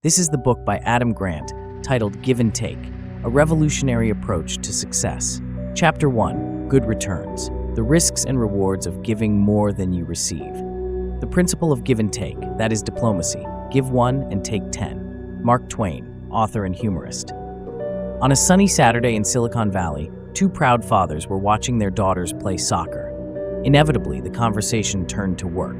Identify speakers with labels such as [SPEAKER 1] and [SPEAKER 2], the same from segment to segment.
[SPEAKER 1] This is the book by Adam Grant titled Give and Take, A Revolutionary Approach to Success. Chapter 1, Good Returns, The Risks and Rewards of Giving More Than You Receive. The principle of give and take, that is diplomacy, give 1 and take 10. Mark Twain, author and humorist. On a sunny Saturday in Silicon Valley, two proud fathers were watching their daughters play soccer. Inevitably, the conversation turned to work.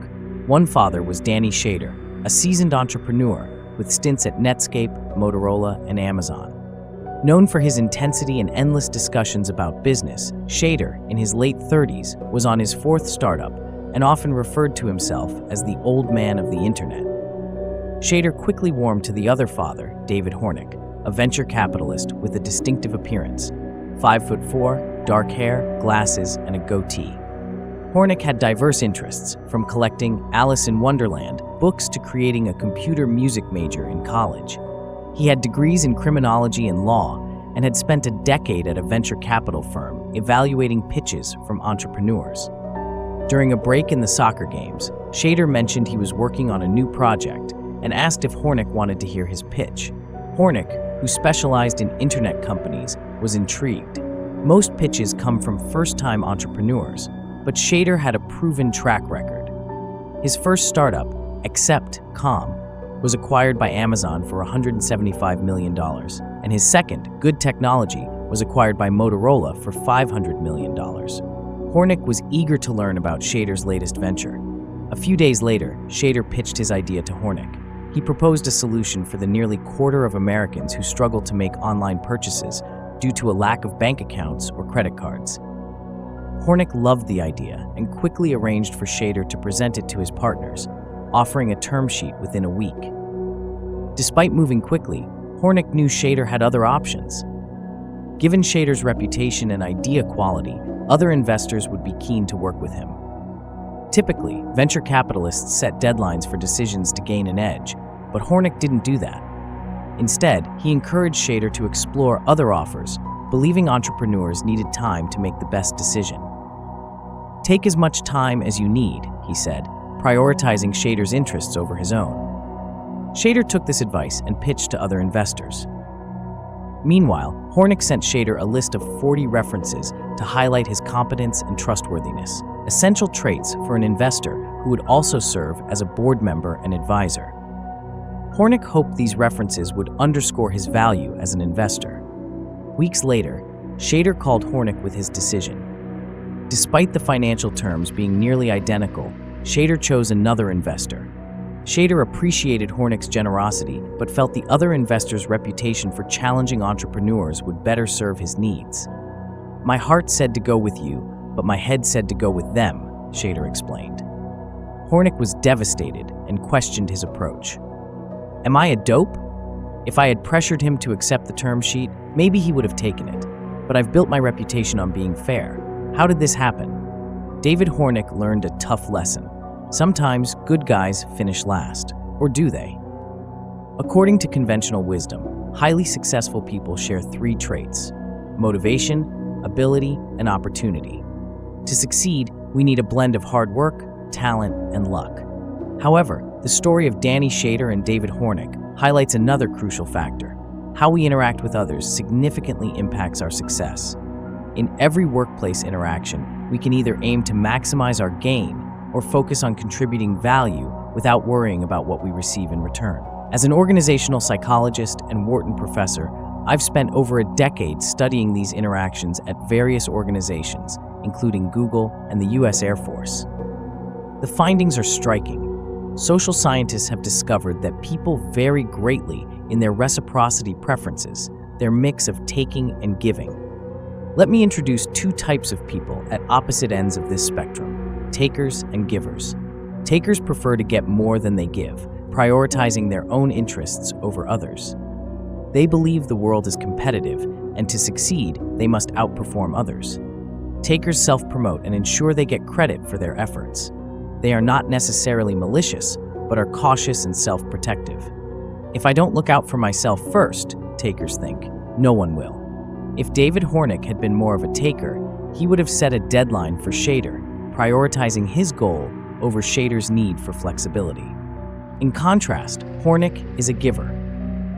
[SPEAKER 1] One father was Danny Shader, a seasoned entrepreneur with stints at Netscape, Motorola, and Amazon. Known for his intensity and endless discussions about business, Shader, in his late 30s, was on his fourth startup and often referred to himself as the old man of the internet. Shader quickly warmed to the other father, David Hornick, a venture capitalist with a distinctive appearance, 5'4", dark hair, glasses, and a goatee. Hornick had diverse interests, from collecting Alice in Wonderland books to creating a computer music major in college. He had degrees in criminology and law and had spent a decade at a venture capital firm evaluating pitches from entrepreneurs. During a break in the soccer games, Shader mentioned he was working on a new project and asked if Hornick wanted to hear his pitch. Hornick, who specialized in internet companies, was intrigued. Most pitches come from first-time entrepreneurs, but Shader had a proven track record. His first startup, Accept.com, was acquired by Amazon for $175 million, and his second, Good Technology, was acquired by Motorola for $500 million. Hornick was eager to learn about Shader's latest venture. A few days later, Shader pitched his idea to Hornick. He proposed a solution for the nearly quarter of Americans who struggle to make online purchases due to a lack of bank accounts or credit cards. Hornick loved the idea and quickly arranged for Shader to present it to his partners, offering a term sheet within a week. Despite moving quickly, Hornick knew Shader had other options. Given Shader's reputation and idea quality, other investors would be keen to work with him. Typically, venture capitalists set deadlines for decisions to gain an edge, but Hornick didn't do that. Instead, he encouraged Shader to explore other offers, believing entrepreneurs needed time to make the best decision. Take as much time as you need, he said, prioritizing Shader's interests over his own. Shader took this advice and pitched to other investors. Meanwhile, Hornick sent Shader a list of 40 references to highlight his competence and trustworthiness, essential traits for an investor who would also serve as a board member and advisor. Hornick hoped these references would underscore his value as an investor. Weeks later, Shader called Hornick with his decision. Despite the financial terms being nearly identical, Shader chose another investor. Shader appreciated Hornick's generosity, but felt the other investor's reputation for challenging entrepreneurs would better serve his needs. "My heart said to go with you, but my head said to go with them," Shader explained. Hornick was devastated and questioned his approach. "Am I a dope? If I had pressured him to accept the term sheet, maybe he would have taken it. But I've built my reputation on being fair. How did this happen?" David Hornick learned a tough lesson. Sometimes good guys finish last. Or do they? According to conventional wisdom, highly successful people share 3 traits: motivation, ability, and opportunity. To succeed, we need a blend of hard work, talent, and luck. However, the story of Danny Shader and David Hornick highlights another crucial factor. How we interact with others significantly impacts our success. In every workplace interaction, we can either aim to maximize our gain or focus on contributing value without worrying about what we receive in return. As an organizational psychologist and Wharton professor, I've spent over a decade studying these interactions at various organizations, including Google and the US Air Force. The findings are striking. Social scientists have discovered that people vary greatly in their reciprocity preferences, their mix of taking and giving. Let me introduce 2 types of people at opposite ends of this spectrum: takers and givers. Takers prefer to get more than they give, prioritizing their own interests over others. They believe the world is competitive, and to succeed, they must outperform others. Takers self-promote and ensure they get credit for their efforts. They are not necessarily malicious, but are cautious and self-protective. If I don't look out for myself first, takers think, no one will. If David Hornick had been more of a taker, he would have set a deadline for Shader, prioritizing his goal over Shader's need for flexibility. In contrast, Hornick is a giver,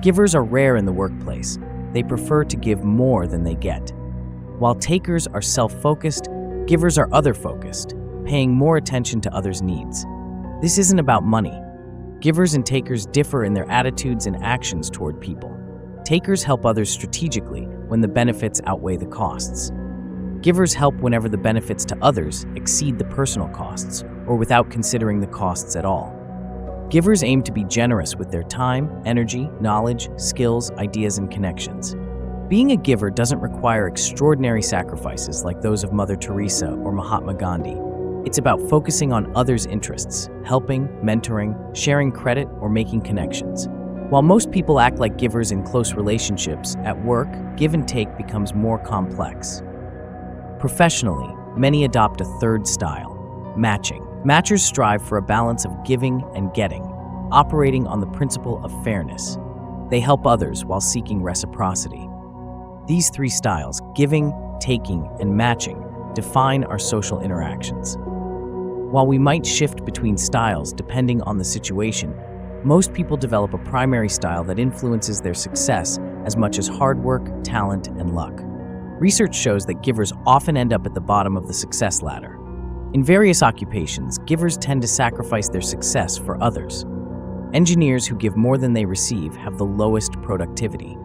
[SPEAKER 1] Givers are rare in the workplace. They prefer to give more than they get. While takers are self-focused, givers are other-focused, paying more attention to others' needs. This isn't about money. Givers and takers differ in their attitudes and actions toward people. Takers help others strategically when the benefits outweigh the costs. Givers help whenever the benefits to others exceed the personal costs, or without considering the costs at all. Givers aim to be generous with their time, energy, knowledge, skills, ideas, and connections. Being a giver doesn't require extraordinary sacrifices like those of Mother Teresa or Mahatma Gandhi. It's about focusing on others' interests, helping, mentoring, sharing credit, or making connections. While most people act like givers in close relationships, at work, give and take becomes more complex. Professionally, many adopt a third style: matching. Matchers strive for a balance of giving and getting, operating on the principle of fairness. They help others while seeking reciprocity. These three styles, giving, taking, and matching, define our social interactions. While we might shift between styles depending on the situation, most people develop a primary style that influences their success as much as hard work, talent, and luck. Research shows that givers often end up at the bottom of the success ladder. In various occupations, givers tend to sacrifice their success for others. Engineers who give more than they receive have the lowest productivity.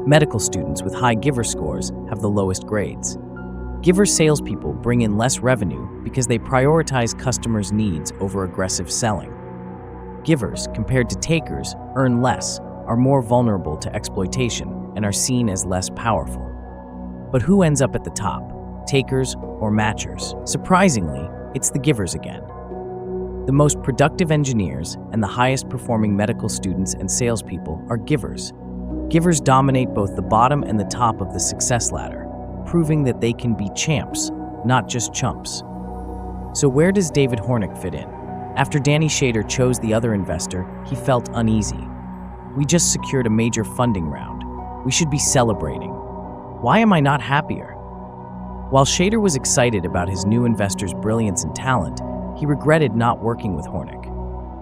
[SPEAKER 1] Medical students with high giver scores have the lowest grades. Giver salespeople bring in less revenue because they prioritize customers' needs over aggressive selling. Givers, compared to takers, earn less, are more vulnerable to exploitation, and are seen as less powerful. But who ends up at the top? Takers or matchers? Surprisingly, it's the givers again. The most productive engineers and the highest performing medical students and salespeople are givers. Givers dominate both the bottom and the top of the success ladder, proving that they can be champs, not just chumps. So where does David Hornick fit in? After Danny Shader chose the other investor, he felt uneasy. We just secured a major funding round. We should be celebrating. Why am I not happier? While Shader was excited about his new investor's brilliance and talent, he regretted not working with Hornick.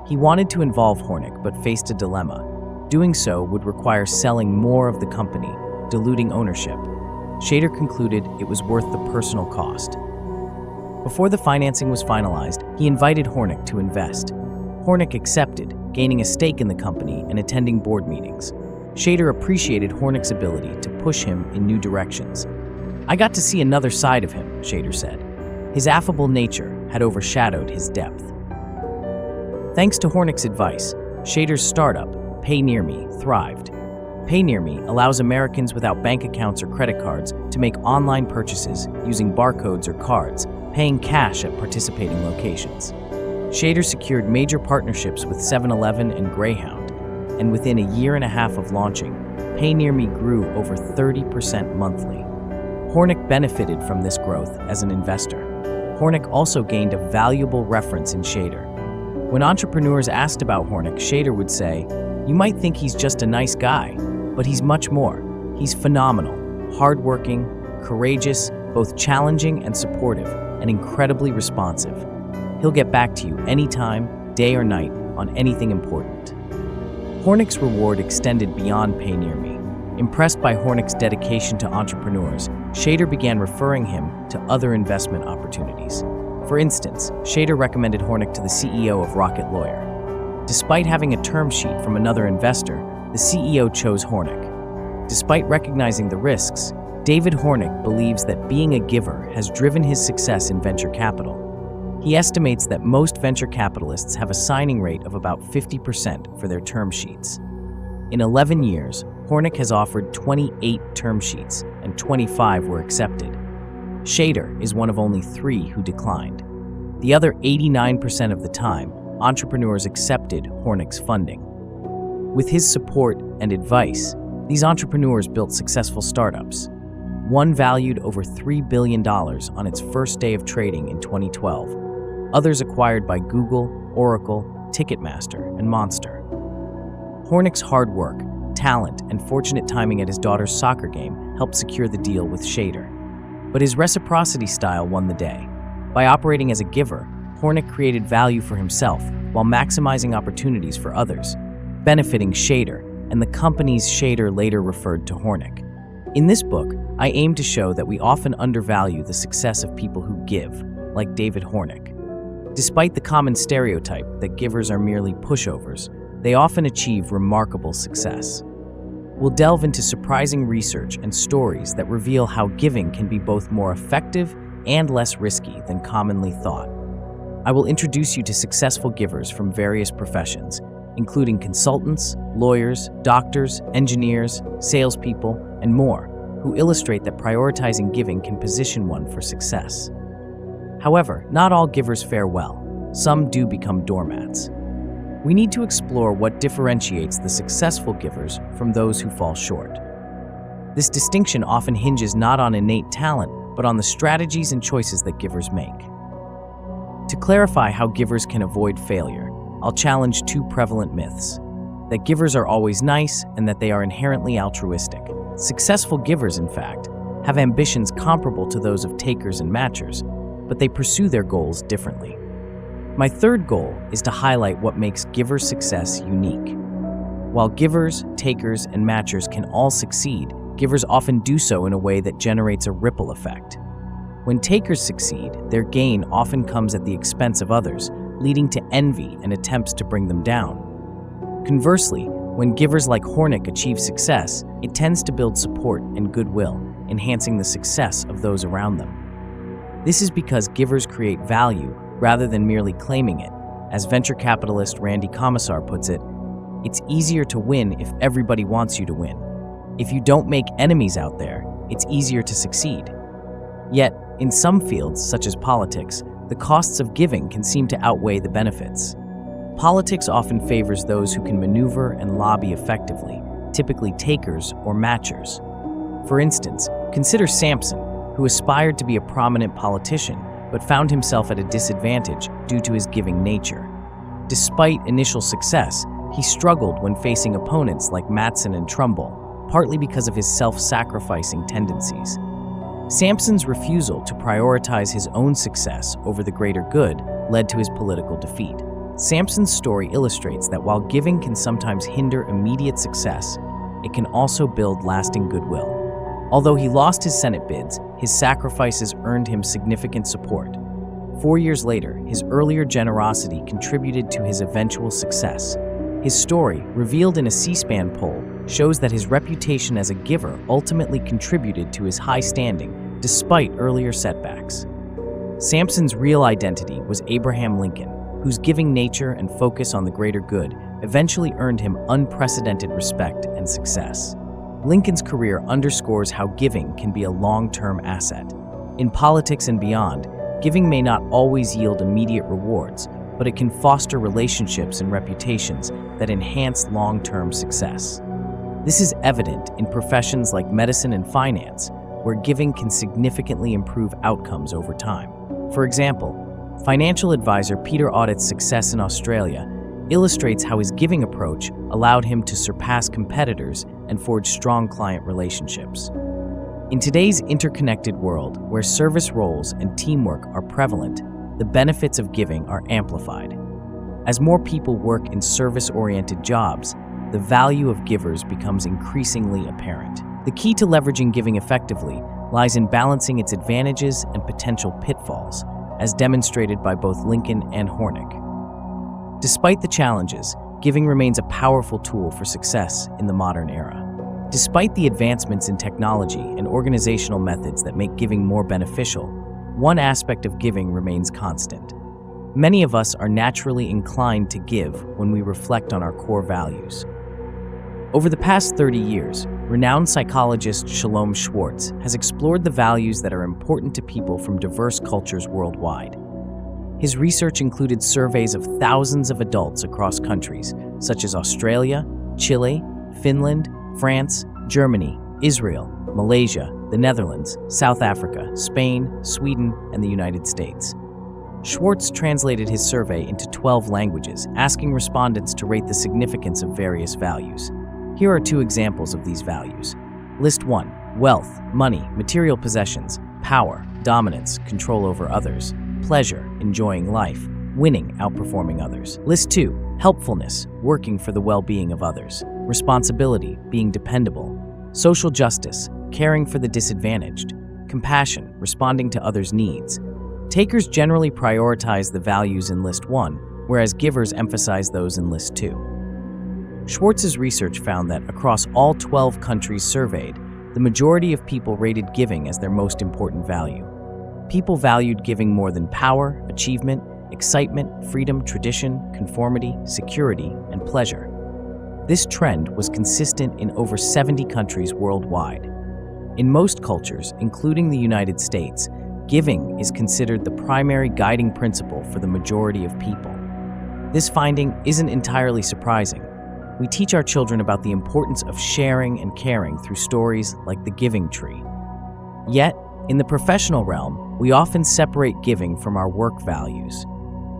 [SPEAKER 1] He wanted to involve Hornick but faced a dilemma. Doing so would require selling more of the company, diluting ownership. Shader concluded it was worth the personal cost. Before the financing was finalized, he invited Hornick to invest. Hornick accepted, gaining a stake in the company and attending board meetings. Shader appreciated Hornick's ability to push him in new directions. "I got to see another side of him," Shader said. His affable nature had overshadowed his depth. Thanks to Hornick's advice, Shader's startup, PayNearMe, thrived. PayNearMe allows Americans without bank accounts or credit cards to make online purchases using barcodes or cards, paying cash at participating locations. Shader secured major partnerships with 7-Eleven and Greyhound, and within a year and a half of launching, PayNearMe grew over 30% monthly. Hornick benefited from this growth as an investor. Hornick also gained a valuable reference in Shader. When entrepreneurs asked about Hornick, Shader would say, "You might think he's just a nice guy, but he's much more. He's phenomenal, hardworking, courageous, both challenging and supportive, and incredibly responsive. He'll get back to you anytime, day or night, on anything important." Hornick's reward extended beyond PayNearMe. Impressed by Hornick's dedication to entrepreneurs, Shader began referring him to other investment opportunities. For instance, Shader recommended Hornick to the CEO of Rocket Lawyer. Despite having a term sheet from another investor, the CEO chose Hornick. Despite recognizing the risks, David Hornick believes that being a giver has driven his success in venture capital. He estimates that most venture capitalists have a signing rate of about 50% for their term sheets. In 11 years, Hornick has offered 28 term sheets, and 25 were accepted. Shader is one of only 3 who declined. The other 89% of the time, entrepreneurs accepted Hornick's funding. With his support and advice, these entrepreneurs built successful startups. One valued over $3 billion on its first day of trading in 2012. Others acquired by Google, Oracle, Ticketmaster, and Monster. Hornick's hard work, talent, and fortunate timing at his daughter's soccer game helped secure the deal with Shader. But his reciprocity style won the day. By operating as a giver, Hornick created value for himself while maximizing opportunities for others, benefiting Shader and the company's shader later referred to Hornick. In this book, I aim to show that we often undervalue the success of people who give, like David Hornick. Despite the common stereotype that givers are merely pushovers, they often achieve remarkable success. We'll delve into surprising research and stories that reveal how giving can be both more effective and less risky than commonly thought. I will introduce you to successful givers from various professions, including consultants, lawyers, doctors, engineers, salespeople, and more, who illustrate that prioritizing giving can position one for success. However, not all givers fare well. Some do become doormats. We need to explore what differentiates the successful givers from those who fall short. This distinction often hinges not on innate talent, but on the strategies and choices that givers make. To clarify how givers can avoid failure, I'll challenge two prevalent myths: that givers are always nice and that they are inherently altruistic. Successful givers, in fact, have ambitions comparable to those of takers and matchers, but they pursue their goals differently. My third goal is to highlight what makes giver success unique. While givers, takers, and matchers can all succeed, givers often do so in a way that generates a ripple effect. When takers succeed, their gain often comes at the expense of others, leading to envy and attempts to bring them down. Conversely, when givers like Hornick achieve success, it tends to build support and goodwill, enhancing the success of those around them. This is because givers create value rather than merely claiming it. As venture capitalist Randy Commissar puts it, it's easier to win if everybody wants you to win. If you don't make enemies out there, it's easier to succeed. Yet, in some fields, such as politics, the costs of giving can seem to outweigh the benefits. Politics often favors those who can maneuver and lobby effectively, typically takers or matchers. For instance, consider Samson, who aspired to be a prominent politician, but found himself at a disadvantage due to his giving nature. Despite initial success, he struggled when facing opponents like Matson and Trumbull, partly because of his self-sacrificing tendencies. Samson's refusal to prioritize his own success over the greater good led to his political defeat. Samson's story illustrates that while giving can sometimes hinder immediate success, it can also build lasting goodwill. Although he lost his Senate bids, his sacrifices earned him significant support. 4 years later, his earlier generosity contributed to his eventual success. His story, revealed in a C-SPAN poll, shows that his reputation as a giver ultimately contributed to his high standing, despite earlier setbacks. Samson's real identity was Abraham Lincoln, whose giving nature and focus on the greater good eventually earned him unprecedented respect and success. Lincoln's career underscores how giving can be a long-term asset. In politics and beyond, giving may not always yield immediate rewards, but it can foster relationships and reputations that enhance long-term success. This is evident in professions like medicine and finance, where giving can significantly improve outcomes over time. For example, financial advisor Peter Audit's success in Australia illustrates how his giving approach allowed him to surpass competitors and forge strong client relationships. In today's interconnected world, where service roles and teamwork are prevalent, the benefits of giving are amplified. As more people work in service-oriented jobs, the value of givers becomes increasingly apparent. The key to leveraging giving effectively lies in balancing its advantages and potential pitfalls, as demonstrated by both Lincoln and Hornick. Despite the challenges, giving remains a powerful tool for success in the modern era. Despite the advancements in technology and organizational methods that make giving more beneficial, one aspect of giving remains constant. Many of us are naturally inclined to give when we reflect on our core values. Over the past 30 years, renowned psychologist Shalom Schwartz has explored the values that are important to people from diverse cultures worldwide. His research included surveys of thousands of adults across countries such as Australia, Chile, Finland, France, Germany, Israel, Malaysia, the Netherlands, South Africa, Spain, Sweden, and the United States. Schwartz translated his survey into 12 languages, asking respondents to rate the significance of various values. Here are 2 examples of these values. List 1: wealth, money, material possessions, power, dominance, control over others, pleasure, enjoying life, winning, outperforming others. List 2: helpfulness, working for the well-being of others. responsibility, being dependable, social justice, caring for the disadvantaged, compassion, responding to others' needs. Takers generally prioritize the values in List 1, whereas givers emphasize those in List 2. Schwartz's research found that across all 12 countries surveyed, the majority of people rated giving as their most important value. People valued giving more than power, achievement, excitement, freedom, tradition, conformity, security, and pleasure. This trend was consistent in over 70 countries worldwide. In most cultures, including the United States, giving is considered the primary guiding principle for the majority of people. This finding isn't entirely surprising. We teach our children about the importance of sharing and caring through stories like the giving tree. Yet, in the professional realm, we often separate giving from our work values.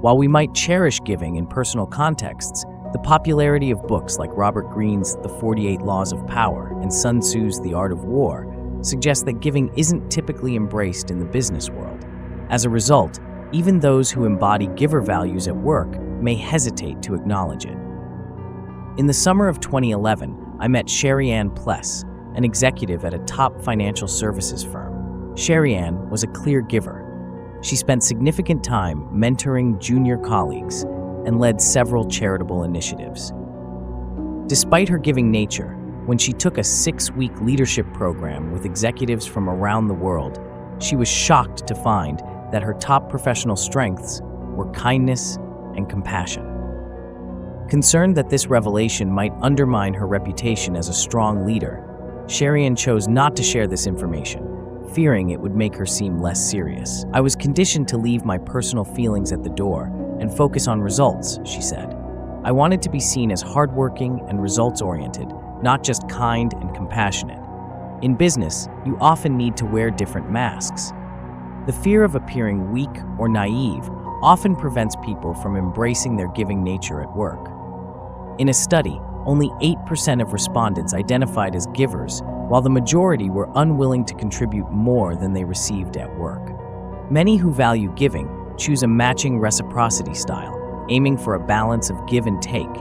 [SPEAKER 1] While we might cherish giving in personal contexts, the popularity of books like Robert Greene's The 48 Laws of Power and Sun Tzu's The Art of War suggests that giving isn't typically embraced in the business world. As a result, even those who embody giver values at work may hesitate to acknowledge it. In the summer of 2011, I met Sherry Ann Pless, an executive at a top financial services firm. Sherry Ann was a clear giver. She spent significant time mentoring junior colleagues and led several charitable initiatives. Despite her giving nature, when she took a 6-week leadership program with executives from around the world, she was shocked to find that her top professional strengths were kindness and compassion. Concerned that this revelation might undermine her reputation as a strong leader, Sherry Ann chose not to share this information, fearing it would make her seem less serious. "I was conditioned to leave my personal feelings at the door and focus on results," she said. "I wanted to be seen as hardworking and results-oriented, not just kind and compassionate. In business, you often need to wear different masks. The fear of appearing weak or naive often prevents people from embracing their giving nature at work." In a study, only 8% of respondents identified as givers, while the majority were unwilling to contribute more than they received at work. Many who value giving choose a matching reciprocity style, aiming for a balance of give and take.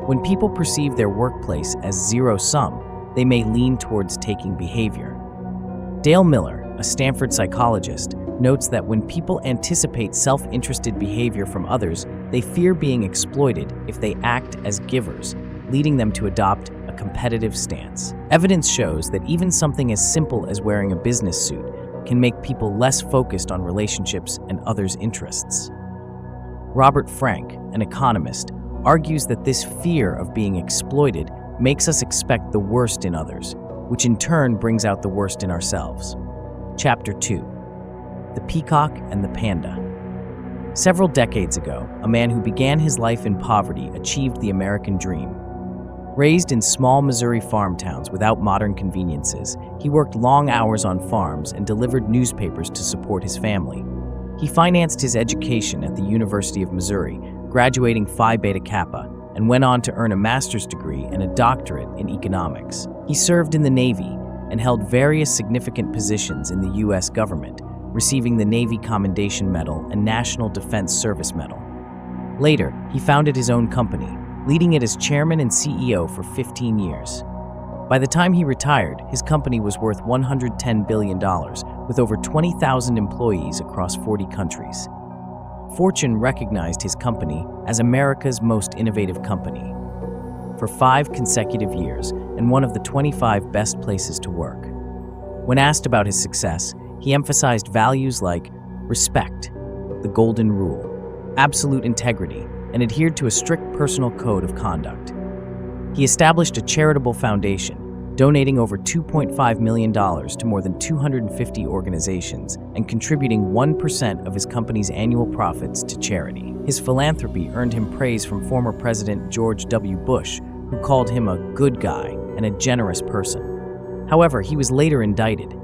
[SPEAKER 1] When people perceive their workplace as zero-sum, they may lean towards taking behavior. Dale Miller, a Stanford psychologist, notes that when people anticipate self-interested behavior from others, they fear being exploited if they act as givers, leading them to adopt a competitive stance. Evidence shows that even something as simple as wearing a business suit can make people less focused on relationships and others' interests. Robert Frank, an economist, argues that this fear of being exploited makes us expect the worst in others, which in turn brings out the worst in ourselves. Chapter 2. The Peacock and the Panda. Several decades ago, a man who began his life in poverty achieved the American dream. Raised in small Missouri farm towns without modern conveniences, he worked long hours on farms and delivered newspapers to support his family. He financed his education at the University of Missouri, graduating Phi Beta Kappa, and went on to earn a master's degree and a doctorate in economics. He served in the Navy and held various significant positions in the U.S. government, receiving the Navy Commendation Medal and National Defense Service Medal. Later, he founded his own company, leading it as chairman and CEO for 15 years. By the time he retired, his company was worth $110 billion, with over 20,000 employees across 40 countries. Fortune recognized his company as America's most innovative company for 5 consecutive years and one of the 25 best places to work. When asked about his success, he emphasized values like respect, the golden rule, absolute integrity, and adhered to a strict personal code of conduct. He established a charitable foundation, donating over $2.5 million to more than 250 organizations and contributing 1% of his company's annual profits to charity. His philanthropy earned him praise from former President George W. Bush, who called him a good guy and a generous person. However, he was later indicted.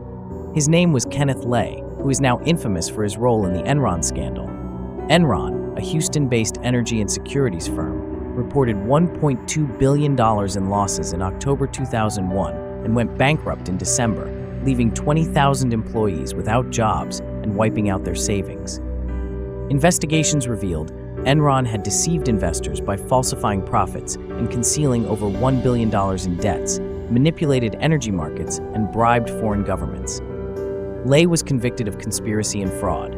[SPEAKER 1] His name was Kenneth Lay, who is now infamous for his role in the Enron scandal. Enron, a Houston-based energy and securities firm, reported $1.2 billion in losses in October 2001 and went bankrupt in December, leaving 20,000 employees without jobs and wiping out their savings. Investigations revealed Enron had deceived investors by falsifying profits and concealing over $1 billion in debts, manipulated energy markets, and bribed foreign governments. Lay was convicted of conspiracy and fraud.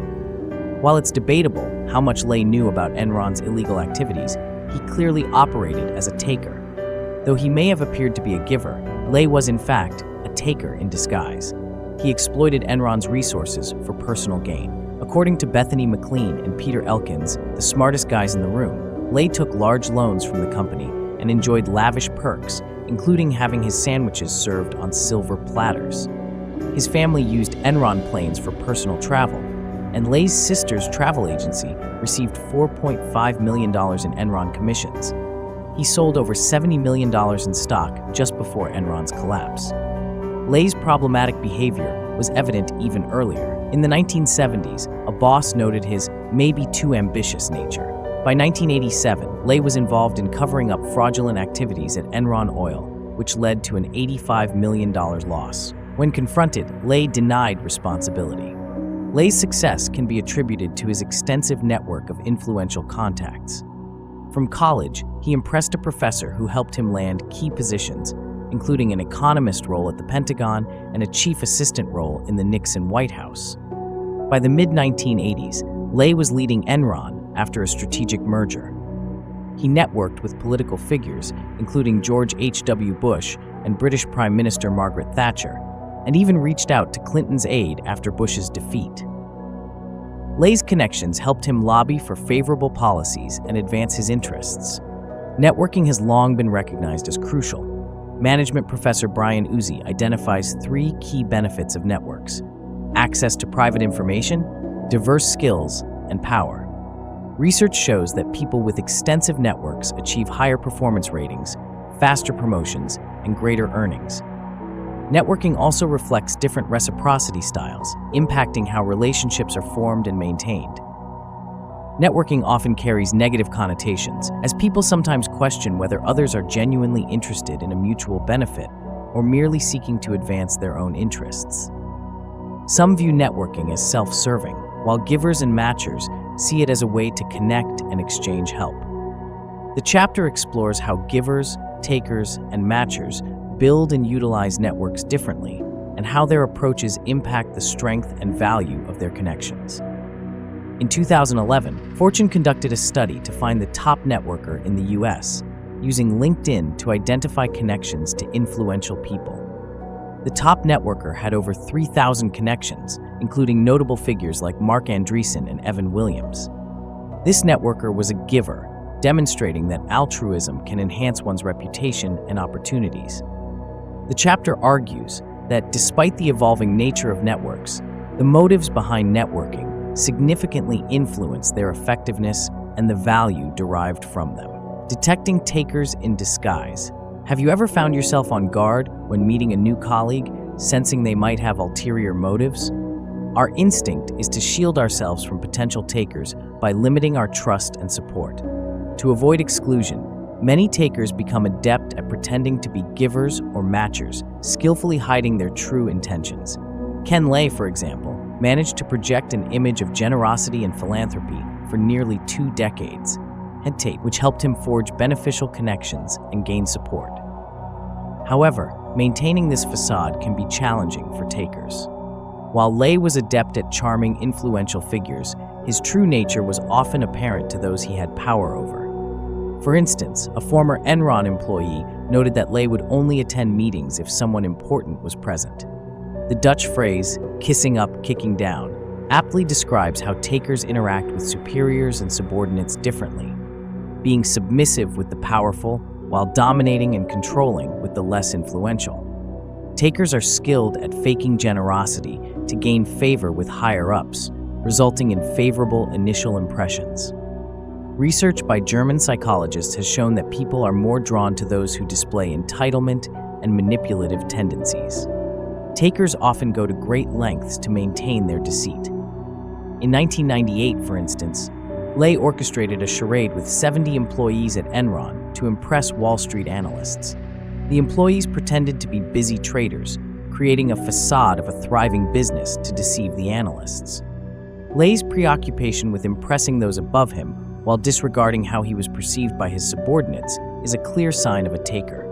[SPEAKER 1] While it's debatable how much Lay knew about Enron's illegal activities, he clearly operated as a taker. Though he may have appeared to be a giver, Lay was in fact a taker in disguise. He exploited Enron's resources for personal gain. According to Bethany McLean and Peter Elkins, the smartest guys in the room, Lay took large loans from the company and enjoyed lavish perks, including having his sandwiches served on silver platters. His family used Enron planes for personal travel, and Lay's sister's travel agency received $4.5 million in Enron commissions. He sold over $70 million in stock just before Enron's collapse. Lay's problematic behavior was evident even earlier. In the 1970s, a boss noted his maybe too ambitious nature. By 1987, Lay was involved in covering up fraudulent activities at Enron Oil, which led to an $85 million loss. When confronted, Lay denied responsibility. Lay's success can be attributed to his extensive network of influential contacts. From college, he impressed a professor who helped him land key positions, including an economist role at the Pentagon and a chief assistant role in the Nixon White House. By the mid-1980s, Lay was leading Enron after a strategic merger. He networked with political figures, including George H.W. Bush and British Prime Minister Margaret Thatcher, and even reached out to Clinton's aid after Bush's defeat. Lay's connections helped him lobby for favorable policies and advance his interests. Networking has long been recognized as crucial. Management professor Brian Uzi identifies 3 key benefits of networks: access to private information, diverse skills, and power. Research shows that people with extensive networks achieve higher performance ratings, faster promotions, and greater earnings. Networking also reflects different reciprocity styles, impacting how relationships are formed and maintained. Networking often carries negative connotations, as people sometimes question whether others are genuinely interested in a mutual benefit or merely seeking to advance their own interests. Some view networking as self-serving, while givers and matchers see it as a way to connect and exchange help. The chapter explores how givers, takers, and matchers build and utilize networks differently, and how their approaches impact the strength and value of their connections. In 2011, Fortune conducted a study to find the top networker in the US, using LinkedIn to identify connections to influential people. The top networker had over 3,000 connections, including notable figures like Mark Andreessen and Evan Williams. This networker was a giver, demonstrating that altruism can enhance one's reputation and opportunities. The chapter argues that despite the evolving nature of networks, the motives behind networking significantly influence their effectiveness and the value derived from them. Detecting takers in disguise. Have you ever found yourself on guard when meeting a new colleague, sensing they might have ulterior motives? Our instinct is to shield ourselves from potential takers by limiting our trust and support. To avoid exclusion, many takers become adept at pretending to be givers or matchers, skillfully hiding their true intentions. Ken Lay, for example, managed to project an image of generosity and philanthropy for nearly 2 decades, which helped him forge beneficial connections and gain support. However, maintaining this facade can be challenging for takers. While Lay was adept at charming influential figures, his true nature was often apparent to those he had power over. For instance, a former Enron employee noted that Lay would only attend meetings if someone important was present. The Dutch phrase, kissing up, kicking down, aptly describes how takers interact with superiors and subordinates differently, being submissive with the powerful while dominating and controlling with the less influential. Takers are skilled at faking generosity to gain favor with higher-ups, resulting in favorable initial impressions. Research by German psychologists has shown that people are more drawn to those who display entitlement and manipulative tendencies. Takers often go to great lengths to maintain their deceit. In 1998, for instance, Lay orchestrated a charade with 70 employees at Enron to impress Wall Street analysts. The employees pretended to be busy traders, creating a facade of a thriving business to deceive the analysts. Lay's preoccupation with impressing those above him while disregarding how he was perceived by his subordinates is a clear sign of a taker.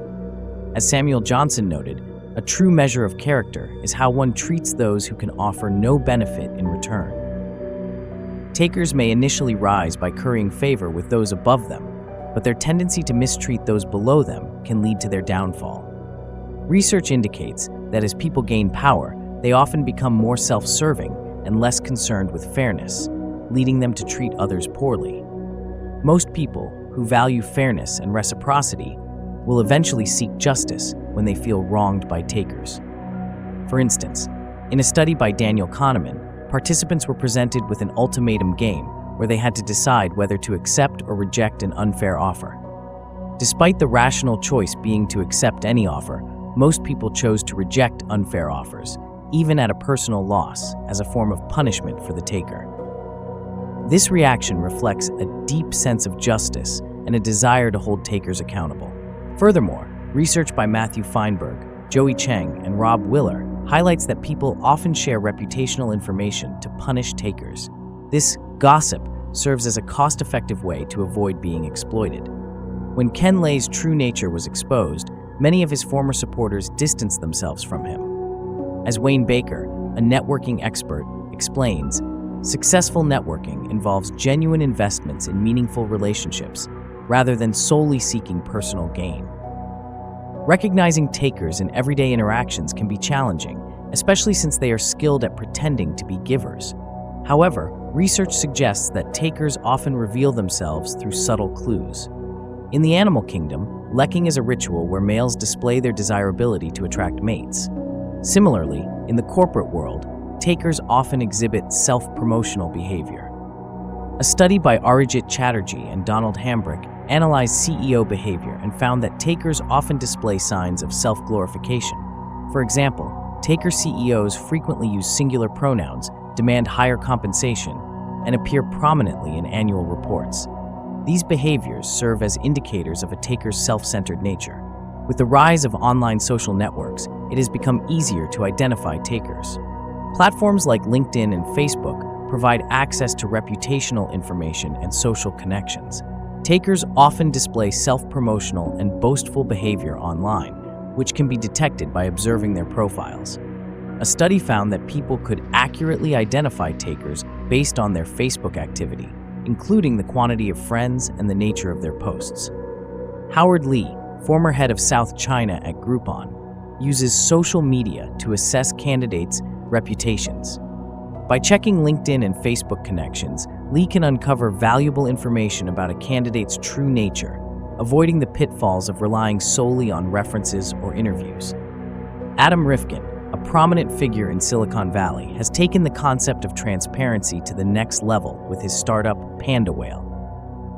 [SPEAKER 1] As Samuel Johnson noted, a true measure of character is how one treats those who can offer no benefit in return. Takers may initially rise by currying favor with those above them, but their tendency to mistreat those below them can lead to their downfall. Research indicates that as people gain power, they often become more self-serving and less concerned with fairness, leading them to treat others poorly. Most people who value fairness and reciprocity will eventually seek justice when they feel wronged by takers. For instance, in a study by Daniel Kahneman, participants were presented with an ultimatum game where they had to decide whether to accept or reject an unfair offer. Despite the rational choice being to accept any offer, most people chose to reject unfair offers, even at a personal loss, as a form of punishment for the taker. This reaction reflects a deep sense of justice and a desire to hold takers accountable. Furthermore, research by Matthew Feinberg, Joey Cheng, and Rob Willer highlights that people often share reputational information to punish takers. This gossip serves as a cost-effective way to avoid being exploited. When Ken Lay's true nature was exposed, many of his former supporters distanced themselves from him. As Wayne Baker, a networking expert, explains, successful networking involves genuine investments in meaningful relationships, rather than solely seeking personal gain. Recognizing takers in everyday interactions can be challenging, especially since they are skilled at pretending to be givers. However, research suggests that takers often reveal themselves through subtle clues. In the animal kingdom, lekking is a ritual where males display their desirability to attract mates. Similarly, in the corporate world, takers often exhibit self-promotional behavior. A study by Arijit Chatterjee and Donald Hambrick analyzed CEO behavior and found that takers often display signs of self-glorification. For example, taker CEOs frequently use singular pronouns, demand higher compensation, and appear prominently in annual reports. These behaviors serve as indicators of a taker's self-centered nature. With the rise of online social networks, it has become easier to identify takers. Platforms like LinkedIn and Facebook provide access to reputational information and social connections. Takers often display self-promotional and boastful behavior online, which can be detected by observing their profiles. A study found that people could accurately identify takers based on their Facebook activity, including the quantity of friends and the nature of their posts. Howard Lee, former head of South China at Groupon, uses social media to assess candidates' reputations. By checking LinkedIn and Facebook connections, Lee can uncover valuable information about a candidate's true nature, avoiding the pitfalls of relying solely on references or interviews. Adam Rifkin, a prominent figure in Silicon Valley, has taken the concept of transparency to the next level with his startup, Panda Whale.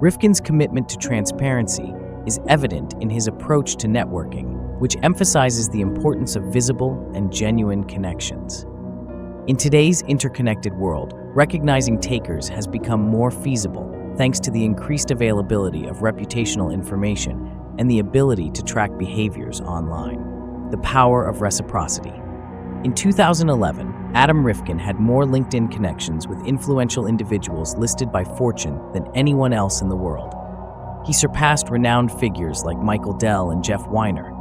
[SPEAKER 1] Rifkin's commitment to transparency is evident in his approach to networking, which emphasizes the importance of visible and genuine connections. In today's interconnected world, recognizing takers has become more feasible thanks to the increased availability of reputational information and the ability to track behaviors online. The power of reciprocity. In 2011, Adam Rifkin had more LinkedIn connections with influential individuals listed by Fortune than anyone else in the world. He surpassed renowned figures like Michael Dell and Jeff Weiner.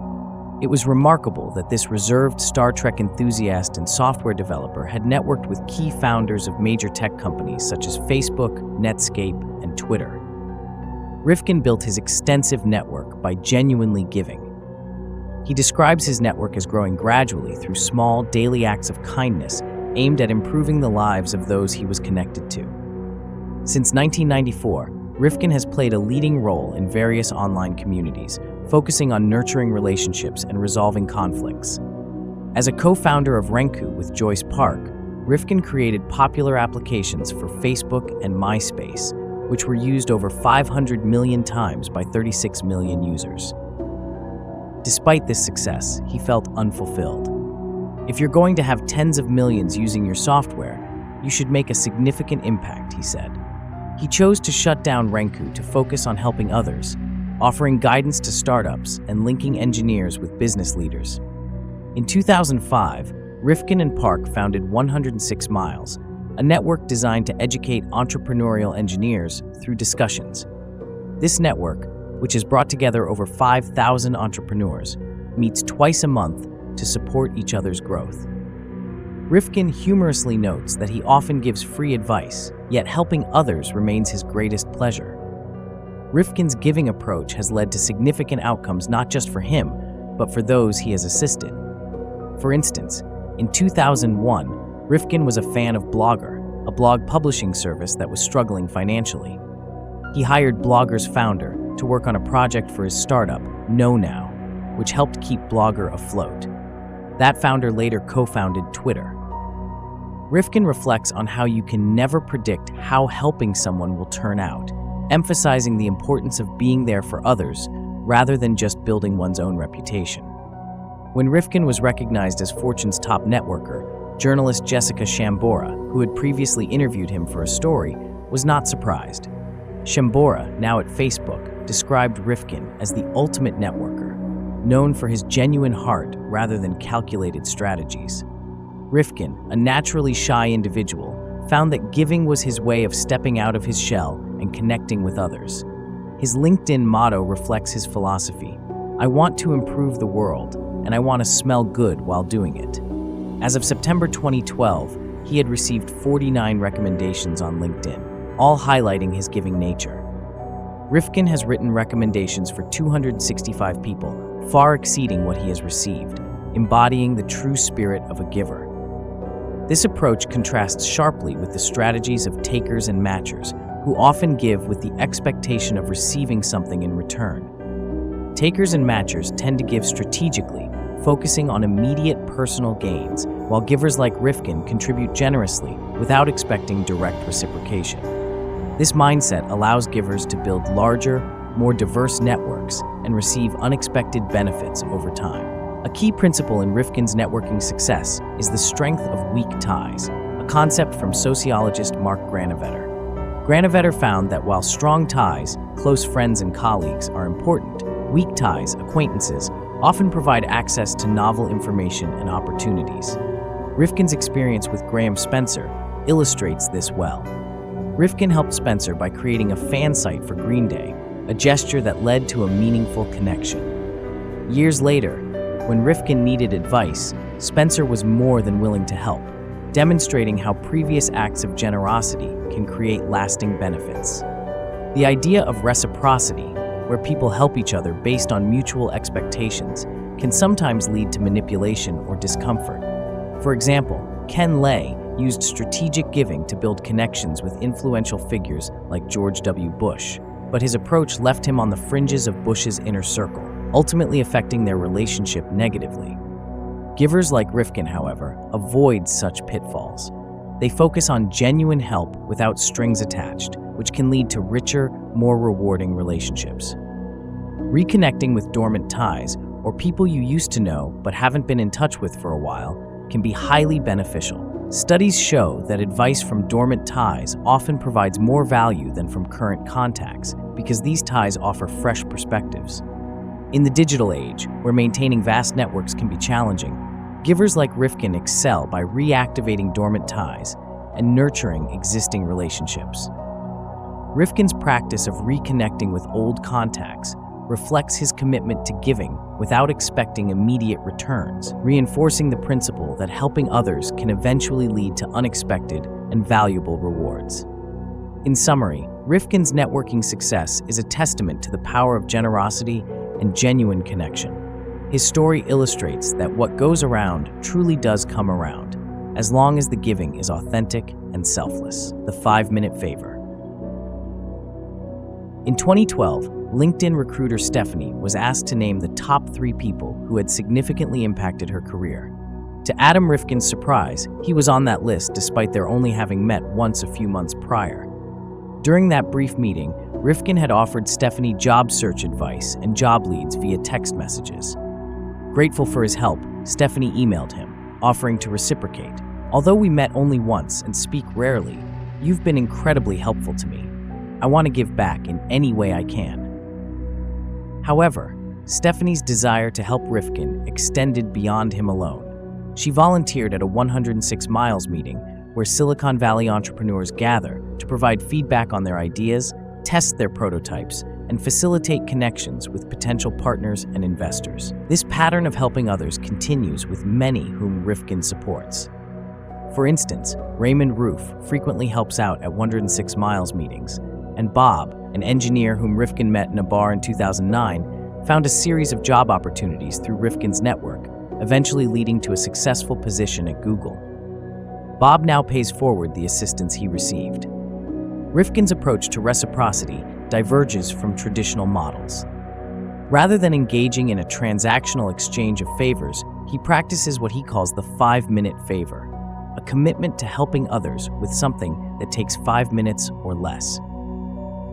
[SPEAKER 1] It was remarkable that this reserved Star Trek enthusiast and software developer had networked with key founders of major tech companies such as Facebook, Netscape, and Twitter. Rifkin built his extensive network by genuinely giving. He describes his network as growing gradually through small, daily acts of kindness aimed at improving the lives of those he was connected to. Since 1994, Rifkin has played a leading role in various online communities, focusing on nurturing relationships and resolving conflicts. As a co-founder of Renku with Joyce Park, Rifkin created popular applications for Facebook and MySpace, which were used over 500 million times by 36 million users. Despite this success, he felt unfulfilled. If you're going to have tens of millions using your software, you should make a significant impact, he said. He chose to shut down Renku to focus on helping others, offering guidance to startups and linking engineers with business leaders. In 2005, Rifkin and Park founded 106 Miles, a network designed to educate entrepreneurial engineers through discussions. This network, which has brought together over 5,000 entrepreneurs, meets twice a month to support each other's growth. Rifkin humorously notes that he often gives free advice, yet helping others remains his greatest pleasure. Rifkin's giving approach has led to significant outcomes not just for him, but for those he has assisted. For instance, in 2001, Rifkin was a fan of Blogger, a blog publishing service that was struggling financially. He hired Blogger's founder to work on a project for his startup, KnowNow, which helped keep Blogger afloat. That founder later co-founded Twitter. Rifkin reflects on how you can never predict how helping someone will turn out, emphasizing the importance of being there for others rather than just building one's own reputation. When Rifkin was recognized as Fortune's top networker, journalist Jessica Shambora, who had previously interviewed him for a story, was not surprised. Shambora, now at Facebook, described Rifkin as the ultimate networker, known for his genuine heart rather than calculated strategies. Rifkin, a naturally shy individual, found that giving was his way of stepping out of his shell and connecting with others. His LinkedIn motto reflects his philosophy: "I want to improve the world, and I want to smell good while doing it." As of September 2012, he had received 49 recommendations on LinkedIn, all highlighting his giving nature. Rifkin has written recommendations for 265 people, far exceeding what he has received, embodying the true spirit of a giver. This approach contrasts sharply with the strategies of takers and matchers, who often give with the expectation of receiving something in return. Takers and matchers tend to give strategically, focusing on immediate personal gains, while givers like Rifkin contribute generously without expecting direct reciprocation. This mindset allows givers to build larger, more diverse networks and receive unexpected benefits over time. A key principle in Rifkin's networking success is the strength of weak ties, a concept from sociologist Mark Granovetter. Granovetter found that while strong ties, close friends and colleagues, are important, weak ties, acquaintances, often provide access to novel information and opportunities. Rifkin's experience with Graham Spencer illustrates this well. Rifkin helped Spencer by creating a fan site for Green Day, a gesture that led to a meaningful connection. Years later, when Rifkin needed advice, Spencer was more than willing to help, demonstrating how previous acts of generosity can create lasting benefits. The idea of reciprocity, where people help each other based on mutual expectations, can sometimes lead to manipulation or discomfort. For example, Ken Lay used strategic giving to build connections with influential figures like George W. Bush, but his approach left him on the fringes of Bush's inner circle, ultimately affecting their relationship negatively. Givers like Rifkin, however, avoid such pitfalls. They focus on genuine help without strings attached, which can lead to richer, more rewarding relationships. Reconnecting with dormant ties, or people you used to know but haven't been in touch with for a while, can be highly beneficial. Studies show that advice from dormant ties often provides more value than from current contacts because these ties offer fresh perspectives. In the digital age, where maintaining vast networks can be challenging, givers like Rifkin excel by reactivating dormant ties and nurturing existing relationships. Rifkin's practice of reconnecting with old contacts reflects his commitment to giving without expecting immediate returns, reinforcing the principle that helping others can eventually lead to unexpected and valuable rewards. In summary, Rifkin's networking success is a testament to the power of generosity and genuine connection. His story illustrates that what goes around truly does come around, as long as the giving is authentic and selfless. The 5-minute favor. In 2012, LinkedIn recruiter Stephanie was asked to name the top 3 people who had significantly impacted her career. To Adam Rifkin's surprise, he was on that list despite their only having met once a few months prior. During that brief meeting, Rifkin had offered Stephanie job search advice and job leads via text messages. Grateful for his help, Stephanie emailed him, offering to reciprocate. "Although we met only once and speak rarely, you've been incredibly helpful to me. I want to give back in any way I can." However, Stephanie's desire to help Rifkin extended beyond him alone. She volunteered at a 106 Miles meeting, where Silicon Valley entrepreneurs gather to provide feedback on their ideas, test their prototypes, and facilitate connections with potential partners and investors. This pattern of helping others continues with many whom Rifkin supports. For instance, Raymond Roof frequently helps out at 106 Miles meetings, and Bob, an engineer whom Rifkin met in a bar in 2009, found a series of job opportunities through Rifkin's network, eventually leading to a successful position at Google. Bob now pays forward the assistance he received. Rifkin's approach to reciprocity diverges from traditional models. Rather than engaging in a transactional exchange of favors, he practices what he calls the 5-minute favor, a commitment to helping others with something that takes 5 minutes or less.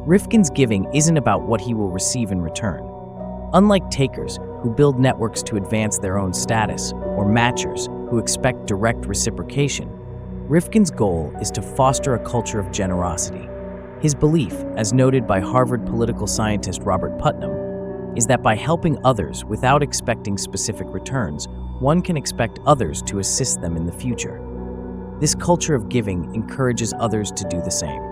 [SPEAKER 1] Rifkin's giving isn't about what he will receive in return. Unlike takers who build networks to advance their own status, or matchers who expect direct reciprocation, Rifkin's goal is to foster a culture of generosity. His belief, as noted by Harvard political scientist Robert Putnam, is that by helping others without expecting specific returns, one can expect others to assist them in the future. This culture of giving encourages others to do the same.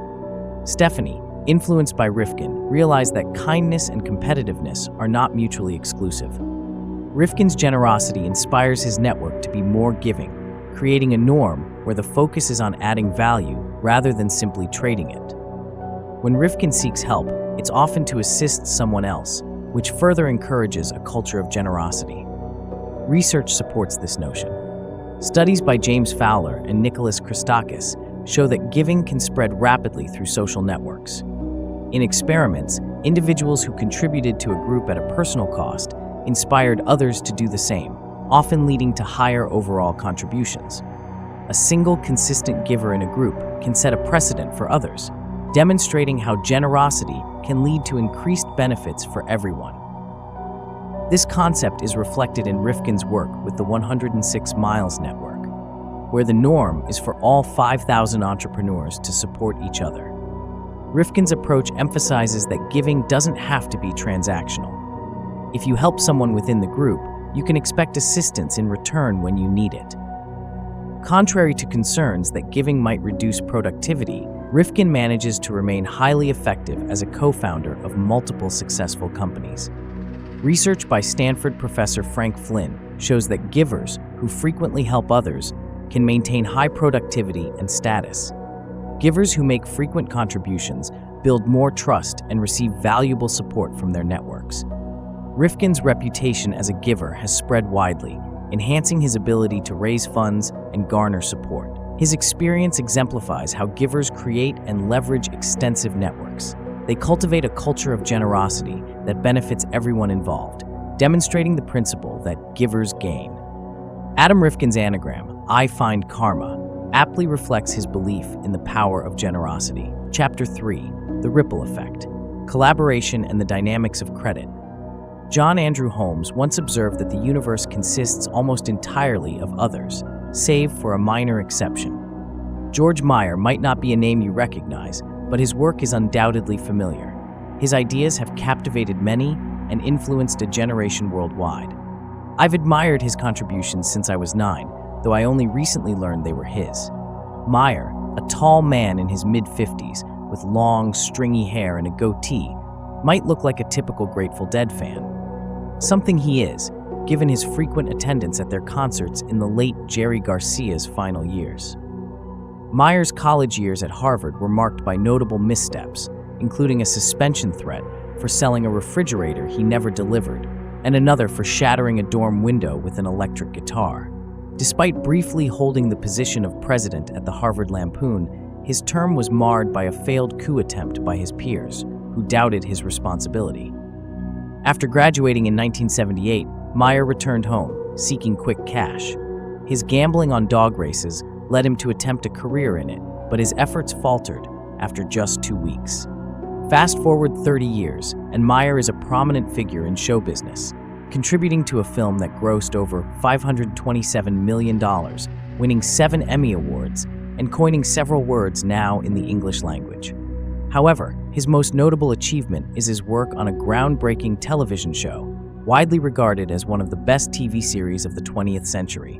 [SPEAKER 1] Stephanie, influenced by Rifkin, realized that kindness and competitiveness are not mutually exclusive. Rifkin's generosity inspires his network to be more giving, creating a norm where the focus is on adding value rather than simply trading it. When Rifkin seeks help, it's often to assist someone else, which further encourages a culture of generosity. Research supports this notion. Studies by James Fowler and Nicholas Christakis show that giving can spread rapidly through social networks. In experiments, individuals who contributed to a group at a personal cost inspired others to do the same, often leading to higher overall contributions. A single consistent giver in a group can set a precedent for others, demonstrating how generosity can lead to increased benefits for everyone. This concept is reflected in Rifkin's work with the 106 Miles Network, where the norm is for all 5,000 entrepreneurs to support each other. Rifkin's approach emphasizes that giving doesn't have to be transactional. If you help someone within the group, you can expect assistance in return when you need it. Contrary to concerns that giving might reduce productivity, Rifkin manages to remain highly effective as a co-founder of multiple successful companies. Research by Stanford professor Frank Flynn shows that givers who frequently help others can maintain high productivity and status. Givers who make frequent contributions build more trust and receive valuable support from their networks. Rifkin's reputation as a giver has spread widely, enhancing his ability to raise funds and garner support. His experience exemplifies how givers create and leverage extensive networks. They cultivate a culture of generosity that benefits everyone involved, demonstrating the principle that givers gain. Adam Rifkin's anagram, I Find Karma, aptly reflects his belief in the power of generosity. Chapter 3, The Ripple Effect, Collaboration and the Dynamics of Credit. John Andrew Holmes once observed that the universe consists almost entirely of others, save for a minor exception. George Meyer might not be a name you recognize, but his work is undoubtedly familiar. His ideas have captivated many and influenced a generation worldwide. I've admired his contributions since I was 9, though I only recently learned they were his. Meyer, a tall man in his mid-50s with long, stringy hair and a goatee, might look like a typical Grateful Dead fan. Something he is, given his frequent attendance at their concerts in the late Jerry Garcia's final years. Meyer's college years at Harvard were marked by notable missteps, including a suspension threat for selling a refrigerator he never delivered, and another for shattering a dorm window with an electric guitar. Despite briefly holding the position of president at the Harvard Lampoon, his term was marred by a failed coup attempt by his peers, who doubted his responsibility. After graduating in 1978, Meyer returned home, seeking quick cash. His gambling on dog races led him to attempt a career in it, but his efforts faltered after just 2 weeks. Fast forward 30 years, and Meyer is a prominent figure in show business, contributing to a film that grossed over $527 million, winning 7 Emmy Awards, and coining several words now in the English language. However, his most notable achievement is his work on a groundbreaking television show, widely regarded as one of the best TV series of the 20th century.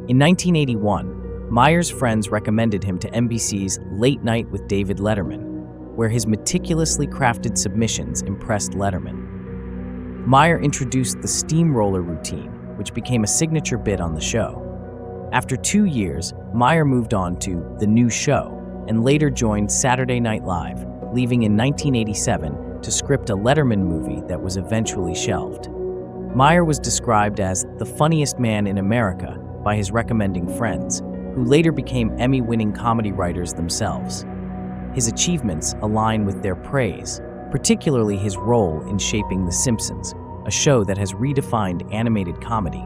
[SPEAKER 1] In 1981, Meyer's friends recommended him to NBC's Late Night with David Letterman, where his meticulously crafted submissions impressed Letterman. Meyer introduced the steamroller routine, which became a signature bit on the show. After 2 years, Meyer moved on to The New Show and later joined Saturday Night Live, leaving in 1987 to script a Letterman movie that was eventually shelved. Meyer was described as the funniest man in America by his recommending friends, who later became Emmy-winning comedy writers themselves. His achievements align with their praise, particularly his role in shaping The Simpsons, a show that has redefined animated comedy.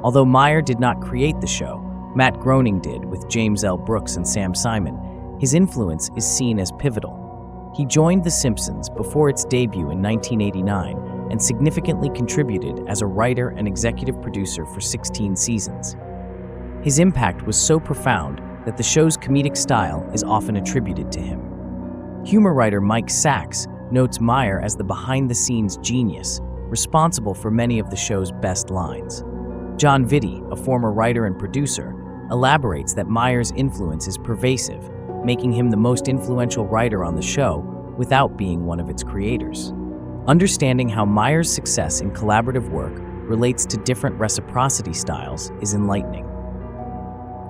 [SPEAKER 1] Although Meyer did not create the show, Matt Groening did with James L. Brooks and Sam Simon. His influence is seen as pivotal. He joined The Simpsons before its debut in 1989 and significantly contributed as a writer and executive producer for 16 seasons. His impact was so profound that the show's comedic style is often attributed to him. Humor writer Mike Sachs notes Meyer as the behind-the-scenes genius, responsible for many of the show's best lines. John Vitti, a former writer and producer, elaborates that Meyer's influence is pervasive, making him the most influential writer on the show without being one of its creators. Understanding how Meyer's success in collaborative work relates to different reciprocity styles is enlightening.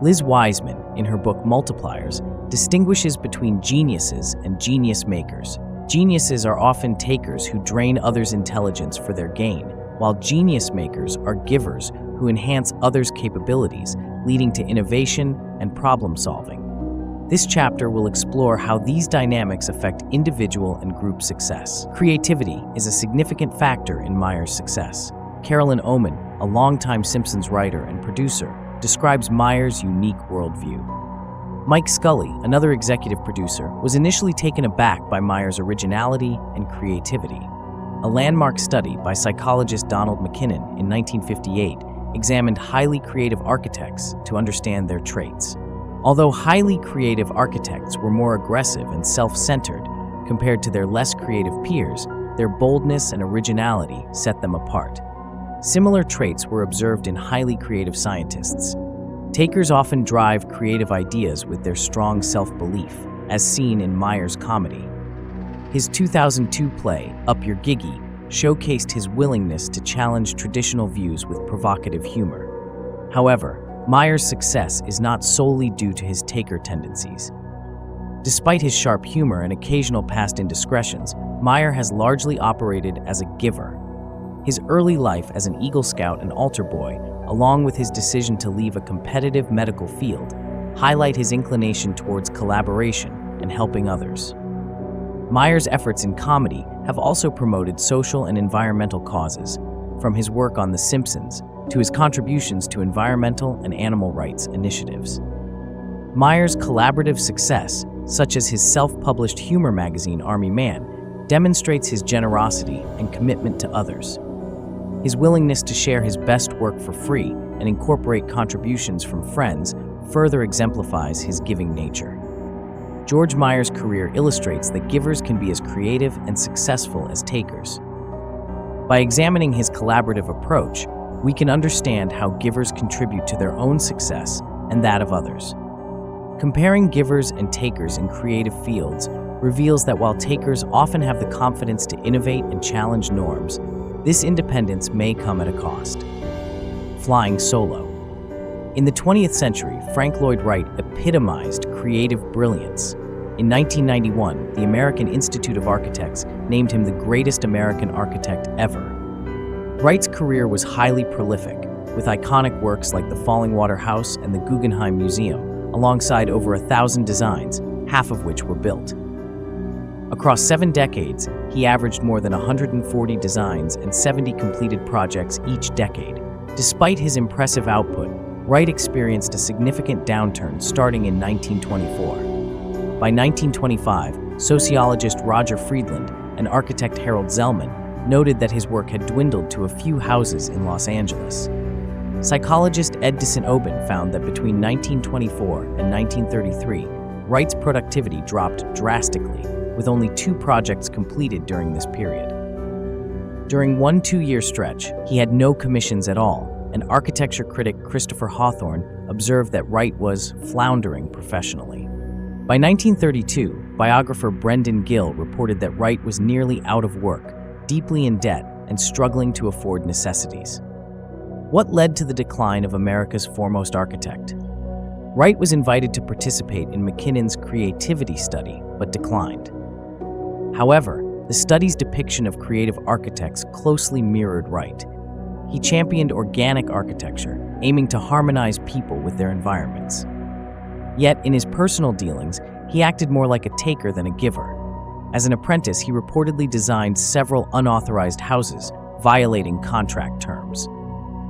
[SPEAKER 1] Liz Wiseman, in her book Multipliers, distinguishes between geniuses and genius makers. Geniuses are often takers who drain others' intelligence for their gain, while genius makers are givers who enhance others' capabilities, leading to innovation and problem-solving. This chapter will explore how these dynamics affect individual and group success. Creativity is a significant factor in Meyer's success. Carolyn Oman, a longtime Simpsons writer and producer, describes Meyer's unique worldview. Mike Scully, another executive producer, was initially taken aback by Meyer's originality and creativity. A landmark study by psychologist Donald McKinnon in 1958 examined highly creative architects to understand their traits. Although highly creative architects were more aggressive and self-centered compared to their less creative peers, their boldness and originality set them apart. Similar traits were observed in highly creative scientists. Takers often drive creative ideas with their strong self-belief, as seen in Meyer's comedy. His 2002 play, Up Your Giggy, showcased his willingness to challenge traditional views with provocative humor. However, Meyer's success is not solely due to his taker tendencies. Despite his sharp humor and occasional past indiscretions, Meyer has largely operated as a giver. His early life as an Eagle Scout and altar boy, along with his decision to leave a competitive medical field, highlight his inclination towards collaboration and helping others. Meyer's efforts in comedy have also promoted social and environmental causes, from his work on The Simpsons to his contributions to environmental and animal rights initiatives. Meyer's collaborative success, such as his self-published humor magazine Army Man, demonstrates his generosity and commitment to others. His willingness to share his best work for free and incorporate contributions from friends further exemplifies his giving nature. George Meyer's career illustrates that givers can be as creative and successful as takers. By examining his collaborative approach, we can understand how givers contribute to their own success and that of others. Comparing givers and takers in creative fields reveals that while takers often have the confidence to innovate and challenge norms, this independence may come at a cost. Flying solo. In the 20th century, Frank Lloyd Wright epitomized creative brilliance. In 1991, the American Institute of Architects named him the greatest American architect ever. Wright's career was highly prolific, with iconic works like the Fallingwater House and the Guggenheim Museum, alongside over 1,000 designs, half of which were built. Across 7 decades, he averaged more than 140 designs and 70 completed projects each decade. Despite his impressive output, Wright experienced a significant downturn starting in 1924. By 1925, sociologist Roger Friedland and architect Harold Zellman noted that his work had dwindled to a few houses in Los Angeles. Psychologist Edison Oben found that between 1924 and 1933, Wright's productivity dropped drastically, with only 2 projects completed during this period. During one 2-year stretch, he had no commissions at all, and architecture critic Christopher Hawthorne observed that Wright was floundering professionally. By 1932, biographer Brendan Gill reported that Wright was nearly out of work, deeply in debt, and struggling to afford necessities. What led to the decline of America's foremost architect? Wright was invited to participate in McKinnon's creativity study, but declined. However, the study's depiction of creative architects closely mirrored Wright. He championed organic architecture, aiming to harmonize people with their environments. Yet, in his personal dealings, he acted more like a taker than a giver. As an apprentice, he reportedly designed several unauthorized houses, violating contract terms.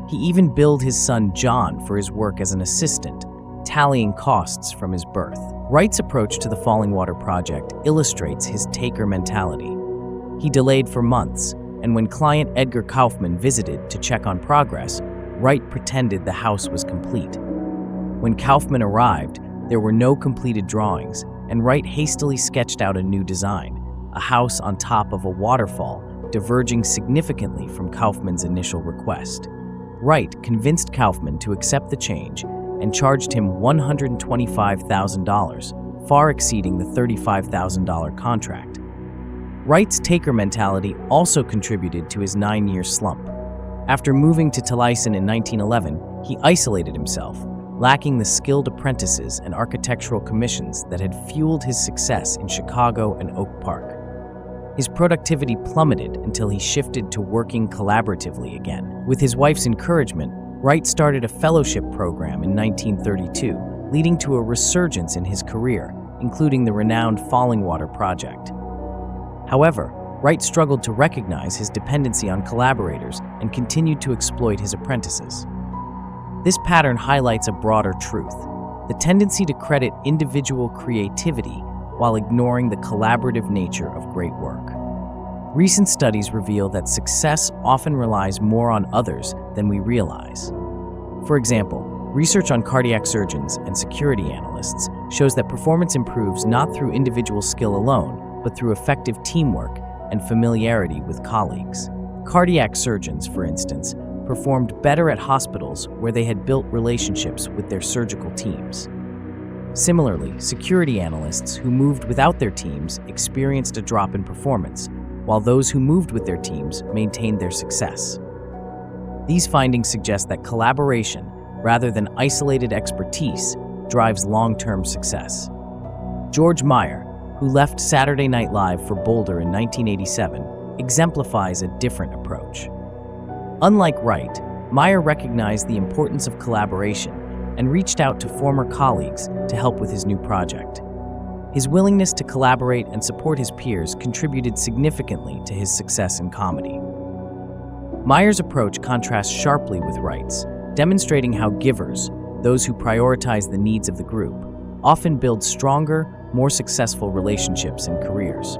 [SPEAKER 1] He even billed his son John for his work as an assistant, tallying costs from his birth. Wright's approach to the Fallingwater project illustrates his taker mentality. He delayed for months, and when client Edgar Kaufman visited to check on progress, Wright pretended the house was complete. When Kaufman arrived, there were no completed drawings, and Wright hastily sketched out a new design, a house on top of a waterfall, diverging significantly from Kaufman's initial request. Wright convinced Kaufman to accept the change and charged him $125,000, far exceeding the $35,000 contract. Wright's taker mentality also contributed to his 9-year slump. After moving to Taliesin in 1911, he isolated himself, lacking the skilled apprentices and architectural commissions that had fueled his success in Chicago and Oak Park. His productivity plummeted until he shifted to working collaboratively again. With his wife's encouragement, Wright started a fellowship program in 1932, leading to a resurgence in his career, including the renowned Fallingwater project. However, Wright struggled to recognize his dependency on collaborators and continued to exploit his apprentices. This pattern highlights a broader truth: the tendency to credit individual creativity while ignoring the collaborative nature of great work. Recent studies reveal that success often relies more on others than we realize. For example, research on cardiac surgeons and security analysts shows that performance improves not through individual skill alone, but through effective teamwork and familiarity with colleagues. Cardiac surgeons, for instance, performed better at hospitals where they had built relationships with their surgical teams. Similarly, security analysts who moved without their teams experienced a drop in performance, while those who moved with their teams maintained their success. These findings suggest that collaboration, rather than isolated expertise, drives long-term success. George Meyer, who left Saturday Night Live for Boulder in 1987, exemplifies a different approach. Unlike Wright, Meyer recognized the importance of collaboration and reached out to former colleagues to help with his new project. His willingness to collaborate and support his peers contributed significantly to his success in comedy. Meyer's approach contrasts sharply with Wright's, demonstrating how givers, those who prioritize the needs of the group, often build stronger, more successful relationships and careers.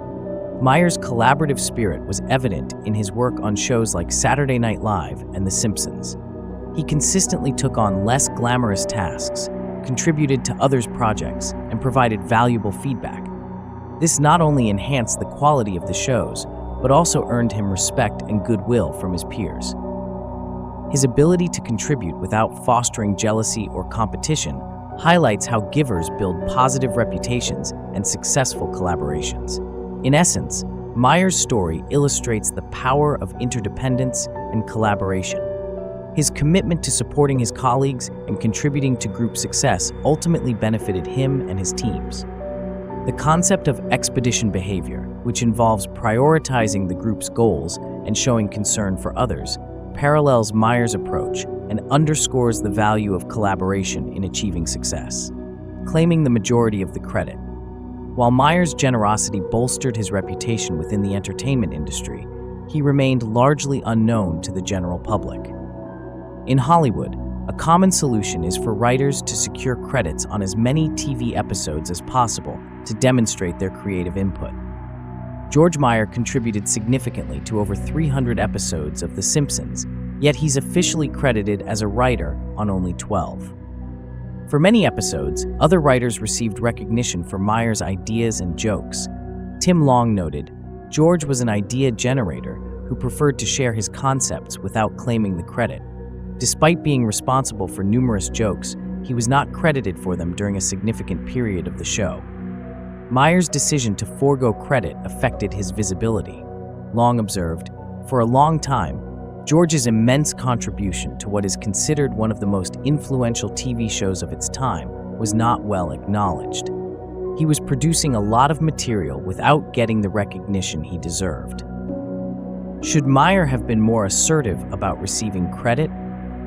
[SPEAKER 1] Meyer's collaborative spirit was evident in his work on shows like Saturday Night Live and The Simpsons. He consistently took on less glamorous tasks, contributed to others' projects, and provided valuable feedback. This not only enhanced the quality of the shows, but also earned him respect and goodwill from his peers. His ability to contribute without fostering jealousy or competition highlights how givers build positive reputations and successful collaborations. In essence, Meyer's story illustrates the power of interdependence and collaboration. His commitment to supporting his colleagues and contributing to group success ultimately benefited him and his teams. The concept of expedition behavior, which involves prioritizing the group's goals and showing concern for others, parallels Meyer's approach and underscores the value of collaboration in achieving success, claiming the majority of the credit. While Meyer's generosity bolstered his reputation within the entertainment industry, he remained largely unknown to the general public. In Hollywood, a common solution is for writers to secure credits on as many TV episodes as possible to demonstrate their creative input. George Meyer contributed significantly to over 300 episodes of The Simpsons, yet he's officially credited as a writer on only 12. For many episodes, other writers received recognition for Meyer's ideas and jokes. Tim Long noted, "George was an idea generator who preferred to share his concepts without claiming the credit." Despite being responsible for numerous jokes, he was not credited for them during a significant period of the show. Meyer's decision to forego credit affected his visibility. Long observed, for a long time, George's immense contribution to what is considered one of the most influential TV shows of its time was not well acknowledged. He was producing a lot of material without getting the recognition he deserved. Should Meyer have been more assertive about receiving credit?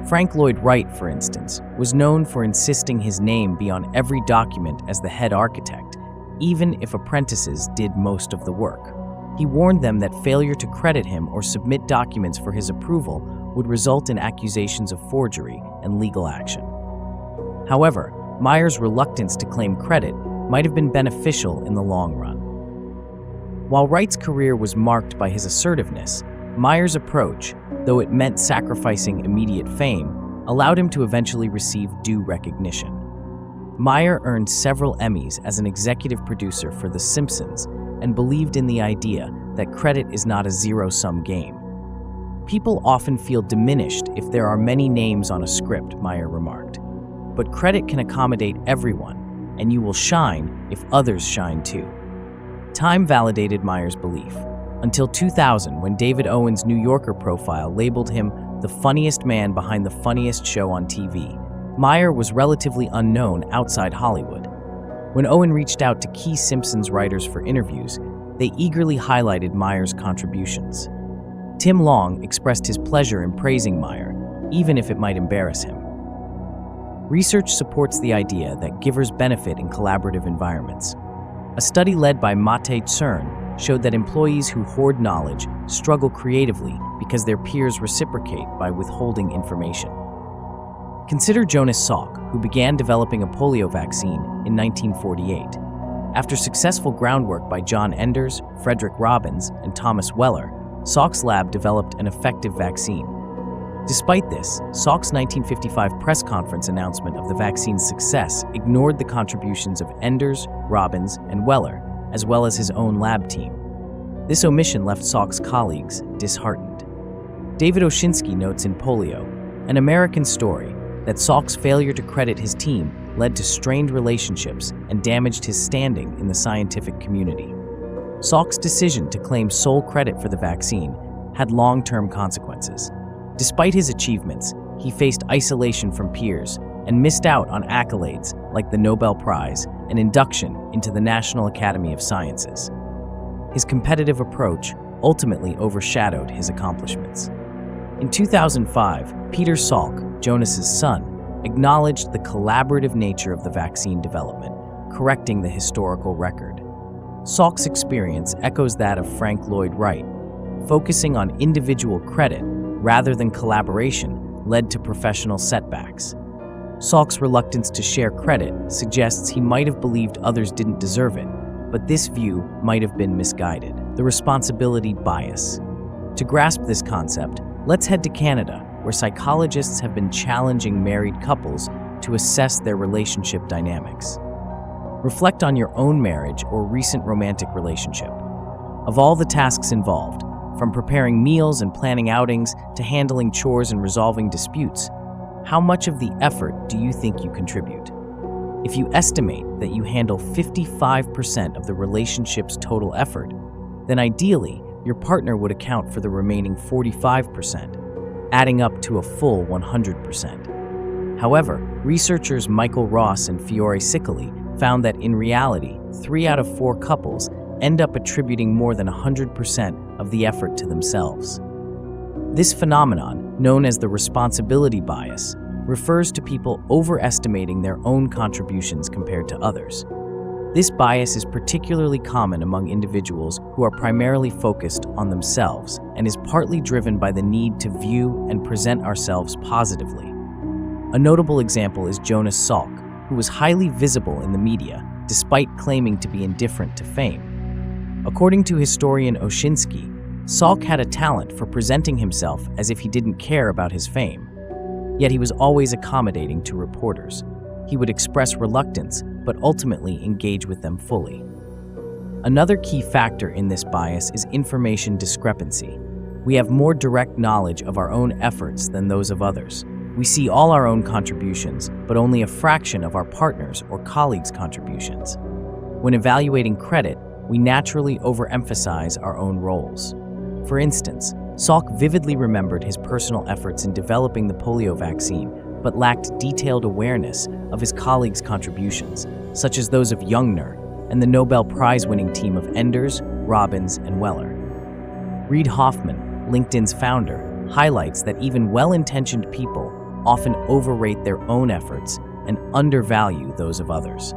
[SPEAKER 1] Frank Lloyd Wright, for instance, was known for insisting his name be on every document as the head architect, even if apprentices did most of the work. He warned them that failure to credit him or submit documents for his approval would result in accusations of forgery and legal action. However, Meyer's reluctance to claim credit might have been beneficial in the long run. While Wright's career was marked by his assertiveness, Meyer's approach, though it meant sacrificing immediate fame, allowed him to eventually receive due recognition. Meyer earned several Emmys as an executive producer for The Simpsons and believed in the idea that credit is not a zero-sum game. People often feel diminished if there are many names on a script, Meyer remarked. But credit can accommodate everyone, and you will shine if others shine too. Time validated Meyer's belief, until 2000 when David Owen's New Yorker profile labeled him the funniest man behind the funniest show on TV. Meyer was relatively unknown outside Hollywood. When Owen reached out to key Simpsons writers for interviews, they eagerly highlighted Meyer's contributions. Tim Long expressed his pleasure in praising Meyer, even if it might embarrass him. Research supports the idea that givers benefit in collaborative environments. A study led by Mate Cern showed that employees who hoard knowledge struggle creatively because their peers reciprocate by withholding information. Consider Jonas Salk, who began developing a polio vaccine in 1948. After successful groundwork by John Enders, Frederick Robbins, and Thomas Weller, Salk's lab developed an effective vaccine. Despite this, Salk's 1955 press conference announcement of the vaccine's success ignored the contributions of Enders, Robbins, and Weller, as well as his own lab team. This omission left Salk's colleagues disheartened. David Oshinsky notes in Polio, An American Story, that Salk's failure to credit his team led to strained relationships and damaged his standing in the scientific community. Salk's decision to claim sole credit for the vaccine had long-term consequences. Despite his achievements, he faced isolation from peers and missed out on accolades like the Nobel Prize and induction into the National Academy of Sciences. His competitive approach ultimately overshadowed his accomplishments. In 2005, Peter Salk, Jonas's son, acknowledged the collaborative nature of the vaccine development, correcting the historical record. Salk's experience echoes that of Frank Lloyd Wright. Focusing on individual credit rather than collaboration led to professional setbacks. Salk's reluctance to share credit suggests he might have believed others didn't deserve it, but this view might have been misguided. The responsibility bias. To grasp this concept, let's head to Canada, where psychologists have been challenging married couples to assess their relationship dynamics. Reflect on your own marriage or recent romantic relationship. Of all the tasks involved, from preparing meals and planning outings to handling chores and resolving disputes, how much of the effort do you think you contribute? If you estimate that you handle 55% of the relationship's total effort, then ideally, your partner would account for the remaining 45%, adding up to a full 100%. However, researchers Michael Ross and Fiore Sicoli found that in reality, 3 out of 4 couples end up attributing more than 100% of the effort to themselves. This phenomenon, known as the responsibility bias, refers to people overestimating their own contributions compared to others. This bias is particularly common among individuals who are primarily focused on themselves and is partly driven by the need to view and present ourselves positively. A notable example is Jonas Salk, who was highly visible in the media despite claiming to be indifferent to fame. According to historian Oshinsky, Salk had a talent for presenting himself as if he didn't care about his fame. Yet he was always accommodating to reporters. He would express reluctance, but ultimately engage with them fully. Another key factor in this bias is information discrepancy. We have more direct knowledge of our own efforts than those of others. We see all our own contributions, but only a fraction of our partners' or colleagues' contributions. When evaluating credit, we naturally overemphasize our own roles. For instance, Salk vividly remembered his personal efforts in developing the polio vaccine, but lacked detailed awareness of his colleagues' contributions, such as those of Jungner and the Nobel Prize-winning team of Enders, Robbins, and Weller. Reid Hoffman, LinkedIn's founder, highlights that even well-intentioned people often overrate their own efforts and undervalue those of others.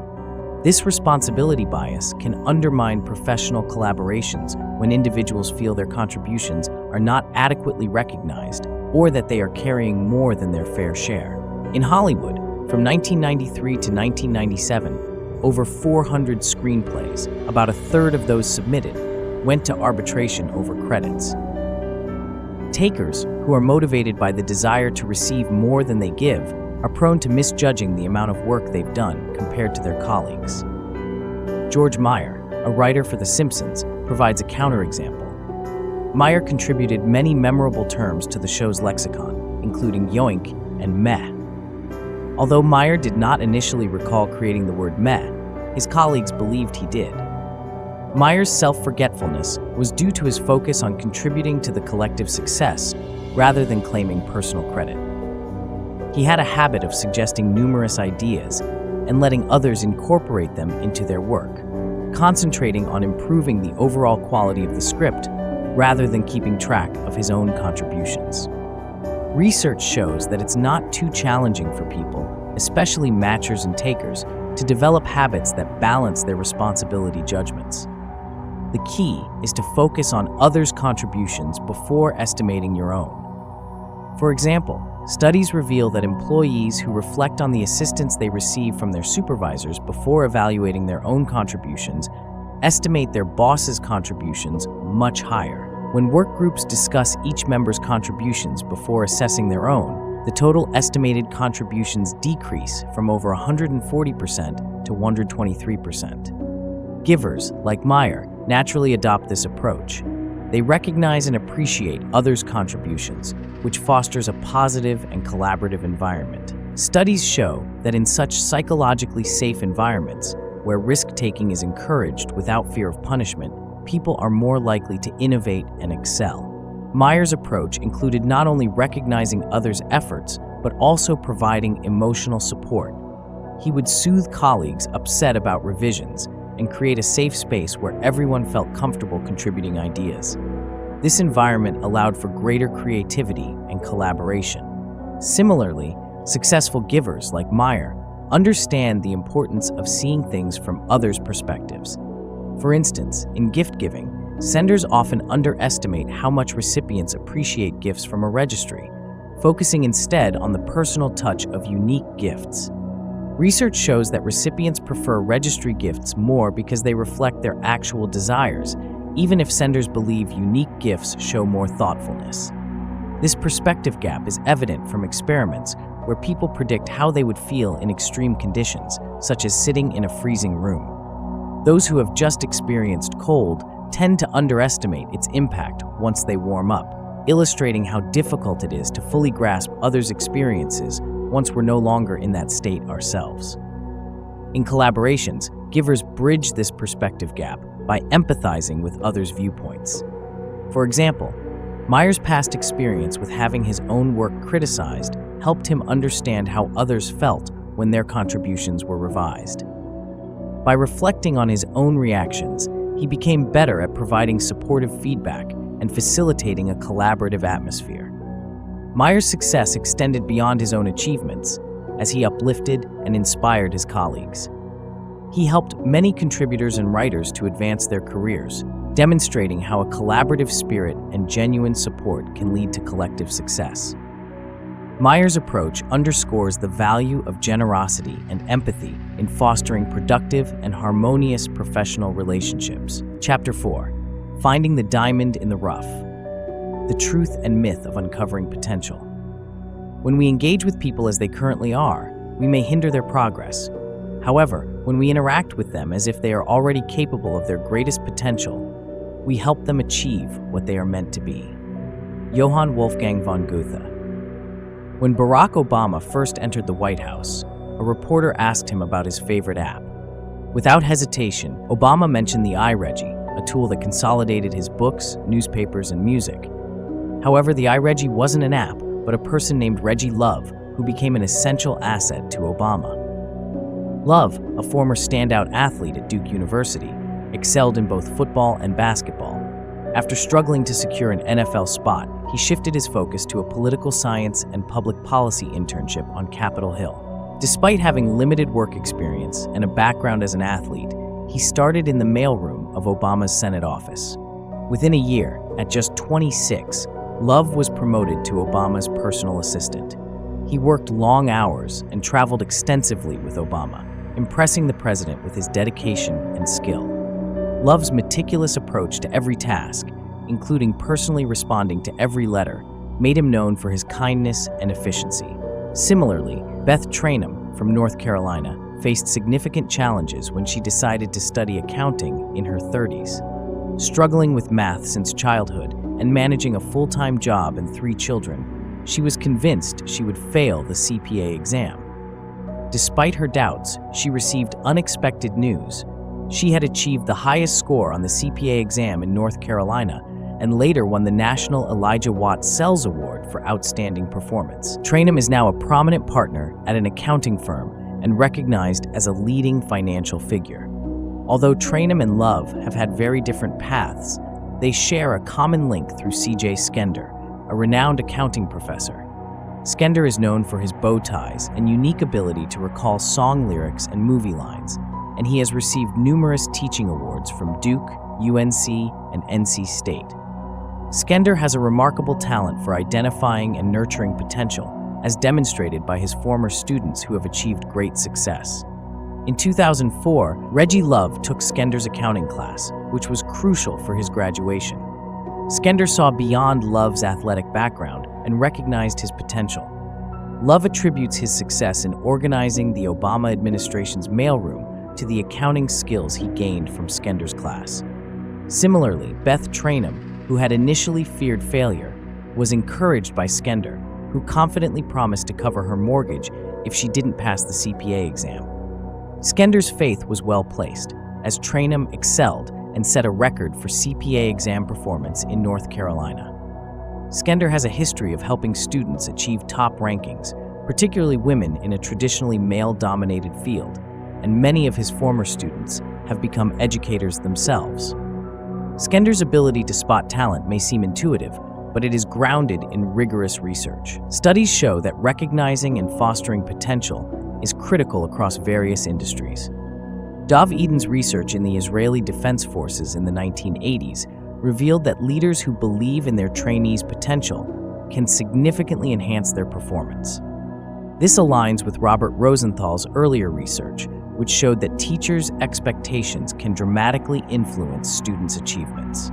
[SPEAKER 1] This responsibility bias can undermine professional collaborations when individuals feel their contributions are not adequately recognized or that they are carrying more than their fair share. In Hollywood, from 1993 to 1997, over 400 screenplays, about a third of those submitted, went to arbitration over credits. Takers, who are motivated by the desire to receive more than they give, are prone to misjudging the amount of work they've done compared to their colleagues. George Meyer, a writer for The Simpsons, provides a counterexample. Meyer contributed many memorable terms to the show's lexicon, including yoink and meh. Although Meyer did not initially recall creating the word meh, his colleagues believed he did. Meyer's self-forgetfulness was due to his focus on contributing to the collective success rather than claiming personal credit. He had a habit of suggesting numerous ideas and letting others incorporate them into their work, concentrating on improving the overall quality of the script rather than keeping track of his own contributions. Research shows that it's not too challenging for people, especially matchers and takers, to develop habits that balance their responsibility judgments. The key is to focus on others' contributions before estimating your own. For example, studies reveal that employees who reflect on the assistance they receive from their supervisors before evaluating their own contributions estimate their boss's contributions much higher. When work groups discuss each member's contributions before assessing their own, the total estimated contributions decrease from over 140% to 123%. Givers, like Meyer, naturally adopt this approach. They recognize and appreciate others' contributions, which fosters a positive and collaborative environment. Studies show that in such psychologically safe environments, where risk-taking is encouraged without fear of punishment, people are more likely to innovate and excel. Meyer's approach included not only recognizing others' efforts, but also providing emotional support. He would soothe colleagues upset about revisions and create a safe space where everyone felt comfortable contributing ideas. This environment allowed for greater creativity and collaboration. Similarly, successful givers like Meyer understand the importance of seeing things from others' perspectives. For instance, in gift giving, senders often underestimate how much recipients appreciate gifts from a registry, focusing instead on the personal touch of unique gifts. Research shows that recipients prefer registry gifts more because they reflect their actual desires, even if senders believe unique gifts show more thoughtfulness. This perspective gap is evident from experiments where people predict how they would feel in extreme conditions, such as sitting in a freezing room. Those who have just experienced cold tend to underestimate its impact once they warm up, illustrating how difficult it is to fully grasp others' experiences once we're no longer in that state ourselves. In collaborations, givers bridge this perspective gap by empathizing with others' viewpoints. For example, Meyer's past experience with having his own work criticized helped him understand how others felt when their contributions were revised. By reflecting on his own reactions, he became better at providing supportive feedback and facilitating a collaborative atmosphere. Meyer's success extended beyond his own achievements, as he uplifted and inspired his colleagues. He helped many contributors and writers to advance their careers, demonstrating how a collaborative spirit and genuine support can lead to collective success. Meyer's approach underscores the value of generosity and empathy in fostering productive and harmonious professional relationships. Chapter 4: Finding the Diamond in the Rough. The truth and myth of uncovering potential. When we engage with people as they currently are, we may hinder their progress. However, when we interact with them as if they are already capable of their greatest potential, we help them achieve what they are meant to be. Johann Wolfgang von Goethe. When Barack Obama first entered the White House, a reporter asked him about his favorite app. Without hesitation, Obama mentioned the iReggie, a tool that consolidated his books, newspapers, and music. However, the iReggie wasn't an app, but a person named Reggie Love, who became an essential asset to Obama. Love, a former standout athlete at Duke University, excelled in both football and basketball. After struggling to secure an NFL spot, he shifted his focus to a political science and public policy internship on Capitol Hill. Despite having limited work experience and a background as an athlete, he started in the mailroom of Obama's Senate office. Within a year, at just 26, Love was promoted to Obama's personal assistant. He worked long hours and traveled extensively with Obama, impressing the president with his dedication and skill. Love's meticulous approach to every task, including personally responding to every letter, made him known for his kindness and efficiency. Similarly, Beth Trainum from North Carolina faced significant challenges when she decided to study accounting in her 30s. Struggling with math since childhood and managing a full-time job and 3 children, she was convinced she would fail the CPA exam. Despite her doubts, she received unexpected news. She had achieved the highest score on the CPA exam in North Carolina and later won the National Elijah Watt Sells Award for outstanding performance. Trainum is now a prominent partner at an accounting firm and recognized as a leading financial figure. Although Trainum and Love have had very different paths, they share a common link through C.J. Skender, a renowned accounting professor. Skender is known for his bow ties and unique ability to recall song lyrics and movie lines, and he has received numerous teaching awards from Duke, UNC, and NC State. Skender has a remarkable talent for identifying and nurturing potential, as demonstrated by his former students who have achieved great success. In 2004, Reggie Love took Skender's accounting class, which was crucial for his graduation. Skender saw beyond Love's athletic background and recognized his potential. Love attributes his success in organizing the Obama administration's mailroom to the accounting skills he gained from Skender's class. Similarly, Beth Trainum, who had initially feared failure, was encouraged by Skender, who confidently promised to cover her mortgage if she didn't pass the CPA exam. Skender's faith was well placed, as Trainum excelled and set a record for CPA exam performance in North Carolina. Skender has a history of helping students achieve top rankings, particularly women in a traditionally male-dominated field, and many of his former students have become educators themselves. Skender's ability to spot talent may seem intuitive, but it is grounded in rigorous research. Studies show that recognizing and fostering potential is critical across various industries. Dov Eden's research in the Israeli Defense Forces in the 1980s revealed that leaders who believe in their trainees' potential can significantly enhance their performance. This aligns with Robert Rosenthal's earlier research, which showed that teachers' expectations can dramatically influence students' achievements.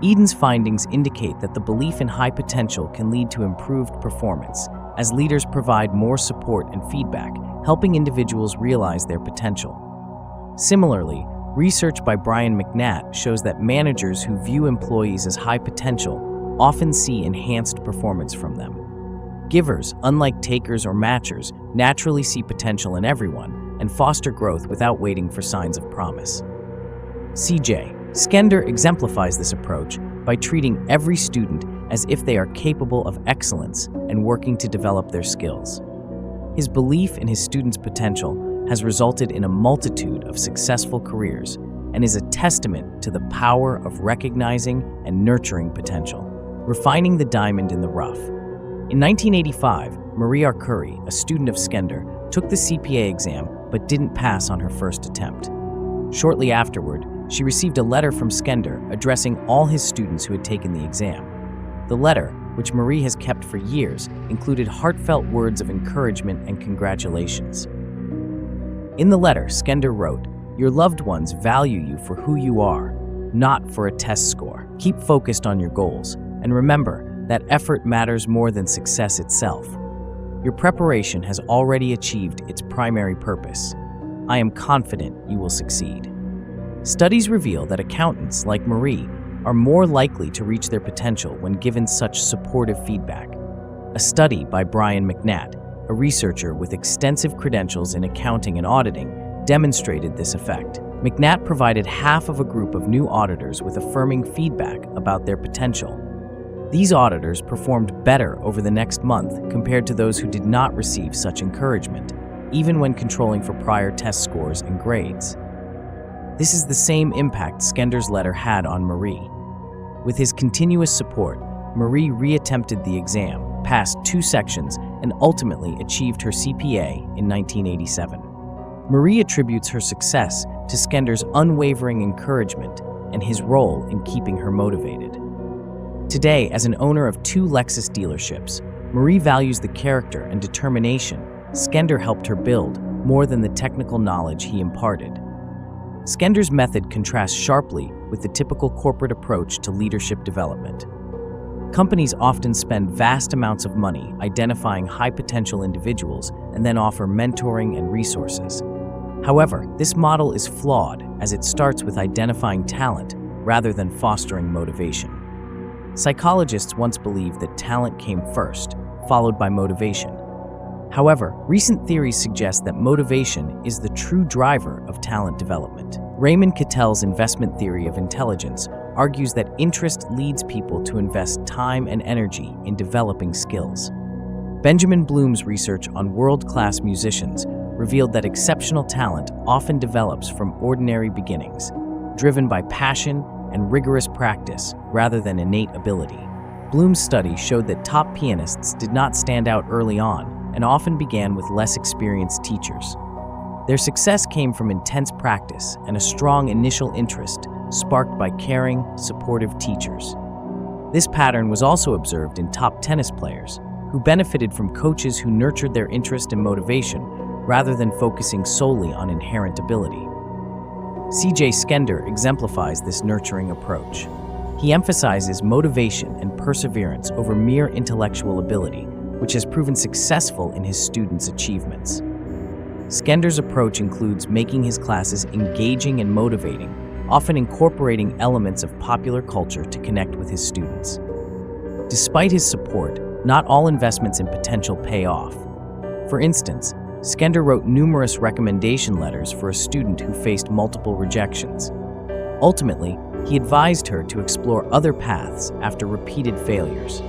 [SPEAKER 1] Eden's findings indicate that the belief in high potential can lead to improved performance, as leaders provide more support and feedback, helping individuals realize their potential. Similarly, research by Brian McNatt shows that managers who view employees as high potential often see enhanced performance from them. Givers, unlike takers or matchers, naturally see potential in everyone and foster growth without waiting for signs of promise. C.J. Skender exemplifies this approach by treating every student as if they are capable of excellence and working to develop their skills. His belief in his students' potential has resulted in a multitude of successful careers and is a testament to the power of recognizing and nurturing potential, refining the diamond in the rough. In 1985, Marie Arcuri, a student of Skender, took the CPA exam but didn't pass on her first attempt. Shortly afterward, she received a letter from Skender addressing all his students who had taken the exam. The letter, which Marie has kept for years, included heartfelt words of encouragement and congratulations. In the letter, Skender wrote, "Your loved ones value you for who you are, not for a test score. Keep focused on your goals, and remember that effort matters more than success itself. Your preparation has already achieved its primary purpose. I am confident you will succeed." Studies reveal that accountants, like Marie, are more likely to reach their potential when given such supportive feedback. A study by Brian McNatt, a researcher with extensive credentials in accounting and auditing, demonstrated this effect. McNatt provided half of a group of new auditors with affirming feedback about their potential. These auditors performed better over the next month compared to those who did not receive such encouragement, even when controlling for prior test scores and grades. This is the same impact Skender's letter had on Marie. With his continuous support, Marie reattempted the exam, passed 2 sections, and ultimately achieved her CPA in 1987. Marie attributes her success to Skender's unwavering encouragement and his role in keeping her motivated. Today, as an owner of 2 Lexus dealerships, Marie values the character and determination Skender helped her build more than the technical knowledge he imparted. Skender's method contrasts sharply with the typical corporate approach to leadership development. Companies often spend vast amounts of money identifying high-potential individuals and then offer mentoring and resources. However, this model is flawed as it starts with identifying talent rather than fostering motivation. Psychologists once believed that talent came first, followed by motivation. However, recent theories suggest that motivation is the true driver of talent development. Raymond Cattell's investment theory of intelligence argues that interest leads people to invest time and energy in developing skills. Benjamin Bloom's research on world-class musicians revealed that exceptional talent often develops from ordinary beginnings, driven by passion and rigorous practice rather than innate ability. Bloom's study showed that top pianists did not stand out early on and often began with less experienced teachers. Their success came from intense practice and a strong initial interest sparked by caring, supportive teachers. This pattern was also observed in top tennis players, who benefited from coaches who nurtured their interest and motivation rather than focusing solely on inherent ability. C.J. Skender exemplifies this nurturing approach. He emphasizes motivation and perseverance over mere intellectual ability, which has proven successful in his students' achievements. Skender's approach includes making his classes engaging and motivating, often incorporating elements of popular culture to connect with his students. Despite his support, not all investments in potential pay off. For instance, Skender wrote numerous recommendation letters for a student who faced multiple rejections. Ultimately, he advised her to explore other paths after repeated failures.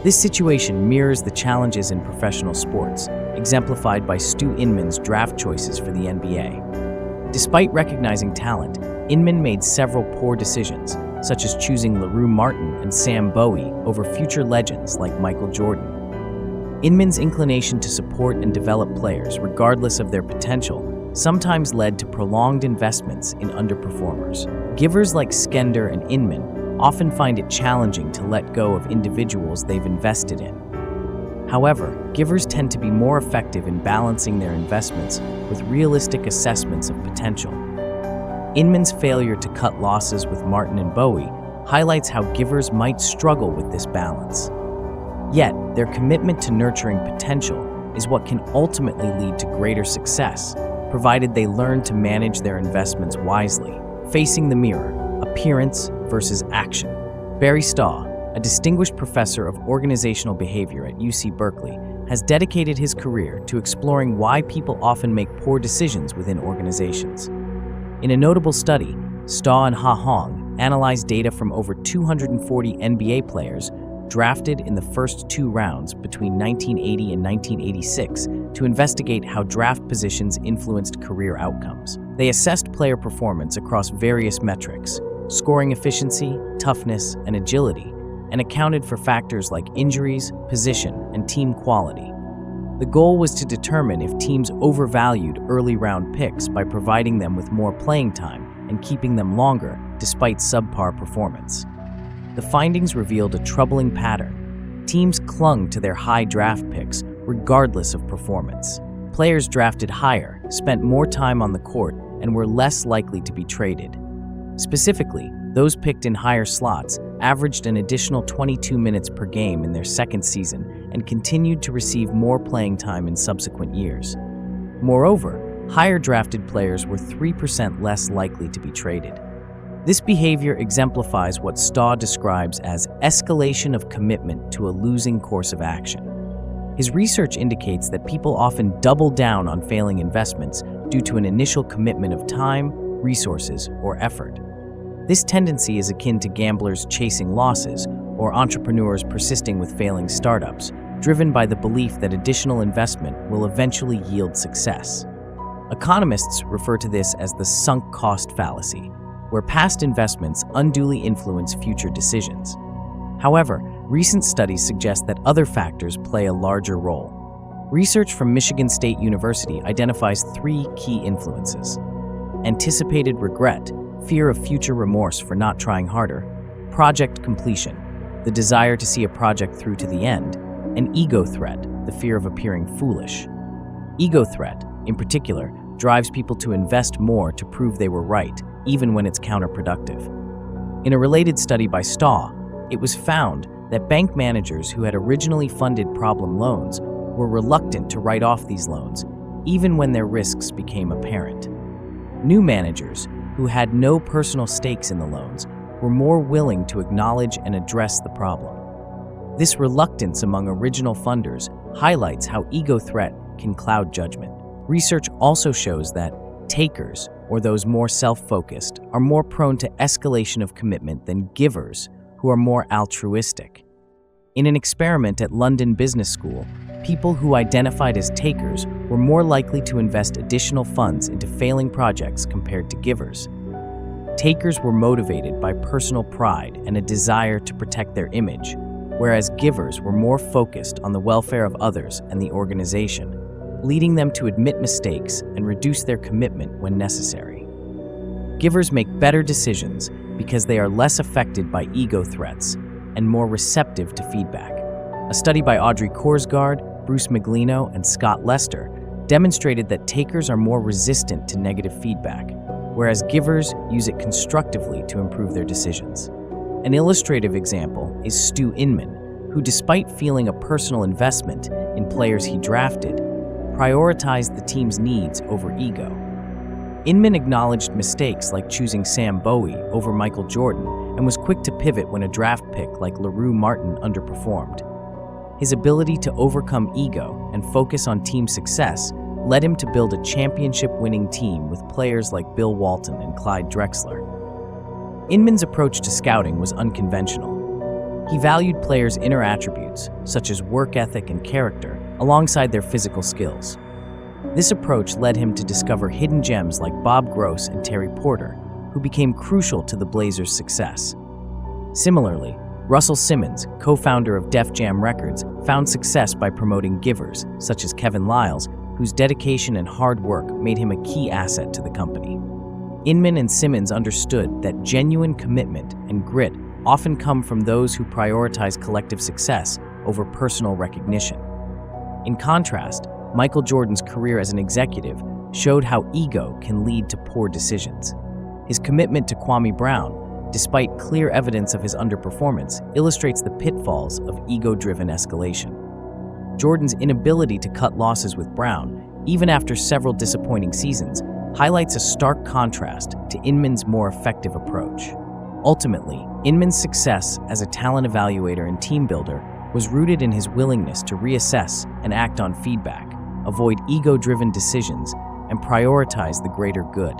[SPEAKER 1] This situation mirrors the challenges in professional sports, exemplified by Stu Inman's draft choices for the NBA. Despite recognizing talent, Inman made several poor decisions, such as choosing LaRue Martin and Sam Bowie over future legends like Michael Jordan. Inman's inclination to support and develop players, regardless of their potential, sometimes led to prolonged investments in underperformers. Givers like Skender and Inman often find it challenging to let go of individuals they've invested in. However, givers tend to be more effective in balancing their investments with realistic assessments of potential. Inman's failure to cut losses with Martin and Bowie highlights how givers might struggle with this balance. Yet, their commitment to nurturing potential is what can ultimately lead to greater success, provided they learn to manage their investments wisely. Facing the mirror, appearance versus action. Barry Staw, a distinguished professor of organizational behavior at UC Berkeley, has dedicated his career to exploring why people often make poor decisions within organizations. In a notable study, Staw and Ha Hong analyzed data from over 240 NBA players drafted in the first 2 rounds between 1980 and 1986 to investigate how draft positions influenced career outcomes. They assessed player performance across various metrics, scoring efficiency, toughness, and agility, and accounted for factors like injuries, position, and team quality. The goal was to determine if teams overvalued early-round picks by providing them with more playing time and keeping them longer despite subpar performance. The findings revealed a troubling pattern. Teams clung to their high draft picks regardless of performance. Players drafted higher spent more time on the court and were less likely to be traded. Specifically, those picked in higher slots averaged an additional 22 minutes per game in their second season and continued to receive more playing time in subsequent years. Moreover, higher drafted players were 3% less likely to be traded. This behavior exemplifies what Staw describes as escalation of commitment to a losing course of action. His research indicates that people often double down on failing investments due to an initial commitment of time, resources, or effort. This tendency is akin to gamblers chasing losses or entrepreneurs persisting with failing startups, driven by the belief that additional investment will eventually yield success. Economists refer to this as the sunk cost fallacy, where past investments unduly influence future decisions. However, recent studies suggest that other factors play a larger role. Research from Michigan State University identifies 3 key influences: anticipated regret, fear of future remorse for not trying harder; project completion, the desire to see a project through to the end; and ego threat, the fear of appearing foolish. Ego threat, in particular, drives people to invest more to prove they were right, even when it's counterproductive. In a related study by Staw, it was found that bank managers who had originally funded problem loans were reluctant to write off these loans, even when their risks became apparent. New managers, who had no personal stakes in the loans, were more willing to acknowledge and address the problem. This reluctance among original funders highlights how ego threat can cloud judgment. Research also shows that takers, or those more self-focused, are more prone to escalation of commitment than givers, who are more altruistic. In an experiment at London Business School, people who identified as takers were more likely to invest additional funds into failing projects compared to givers. Takers were motivated by personal pride and a desire to protect their image, whereas givers were more focused on the welfare of others and the organization, leading them to admit mistakes and reduce their commitment when necessary. Givers make better decisions because they are less affected by ego threats and more receptive to feedback. A study by Audrey Korsgaard, Bruce Miglino, and Scott Lester demonstrated that takers are more resistant to negative feedback, whereas givers use it constructively to improve their decisions. An illustrative example is Stu Inman, who, despite feeling a personal investment in players he drafted, prioritized the team's needs over ego. Inman acknowledged mistakes like choosing Sam Bowie over Michael Jordan and was quick to pivot when a draft pick like LaRue Martin underperformed. His ability to overcome ego and focus on team success led him to build a championship-winning team with players like Bill Walton and Clyde Drexler. Inman's approach to scouting was unconventional. He valued players' inner attributes, such as work ethic and character, alongside their physical skills. This approach led him to discover hidden gems like Bob Gross and Terry Porter, who became crucial to the Blazers' success. Similarly, Russell Simmons, co-founder of Def Jam Records, found success by promoting givers, such as Kevin Liles, whose dedication and hard work made him a key asset to the company. Inman and Simmons understood that genuine commitment and grit often come from those who prioritize collective success over personal recognition. In contrast, Michael Jordan's career as an executive showed how ego can lead to poor decisions. His commitment to Kwame Brown, despite clear evidence of his underperformance, illustrates the pitfalls of ego-driven escalation. Jordan's inability to cut losses with Brown, even after several disappointing seasons, highlights a stark contrast to Inman's more effective approach. Ultimately, Inman's success as a talent evaluator and team builder was rooted in his willingness to reassess and act on feedback, avoid ego-driven decisions, and prioritize the greater good.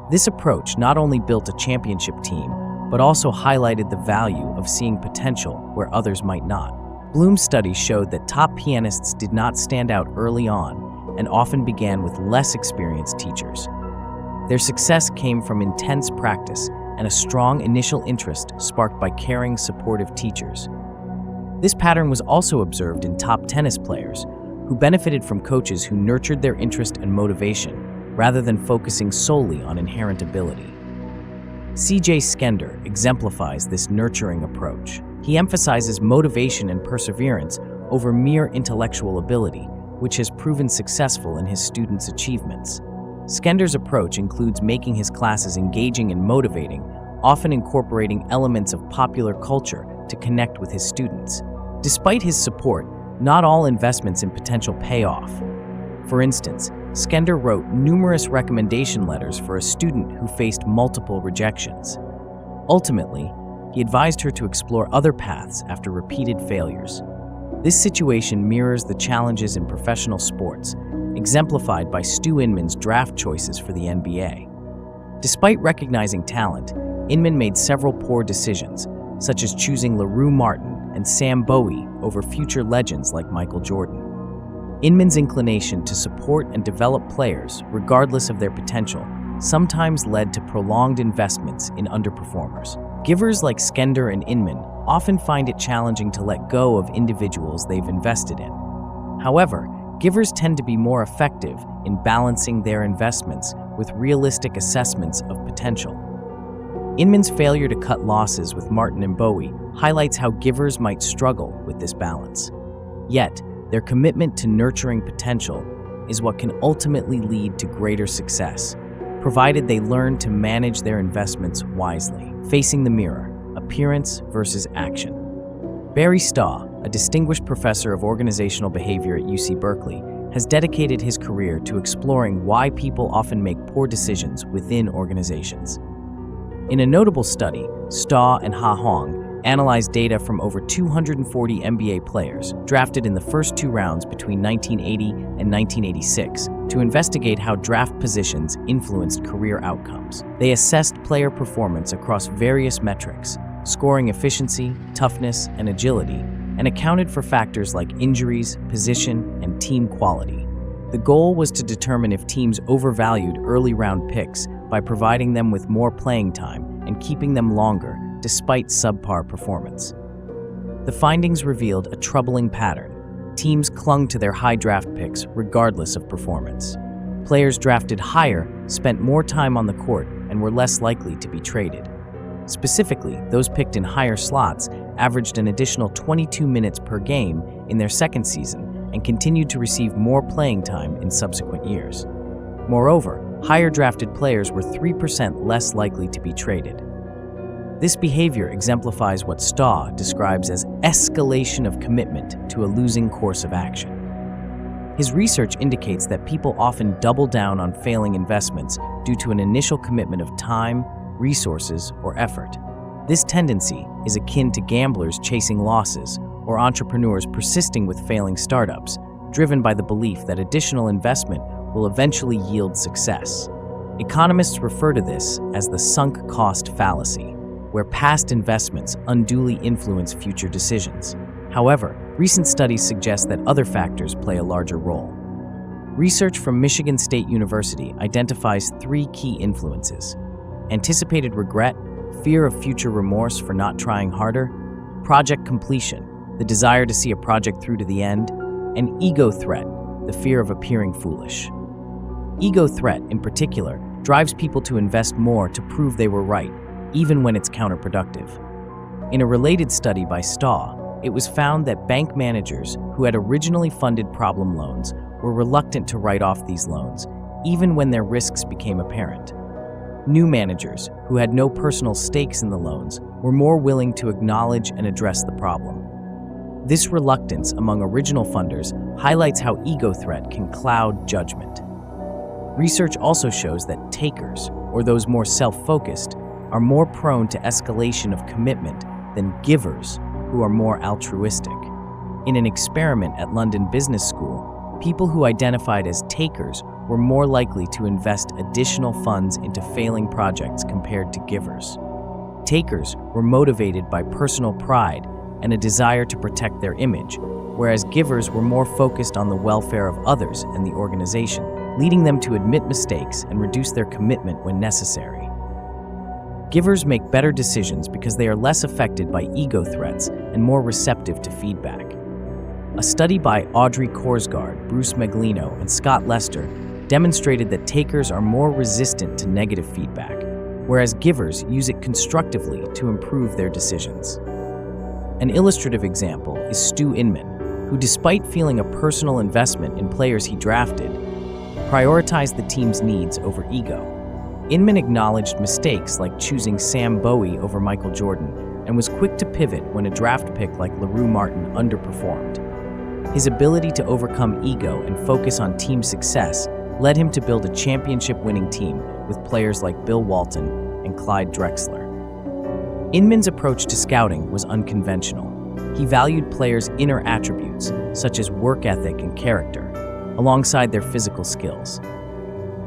[SPEAKER 1] This approach not only built a championship team, but also highlighted the value of seeing potential where others might not. Bloom's study showed that top pianists did not stand out early on and often began with less experienced teachers. Their success came from intense practice and a strong initial interest sparked by caring, supportive teachers. This pattern was also observed in top tennis players, who benefited from coaches who nurtured their interest and motivation, rather than focusing solely on inherent ability. C.J. Skender exemplifies this nurturing approach. He emphasizes motivation and perseverance over mere intellectual ability, which has proven successful in his students' achievements. Skender's approach includes making his classes engaging and motivating, often incorporating elements of popular culture to connect with his students. Despite his support, not all investments in potential pay off. For instance, Skender wrote numerous recommendation letters for a student who faced multiple rejections. Ultimately, he advised her to explore other paths after repeated failures. This situation mirrors the challenges in professional sports, exemplified by Stu Inman's draft choices for the NBA. Despite recognizing talent, Inman made several poor decisions, such as choosing LaRue Martin and Sam Bowie over future legends like Michael Jordan. Inman's inclination to support and develop players, regardless of their potential, sometimes led to prolonged investments in underperformers. Givers like Skender and Inman often find it challenging to let go of individuals they've invested in. However, givers tend to be more effective in balancing their investments with realistic assessments of potential. Inman's failure to cut losses with Martin and Bowie highlights how givers might struggle with this balance. Yet, their commitment to nurturing potential is what can ultimately lead to greater success, provided they learn to manage their investments wisely. Facing the mirror, appearance versus action. Barry Staw, a distinguished professor of organizational behavior at UC Berkeley, has dedicated his career to exploring why people often make poor decisions within organizations. In a notable study, Staw and Ha Hong analyzed data from over 240 NBA players drafted in the first two rounds between 1980 and 1986 to investigate how draft positions influenced career outcomes. They assessed player performance across various metrics, scoring efficiency, toughness, and agility, and accounted for factors like injuries, position, and team quality. The goal was to determine if teams overvalued early round picks by providing them with more playing time and keeping them longer despite subpar performance. The findings revealed a troubling pattern. Teams clung to their high draft picks regardless of performance. Players drafted higher spent more time on the court and were less likely to be traded. Specifically, those picked in higher slots averaged an additional 22 minutes per game in their second season and continued to receive more playing time in subsequent years. Moreover, higher drafted players were 3% less likely to be traded. This behavior exemplifies what Staw describes as escalation of commitment to a losing course of action. His research indicates that people often double down on failing investments due to an initial commitment of time, resources, or effort. This tendency is akin to gamblers chasing losses or entrepreneurs persisting with failing startups, driven by the belief that additional investment will eventually yield success. Economists refer to this as the sunk cost fallacy, where past investments unduly influence future decisions. However, recent studies suggest that other factors play a larger role. Research from Michigan State University identifies three key influences: anticipated regret, fear of future remorse for not trying harder; project completion, the desire to see a project through to the end; and ego threat, the fear of appearing foolish. Ego threat, in particular, drives people to invest more to prove they were right, even when it's counterproductive. In a related study by Staw, it was found that bank managers who had originally funded problem loans were reluctant to write off these loans, even when their risks became apparent. New managers, who had no personal stakes in the loans, were more willing to acknowledge and address the problem. This reluctance among original funders highlights how ego threat can cloud judgment. Research also shows that takers, or those more self-focused, are more prone to escalation of commitment than givers, who are more altruistic. In an experiment at London Business School, people who identified as takers were more likely to invest additional funds into failing projects compared to givers. Takers were motivated by personal pride and a desire to protect their image, whereas givers were more focused on the welfare of others and the organization, leading them to admit mistakes and reduce their commitment when necessary. Givers make better decisions because they are less affected by ego threats and more receptive to feedback. A study by Audrey Korsgaard, Bruce Maglino, and Scott Lester demonstrated that takers are more resistant to negative feedback, whereas givers use it constructively to improve their decisions. An illustrative example is Stu Inman, who, despite feeling a personal investment in players he drafted, prioritized the team's needs over ego. Inman acknowledged mistakes like choosing Sam Bowie over Michael Jordan and was quick to pivot when a draft pick like LaRue Martin underperformed. His ability to overcome ego and focus on team success led him to build a championship-winning team with players like Bill Walton and Clyde Drexler. Inman's approach to scouting was unconventional. He valued players' inner attributes, such as work ethic and character, alongside their physical skills.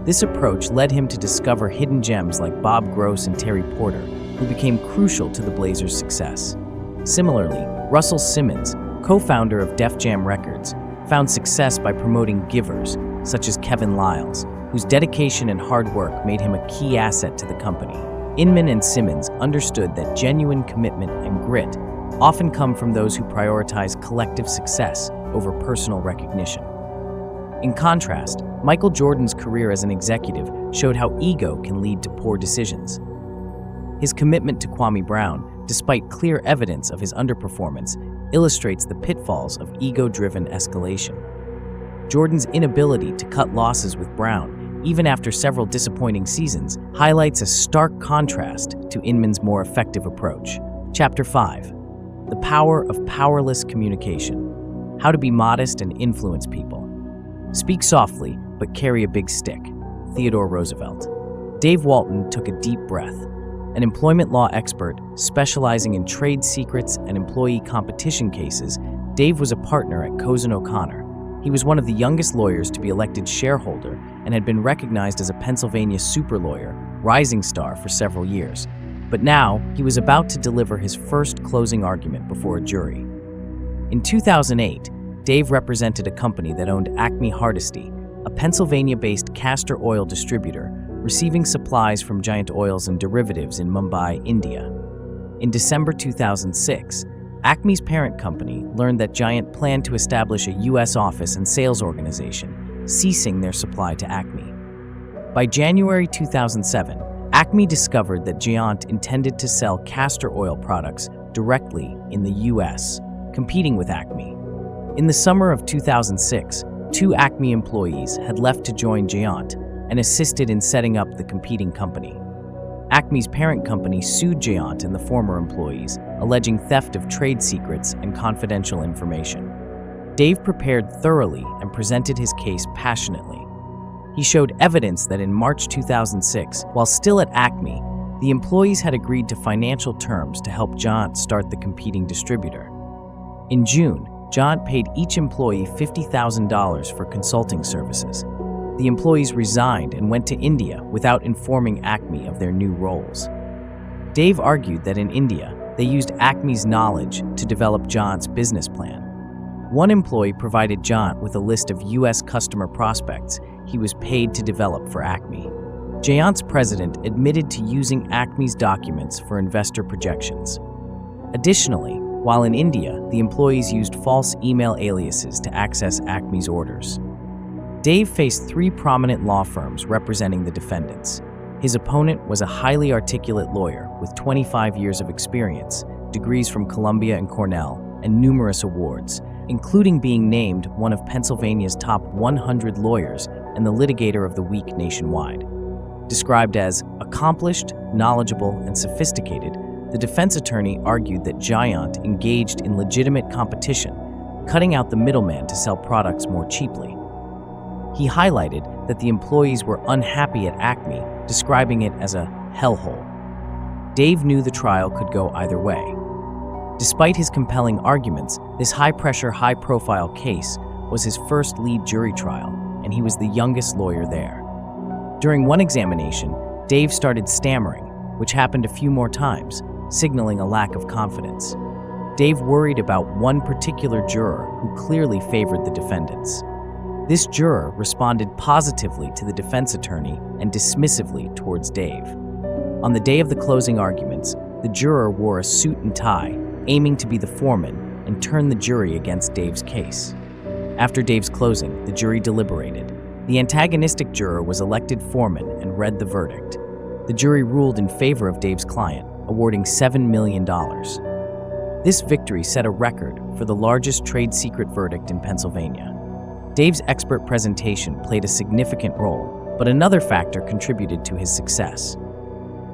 [SPEAKER 1] This approach led him to discover hidden gems like Bob Gross and Terry Porter, who became crucial to the Blazers' success. Similarly, Russell Simmons, co-founder of Def Jam Records, found success by promoting givers, such as Kevin Liles, whose dedication and hard work made him a key asset to the company. Inman and Simmons understood that genuine commitment and grit often come from those who prioritize collective success over personal recognition. In contrast, Michael Jordan's career as an executive showed how ego can lead to poor decisions. His commitment to Kwame Brown, despite clear evidence of his underperformance, illustrates the pitfalls of ego-driven escalation. Jordan's inability to cut losses with Brown, even after several disappointing seasons, highlights a stark contrast to Inman's more effective approach. Chapter 5. The Power of Powerless Communication. How to be modest and influence people. Speak softly, but carry a big stick. Theodore Roosevelt. Dave Walton took a deep breath. An employment law expert specializing in trade secrets and employee competition cases, Dave was a partner at Cozen O'Connor. He was one of the youngest lawyers to be elected shareholder and had been recognized as a Pennsylvania super lawyer, rising star for several years. But now, he was about to deliver his first closing argument before a jury. In 2008, Dave represented a company that owned Acme Hardesty, a Pennsylvania-based castor oil distributor, receiving supplies from Giant Oils and Derivatives in Mumbai, India. In December 2006, Acme's parent company learned that Giant planned to establish a U.S. office and sales organization, ceasing their supply to Acme. By January 2007, Acme discovered that Giant intended to sell castor oil products directly in the U.S., competing with Acme. In the summer of 2006, 2 Acme employees had left to join Giant and assisted in setting up the competing company. Acme's parent company sued Giant and the former employees, alleging theft of trade secrets and confidential information. Dave prepared thoroughly and presented his case passionately. He showed evidence that in March 2006, while still at Acme, the employees had agreed to financial terms to help Giant start the competing distributor. In June, Giant paid each employee $50,000 for consulting services. The employees resigned and went to India without informing Acme of their new roles. Dave argued that in India, they used Acme's knowledge to develop Giant's business plan. One employee provided Giant with a list of U.S. customer prospects he was paid to develop for Acme. Giant's president admitted to using Acme's documents for investor projections. Additionally, while in India, the employees used false email aliases to access Acme's orders. Dave faced 3 prominent law firms representing the defendants. His opponent was a highly articulate lawyer with 25 years of experience, degrees from Columbia and Cornell, and numerous awards, including being named one of Pennsylvania's top 100 lawyers and the litigator of the week nationwide. Described as accomplished, knowledgeable, and sophisticated, the defense attorney argued that Giant engaged in legitimate competition, cutting out the middleman to sell products more cheaply. He highlighted that the employees were unhappy at Acme, describing it as a hellhole. Dave knew the trial could go either way. Despite his compelling arguments, this high-pressure, high-profile case was his first lead jury trial, and he was the youngest lawyer there. During one examination, Dave started stammering, which happened a few more times, signaling a lack of confidence. Dave worried about one particular juror who clearly favored the defendants. This juror responded positively to the defense attorney and dismissively towards Dave. On the day of the closing arguments, the juror wore a suit and tie, aiming to be the foreman, and turned the jury against Dave's case. After Dave's closing, the jury deliberated. The antagonistic juror was elected foreman and read the verdict. The jury ruled in favor of Dave's client, awarding $7 million. This victory set a record for the largest trade secret verdict in Pennsylvania. Dave's expert presentation played a significant role, but another factor contributed to his success.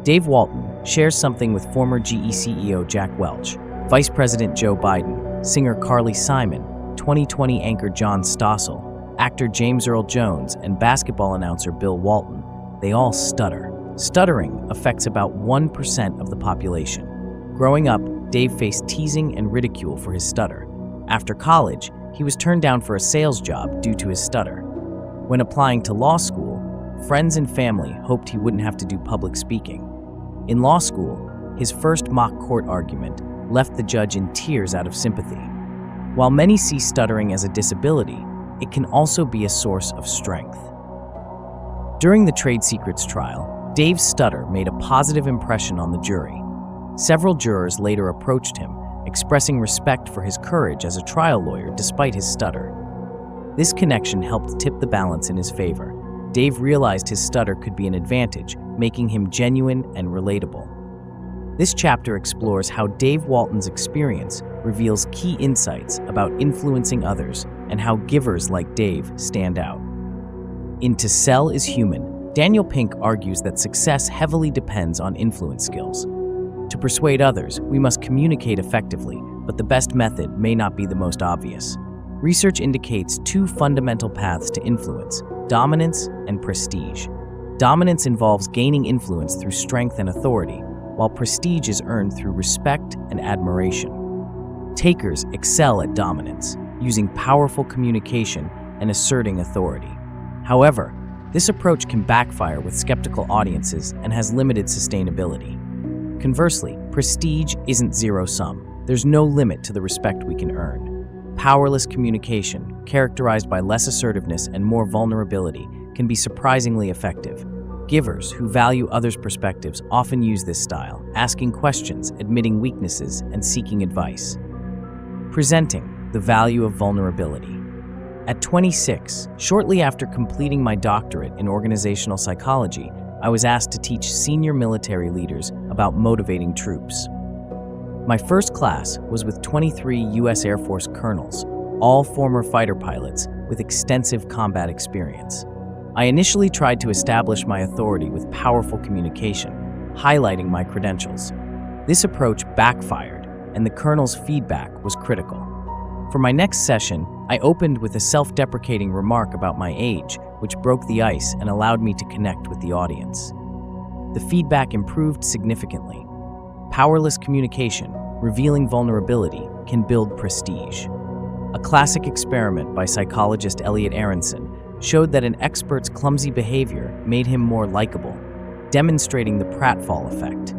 [SPEAKER 1] Dave Walton shares something with former GE CEO Jack Welch, Vice President Joe Biden, singer Carly Simon, 2020 anchor John Stossel, actor James Earl Jones, and basketball announcer Bill Walton, they all stutter. Stuttering affects about 1% of the population. Growing up, Dave faced teasing and ridicule for his stutter. After college, he was turned down for a sales job due to his stutter. When applying to law school, friends and family hoped he wouldn't have to do public speaking. In law school, his first mock court argument left the judge in tears out of sympathy. While many see stuttering as a disability, it can also be a source of strength. During the trade secrets trial, Dave's stutter made a positive impression on the jury. Several jurors later approached him, expressing respect for his courage as a trial lawyer despite his stutter. This connection helped tip the balance in his favor. Dave realized his stutter could be an advantage, making him genuine and relatable. This chapter explores how Dave Walton's experience reveals key insights about influencing others and how givers like Dave stand out. In To Sell is Human, Daniel Pink argues that success heavily depends on influence skills. To persuade others, we must communicate effectively, but the best method may not be the most obvious. Research indicates two fundamental paths to influence: dominance and prestige. Dominance involves gaining influence through strength and authority, while prestige is earned through respect and admiration. Takers excel at dominance, using powerful communication and asserting authority. However, this approach can backfire with skeptical audiences and has limited sustainability. Conversely, prestige isn't zero-sum. There's no limit to the respect we can earn. Powerless communication, characterized by less assertiveness and more vulnerability, can be surprisingly effective. Givers who value others' perspectives often use this style, asking questions, admitting weaknesses, and seeking advice. Presenting the value of vulnerability. At 26, shortly after completing my doctorate in organizational psychology, I was asked to teach senior military leaders about motivating troops. My first class was with 23 U.S. Air Force colonels, all former fighter pilots with extensive combat experience. I initially tried to establish my authority with powerful communication, highlighting my credentials. This approach backfired, and the colonel's feedback was critical. For my next session, I opened with a self-deprecating remark about my age, which broke the ice and allowed me to connect with the audience. The feedback improved significantly. Powerless communication, revealing vulnerability, can build prestige. A classic experiment by psychologist Elliot Aronson showed that an expert's clumsy behavior made him more likable, demonstrating the pratfall effect.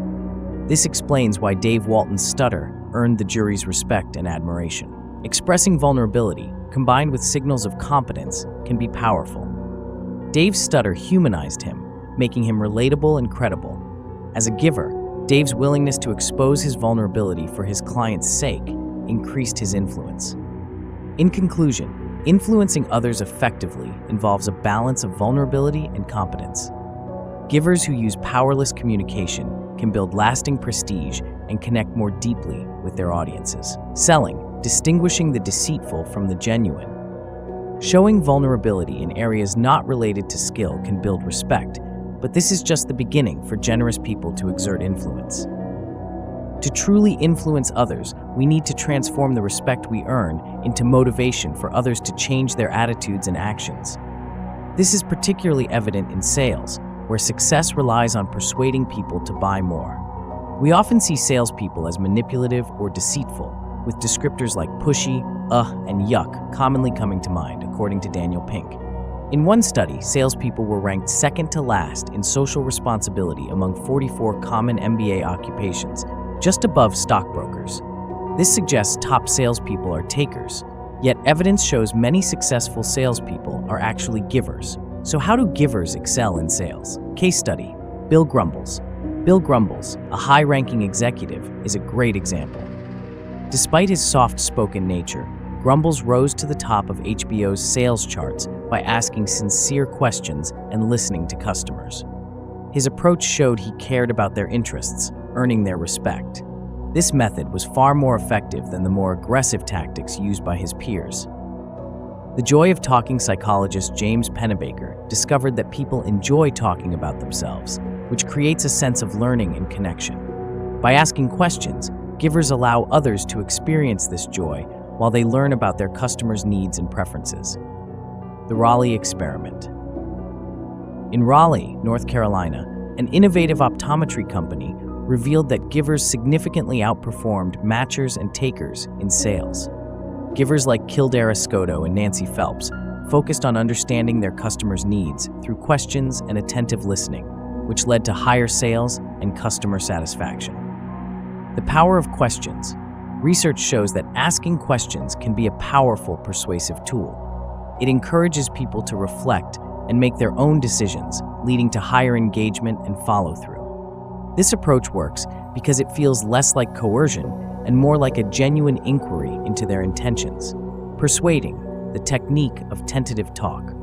[SPEAKER 1] This explains why Dave Walton's stutter earned the jury's respect and admiration. Expressing vulnerability, combined with signals of competence, can be powerful. Dave's stutter humanized him, making him relatable and credible. As a giver, Dave's willingness to expose his vulnerability for his client's sake increased his influence. In conclusion, influencing others effectively involves a balance of vulnerability and competence. Givers who use powerless communication can build lasting prestige and connect more deeply with their audiences. Selling, distinguishing the deceitful from the genuine. Showing vulnerability in areas not related to skill can build respect, but this is just the beginning for generous people to exert influence. To truly influence others, we need to transform the respect we earn into motivation for others to change their attitudes and actions. This is particularly evident in sales, where success relies on persuading people to buy more. We often see salespeople as manipulative or deceitful, with descriptors like pushy, and yuck commonly coming to mind, according to Daniel Pink. In one study, salespeople were ranked second to last in social responsibility among 44 common MBA occupations, just above stockbrokers. This suggests top salespeople are takers, yet evidence shows many successful salespeople are actually givers. So how do givers excel in sales? Case study: Bill Grumbles. Bill Grumbles, a high-ranking executive, is a great example. Despite his soft-spoken nature, Grumbles rose to the top of HBO's sales charts by asking sincere questions and listening to customers. His approach showed he cared about their interests, earning their respect. This method was far more effective than the more aggressive tactics used by his peers. The Joy of Talking psychologist James Pennebaker discovered that people enjoy talking about themselves, which creates a sense of learning and connection. By asking questions, givers allow others to experience this joy while they learn about their customers' needs and preferences. The Raleigh Experiment. In Raleigh, North Carolina, an innovative optometry company revealed that givers significantly outperformed matchers and takers in sales. Givers like Kildare Escoto and Nancy Phelps focused on understanding their customers' needs through questions and attentive listening, which led to higher sales and customer satisfaction. The power of questions. Research shows that asking questions can be a powerful persuasive tool. It encourages people to reflect and make their own decisions, leading to higher engagement and follow-through. This approach works because it feels less like coercion and more like a genuine inquiry into their intentions. Persuading, the technique of tentative talk.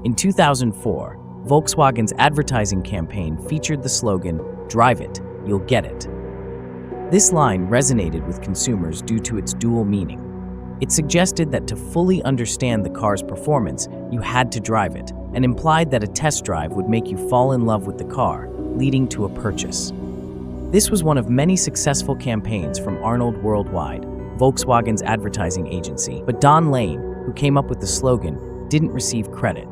[SPEAKER 1] In 2004, Volkswagen's advertising campaign featured the slogan, "Drive it, you'll get it." This line resonated with consumers due to its dual meaning. It suggested that to fully understand the car's performance, you had to drive it, and implied that a test drive would make you fall in love with the car, leading to a purchase. This was one of many successful campaigns from Arnold Worldwide, Volkswagen's advertising agency, but Don Lane, who came up with the slogan, didn't receive credit.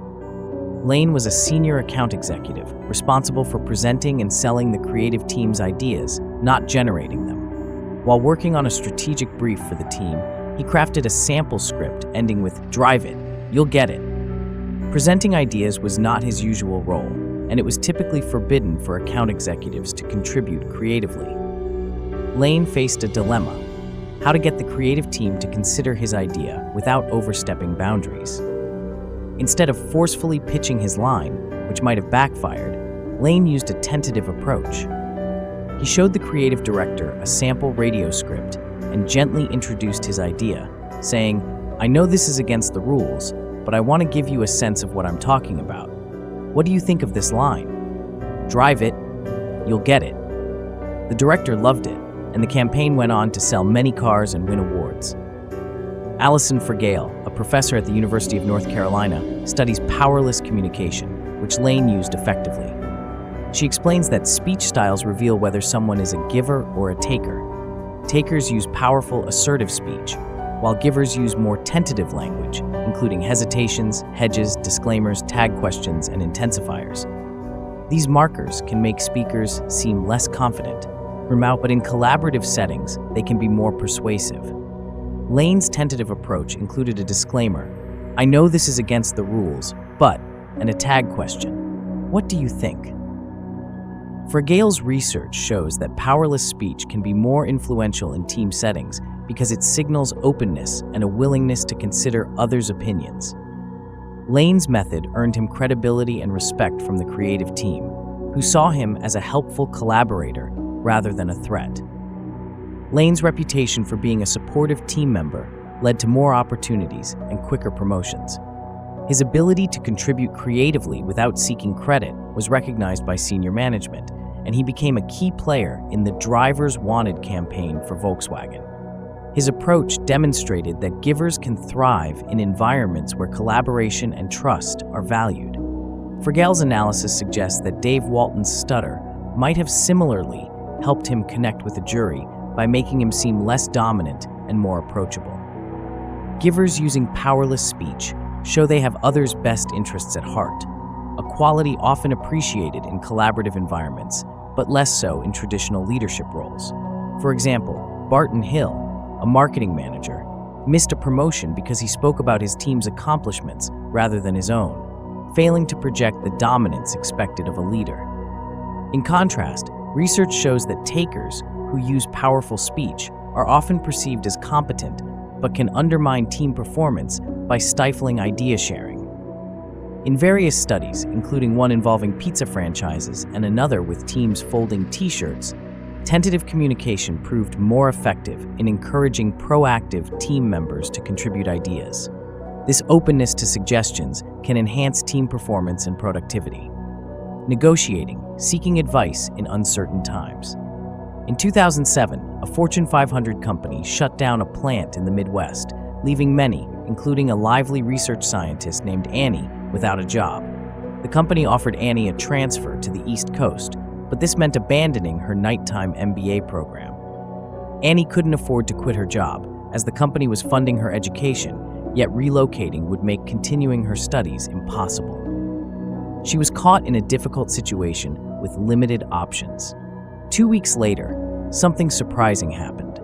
[SPEAKER 1] Lane was a senior account executive, responsible for presenting and selling the creative team's ideas, not generating them. While working on a strategic brief for the team, he crafted a sample script ending with, "Drive it, you'll get it." Presenting ideas was not his usual role, and it was typically forbidden for account executives to contribute creatively. Lane faced a dilemma: how to get the creative team to consider his idea without overstepping boundaries. Instead of forcefully pitching his line, which might have backfired, Lane used a tentative approach. He showed the creative director a sample radio script and gently introduced his idea, saying, "I know this is against the rules, but I want to give you a sense of what I'm talking about. What do you think of this line? Drive it, you'll get it." The director loved it, and the campaign went on to sell many cars and win awards. Alison Fergale, a professor at the University of North Carolina, studies powerless communication, which Lane used effectively. She explains that speech styles reveal whether someone is a giver or a taker. Takers use powerful, assertive speech, while givers use more tentative language, including hesitations, hedges, disclaimers, tag questions, and intensifiers. These markers can make speakers seem less confident, but in collaborative settings, they can be more persuasive. Lane's tentative approach included a disclaimer, "I know this is against the rules, but," and a tag question, "What do you think?" Fergale's research shows that powerless speech can be more influential in team settings because it signals openness and a willingness to consider others' opinions. Lane's method earned him credibility and respect from the creative team, who saw him as a helpful collaborator rather than a threat. Lane's reputation for being a supportive team member led to more opportunities and quicker promotions. His ability to contribute creatively without seeking credit was recognized by senior management, and he became a key player in the Drivers Wanted campaign for Volkswagen. His approach demonstrated that givers can thrive in environments where collaboration and trust are valued. Fergale's analysis suggests that Dave Walton's stutter might have similarly helped him connect with the jury by making him seem less dominant and more approachable. Givers using powerless speech show they have others' best interests at heart, a quality often appreciated in collaborative environments, but less so in traditional leadership roles. For example, Barton Hill, a marketing manager, missed a promotion because he spoke about his team's accomplishments rather than his own, failing to project the dominance expected of a leader. In contrast, research shows that takers who use powerful speech are often perceived as competent, but can undermine team performance by stifling idea sharing. In various studies, including one involving pizza franchises and another with teams folding t-shirts, tentative communication proved more effective in encouraging proactive team members to contribute ideas. This openness to suggestions can enhance team performance and productivity. Negotiating, seeking advice in uncertain times. In 2007, a Fortune 500 company shut down a plant in the Midwest, leaving many, including a lively research scientist named Annie, without a job. The company offered Annie a transfer to the East Coast, but this meant abandoning her nighttime MBA program. Annie couldn't afford to quit her job, as the company was funding her education, yet relocating would make continuing her studies impossible. She was caught in a difficult situation with limited options. 2 weeks later, something surprising happened.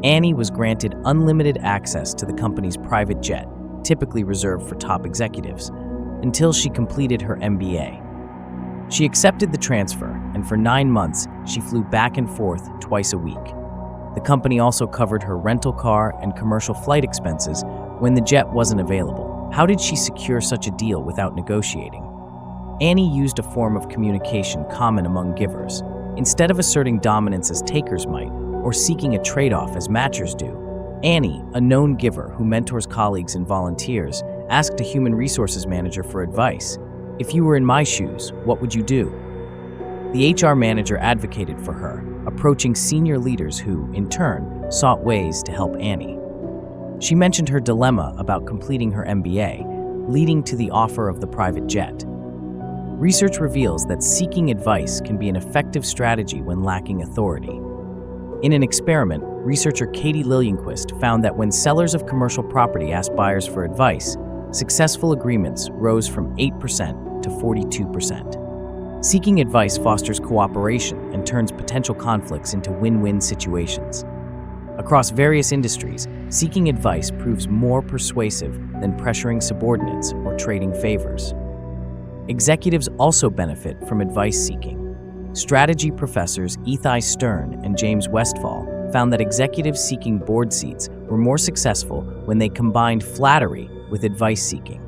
[SPEAKER 1] Annie was granted unlimited access to the company's private jet, typically reserved for top executives, until she completed her MBA. She accepted the transfer, and for 9 months, she flew back and forth twice a week. The company also covered her rental car and commercial flight expenses when the jet wasn't available. How did she secure such a deal without negotiating? Annie used a form of communication common among givers. Instead of asserting dominance as takers might, or seeking a trade-off as matchers do, Annie, a known giver who mentors colleagues and volunteers, asked a human resources manager for advice. "If you were in my shoes, what would you do?" The HR manager advocated for her, approaching senior leaders who, in turn, sought ways to help Annie. She mentioned her dilemma about completing her MBA, leading to the offer of the private jet. Research reveals that seeking advice can be an effective strategy when lacking authority. In an experiment, researcher Katie Lillienquist found that when sellers of commercial property asked buyers for advice, successful agreements rose from 8% to 42%. Seeking advice fosters cooperation and turns potential conflicts into win-win situations. Across various industries, seeking advice proves more persuasive than pressuring subordinates or trading favors. Executives also benefit from advice seeking. Strategy professors Ethai Stern and James Westfall found that executives seeking board seats were more successful when they combined flattery with advice seeking.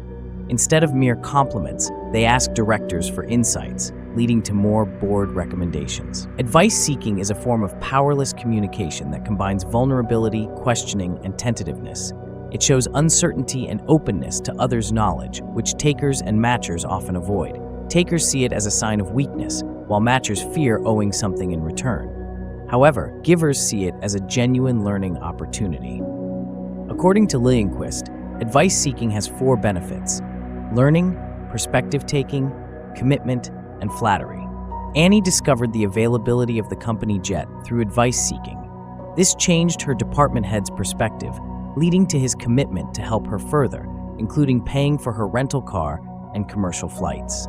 [SPEAKER 1] Instead of mere compliments, they asked directors for insights, leading to more board recommendations. Advice seeking is a form of powerless communication that combines vulnerability, questioning, and tentativeness. It shows uncertainty and openness to others' knowledge, which takers and matchers often avoid. Takers see it as a sign of weakness, while matchers fear owing something in return. However, givers see it as a genuine learning opportunity. According to Lillienquist, advice seeking has 4 benefits: learning, perspective taking, commitment, and flattery. Annie discovered the availability of the company jet through advice seeking. This changed her department head's perspective, leading to his commitment to help her further, including paying for her rental car and commercial flights.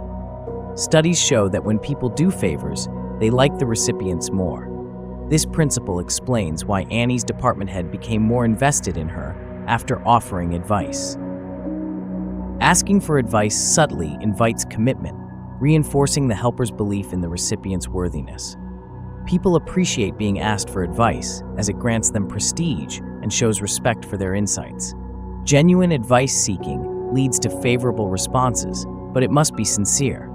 [SPEAKER 1] Studies show that when people do favors, they like the recipients more. This principle explains why Annie's department head became more invested in her after offering advice. Asking for advice subtly invites commitment, reinforcing the helper's belief in the recipient's worthiness. People appreciate being asked for advice as it grants them prestige and shows respect for their insights. Genuine advice seeking leads to favorable responses, but it must be sincere.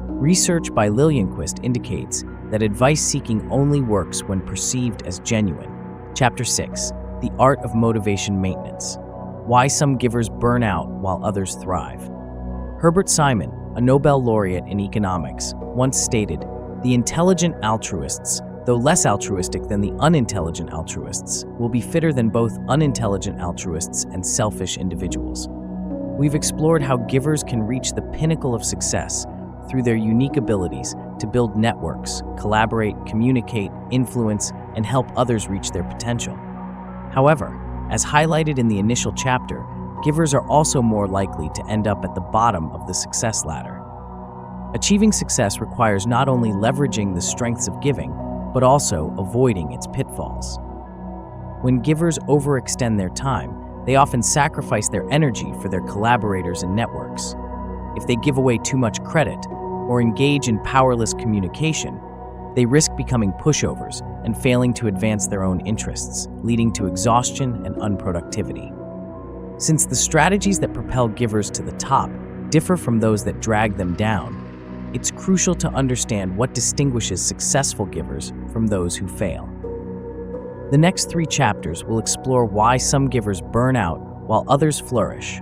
[SPEAKER 1] Research by Lillienquist indicates that advice seeking only works when perceived as genuine. Chapter 6: The Art of Motivation Maintenance. Why some givers burn out while others thrive. Herbert Simon, a Nobel laureate in economics, once stated, "The intelligent altruists, though less altruistic than the unintelligent altruists, will be fitter than both unintelligent altruists and selfish individuals." We've explored how givers can reach the pinnacle of success through their unique abilities to build networks, collaborate, communicate, influence, and help others reach their potential. However, as highlighted in the initial chapter, givers are also more likely to end up at the bottom of the success ladder. Achieving success requires not only leveraging the strengths of giving, but also avoiding its pitfalls. When givers overextend their time, they often sacrifice their energy for their collaborators and networks. If they give away too much credit or engage in powerless communication, they risk becoming pushovers and failing to advance their own interests, leading to exhaustion and unproductivity. Since the strategies that propel givers to the top differ from those that drag them down, it's crucial to understand what distinguishes successful givers from those who fail. The next 3 chapters will explore why some givers burn out while others flourish,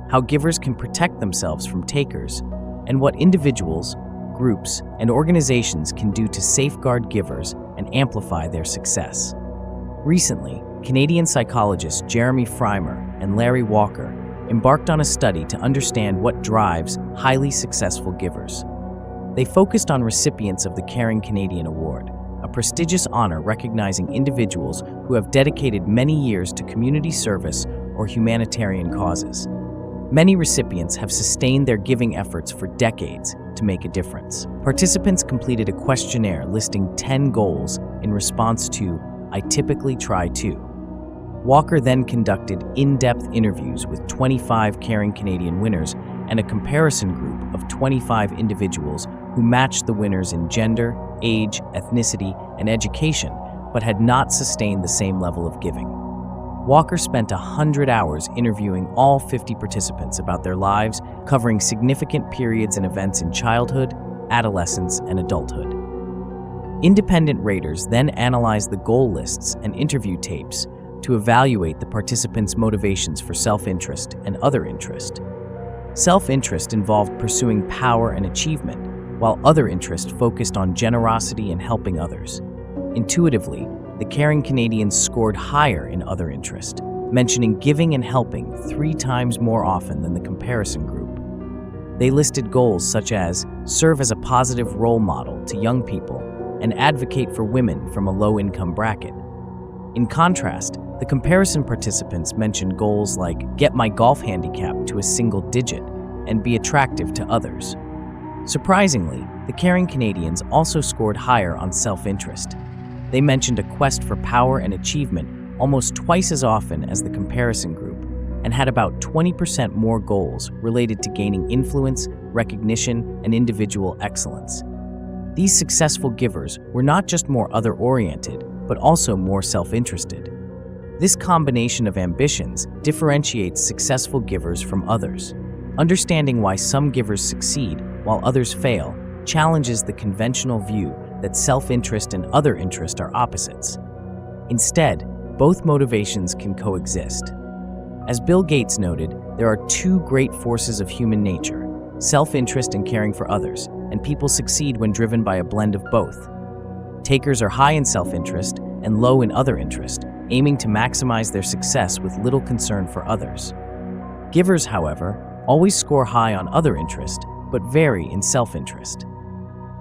[SPEAKER 1] how givers can protect themselves from takers, and what individuals, groups, and organizations can do to safeguard givers and amplify their success. Recently, Canadian psychologists Jeremy Freimer and Larry Walker embarked on a study to understand what drives highly successful givers. They focused on recipients of the Caring Canadian Award, a prestigious honor recognizing individuals who have dedicated many years to community service or humanitarian causes. Many recipients have sustained their giving efforts for decades to make a difference. Participants completed a questionnaire listing 10 goals in response to "I typically try to." Walker then conducted in-depth interviews with 25 Caring Canadian winners and a comparison group of 25 individuals who matched the winners in gender, age, ethnicity, and education, but had not sustained the same level of giving. Walker spent 100 hours interviewing all 50 participants about their lives, covering significant periods and events in childhood, adolescence, and adulthood. Independent raters then analyzed the goal lists and interview tapes to evaluate the participants' motivations for self-interest and other interest. Self-interest involved pursuing power and achievement, while other interest focused on generosity and helping others. Intuitively, the Caring Canadians scored higher in other interest, mentioning giving and helping 3 times more often than the comparison group. They listed goals such as serve as a positive role model to young people and advocate for women from a low-income bracket. In contrast, the comparison participants mentioned goals like get my golf handicap to a single digit and be attractive to others. Surprisingly, the Caring Canadians also scored higher on self-interest. They mentioned a quest for power and achievement almost twice as often as the comparison group and had about 20% more goals related to gaining influence, recognition, and individual excellence. These successful givers were not just more other-oriented, but also more self-interested. This combination of ambitions differentiates successful givers from others. Understanding why some givers succeed while others fail challenges the conventional view that self-interest and other interest are opposites. Instead, both motivations can coexist. As Bill Gates noted, there are 2 great forces of human nature: self-interest and caring for others, and people succeed when driven by a blend of both. Takers are high in self-interest and low in other interest, aiming to maximize their success with little concern for others. Givers, however, always score high on other interest, but vary in self-interest.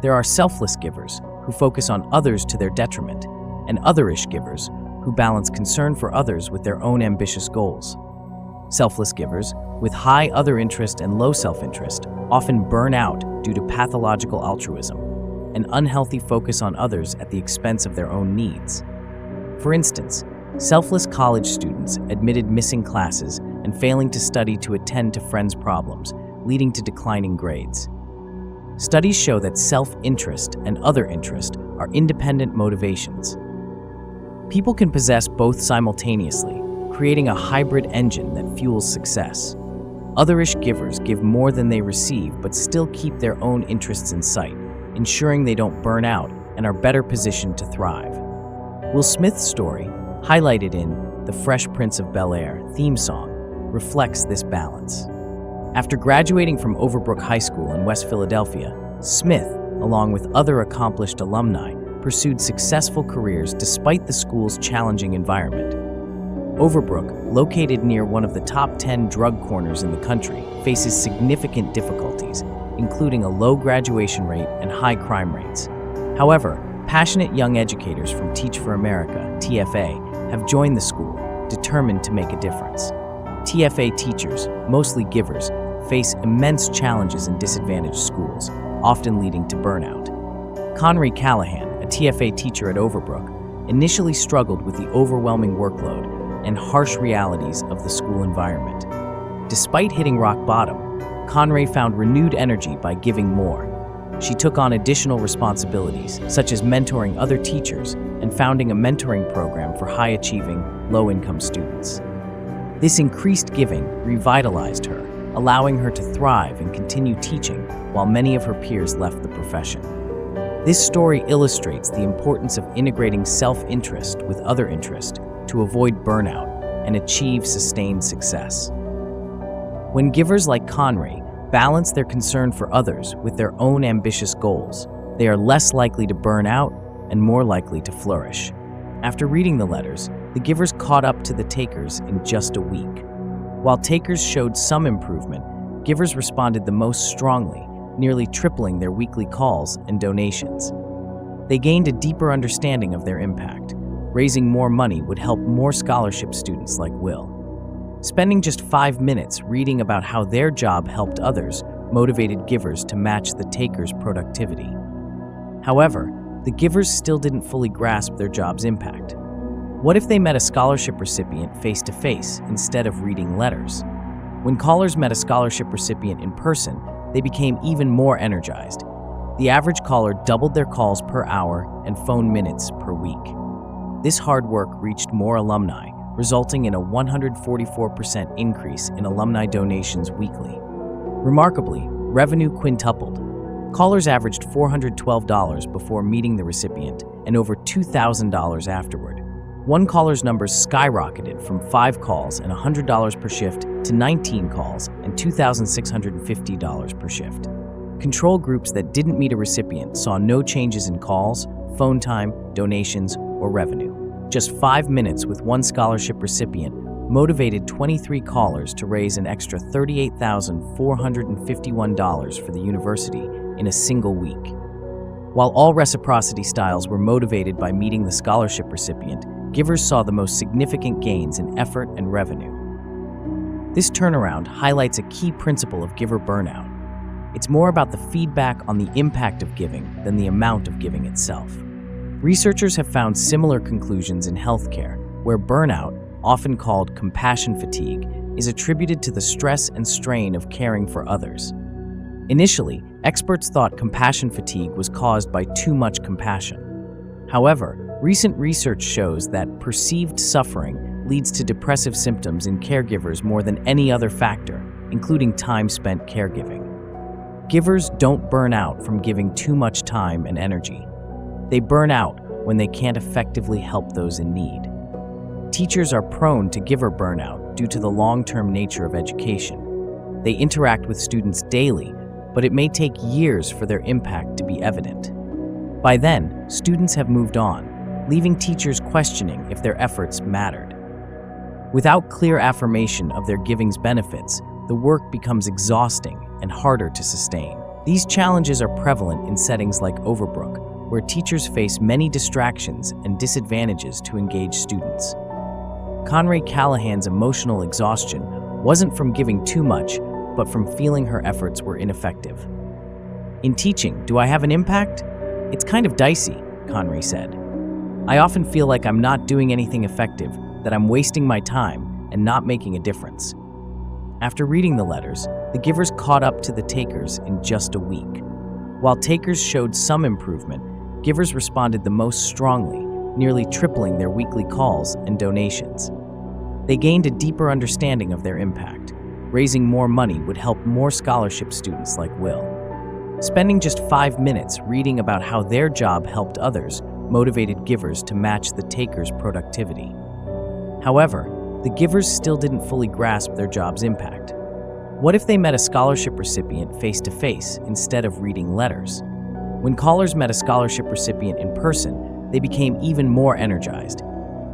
[SPEAKER 1] There are selfless givers, who focus on others to their detriment, and otherish givers, who balance concern for others with their own ambitious goals. Selfless givers, with high other interest and low self-interest, often burn out due to pathological altruism, an unhealthy focus on others at the expense of their own needs. For instance, selfless college students admitted missing classes and failing to study to attend to friends' problems, leading to declining grades. Studies show that self-interest and other interest are independent motivations. People can possess both simultaneously, creating a hybrid engine that fuels success. Otherish givers give more than they receive but still keep their own interests in sight, ensuring they don't burn out and are better positioned to thrive. Will Smith's story, highlighted in the Fresh Prince of Bel-Air theme song, reflects this balance. After graduating from Overbrook High School in West Philadelphia, Smith, along with other accomplished alumni, pursued successful careers despite the school's challenging environment. Overbrook, located near one of the top 10 drug corners in the country, faces significant difficulties, including a low graduation rate and high crime rates. However, passionate young educators from Teach for America, TFA, have joined the school, determined to make a difference. TFA teachers, mostly givers, face immense challenges in disadvantaged schools, often leading to burnout. Conry Callahan, a TFA teacher at Overbrook, initially struggled with the overwhelming workload and harsh realities of the school environment. Despite hitting rock bottom, Conray found renewed energy by giving more. She took on additional responsibilities, such as mentoring other teachers and founding a mentoring program for high-achieving, low-income students. This increased giving revitalized her, allowing her to thrive and continue teaching while many of her peers left the profession. This story illustrates the importance of integrating self-interest with other interest to avoid burnout and achieve sustained success. When givers like Conray balance their concern for others with their own ambitious goals, they are less likely to burn out and more likely to flourish. After reading the letters, the givers caught up to the takers in just a week. While takers showed some improvement, givers responded the most strongly, nearly tripling their weekly calls and donations. They gained a deeper understanding of their impact. Raising more money would help more scholarship students like Will. Spending just 5 minutes reading about how their job helped others motivated givers to match the takers' productivity. However, the givers still didn't fully grasp their job's impact. What if they met a scholarship recipient face-to-face instead of reading letters? When callers met a scholarship recipient in person, they became even more energized. The average caller doubled their calls per hour and phone minutes per week. This hard work reached more alumni, resulting in a 144% increase in alumni donations weekly. Remarkably, revenue quintupled. Callers averaged $412 before meeting the recipient and over $2,000 afterward. One caller's numbers skyrocketed from 5 calls and $100 per shift to 19 calls and $2,650 per shift. Control groups that didn't meet a recipient saw no changes in calls, phone time, donations, or revenue. Just 5 minutes with one scholarship recipient motivated 23 callers to raise an extra $38,451 for the university in a single week. While all reciprocity styles were motivated by meeting the scholarship recipient, givers saw the most significant gains in effort and revenue. This turnaround highlights a key principle of giver burnout. It's more about the feedback on the impact of giving than the amount of giving itself. Researchers have found similar conclusions in healthcare, where burnout, often called compassion fatigue, is attributed to the stress and strain of caring for others. Initially, experts thought compassion fatigue was caused by too much compassion. However, recent research shows that perceived suffering leads to depressive symptoms in caregivers more than any other factor, including time spent caregiving. Givers don't burn out from giving too much time and energy. They burn out when they can't effectively help those in need. Teachers are prone to giver burnout due to the long-term nature of education. They interact with students daily, but it may take years for their impact to be evident. By then, students have moved on, leaving teachers questioning if their efforts mattered. Without clear affirmation of their giving's benefits, the work becomes exhausting and harder to sustain. These challenges are prevalent in settings like Overbrook, where teachers face many distractions and disadvantages to engage students. Conray Callahan's emotional exhaustion wasn't from giving too much, but from feeling her efforts were ineffective. "In teaching, do I have an impact? It's kind of dicey," Conray said. "I often feel like I'm not doing anything effective, that I'm wasting my time and not making a difference." After reading the letters, the givers caught up to the takers in just a week. While takers showed some improvement, givers responded the most strongly, nearly tripling their weekly calls and donations. They gained a deeper understanding of their impact. Raising more money would help more scholarship students like Will. Spending just 5 minutes reading about how their job helped others motivated givers to match the takers' productivity. However, the givers still didn't fully grasp their job's impact. What if they met a scholarship recipient face-to-face instead of reading letters? When callers met a scholarship recipient in person, they became even more energized.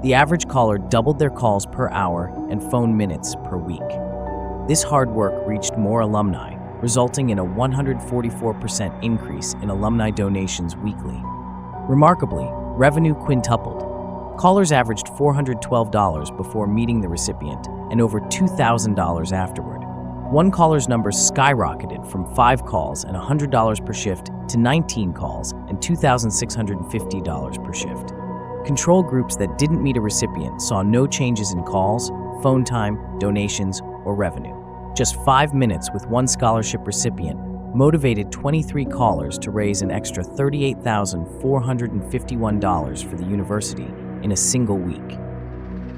[SPEAKER 1] The average caller doubled their calls per hour and phone minutes per week. This hard work reached more alumni, resulting in a 144% increase in alumni donations weekly. Remarkably, revenue quintupled. Callers averaged $412 before meeting the recipient and over $2,000 afterward. One caller's numbers skyrocketed from 5 calls and $100 per shift to 19 calls and $2,650 per shift. Control groups that didn't meet a recipient saw no changes in calls, phone time, donations, or revenue. Just 5 minutes with one scholarship recipient motivated 23 callers to raise an extra $38,451 for the university in a single week.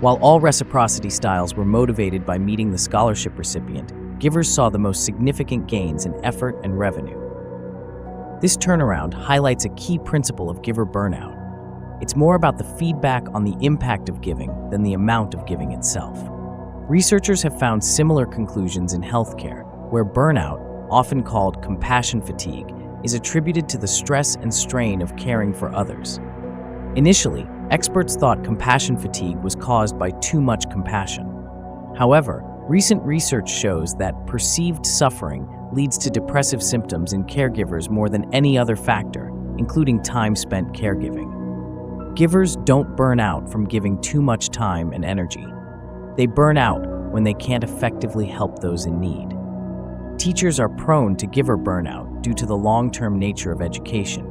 [SPEAKER 1] While all reciprocity styles were motivated by meeting the scholarship recipient, givers saw the most significant gains in effort and revenue. This turnaround highlights a key principle of giver burnout. It's more about the feedback on the impact of giving than the amount of giving itself. Researchers have found similar conclusions in healthcare, where burnout, often called compassion fatigue, is attributed to the stress and strain of caring for others. Initially, experts thought compassion fatigue was caused by too much compassion. However, recent research shows that perceived suffering leads to depressive symptoms in caregivers more than any other factor, including time spent caregiving. Givers don't burn out from giving too much time and energy. They burn out when they can't effectively help those in need. Teachers are prone to giver burnout due to the long-term nature of education.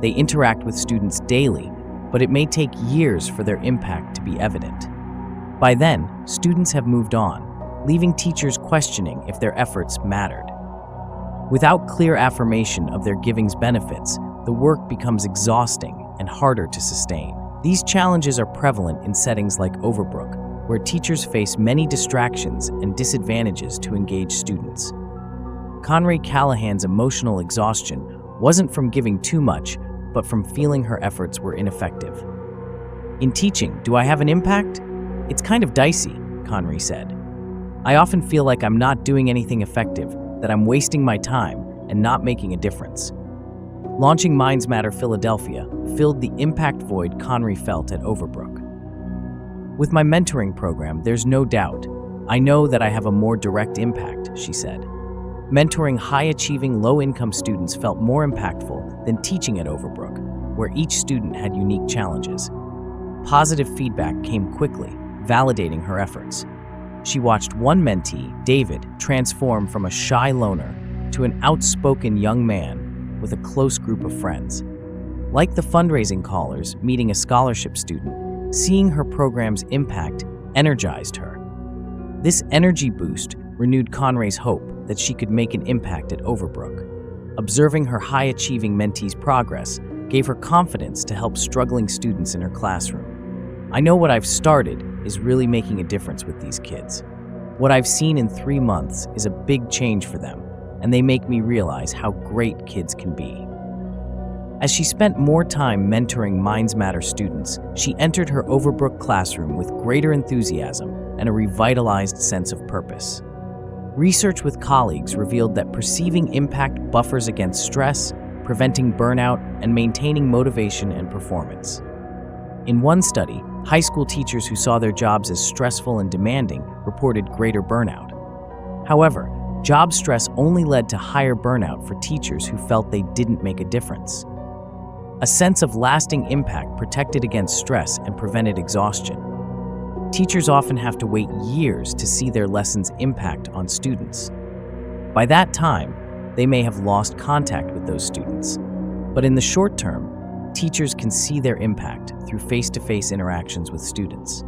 [SPEAKER 1] They interact with students daily, but it may take years for their impact to be evident. By then, students have moved on, leaving teachers questioning if their efforts mattered. Without clear affirmation of their giving's benefits, the work becomes exhausting and harder to sustain. These challenges are prevalent in settings like Overbrook, where teachers face many distractions and disadvantages to engage students. Conray Callahan's emotional exhaustion wasn't from giving too much, but from feeling her efforts were ineffective. "In teaching, do I have an impact? It's kind of dicey," Conray said. "I often feel like I'm not doing anything effective, that I'm wasting my time and not making a difference." Launching Minds Matter Philadelphia filled the impact void Conray felt at Overbrook. "With my mentoring program, there's no doubt. I know that I have a more direct impact," she said. Mentoring high-achieving, low-income students felt more impactful than teaching at Overbrook, where each student had unique challenges. Positive feedback came quickly, validating her efforts. She watched one mentee, David, transform from a shy loner to an outspoken young man with a close group of friends. Like the fundraising callers meeting a scholarship student, seeing her program's impact energized her. This energy boost renewed Conray's hope that she could make an impact at Overbrook. Observing her high-achieving mentee's progress gave her confidence to help struggling students in her classroom. "I know what I've started is really making a difference with these kids. What I've seen in 3 months is a big change for them, and they make me realize how great kids can be." As she spent more time mentoring Minds Matter students, she entered her Overbrook classroom with greater enthusiasm and a revitalized sense of purpose. Research with colleagues revealed that perceiving impact buffers against stress, preventing burnout, and maintaining motivation and performance. In one study, high school teachers who saw their jobs as stressful and demanding reported greater burnout. However, job stress only led to higher burnout for teachers who felt they didn't make a difference. A sense of lasting impact protected against stress and prevented exhaustion. Teachers often have to wait years to see their lessons' impact on students. By that time, they may have lost contact with those students. But in the short term, teachers can see their impact through face-to-face interactions with students.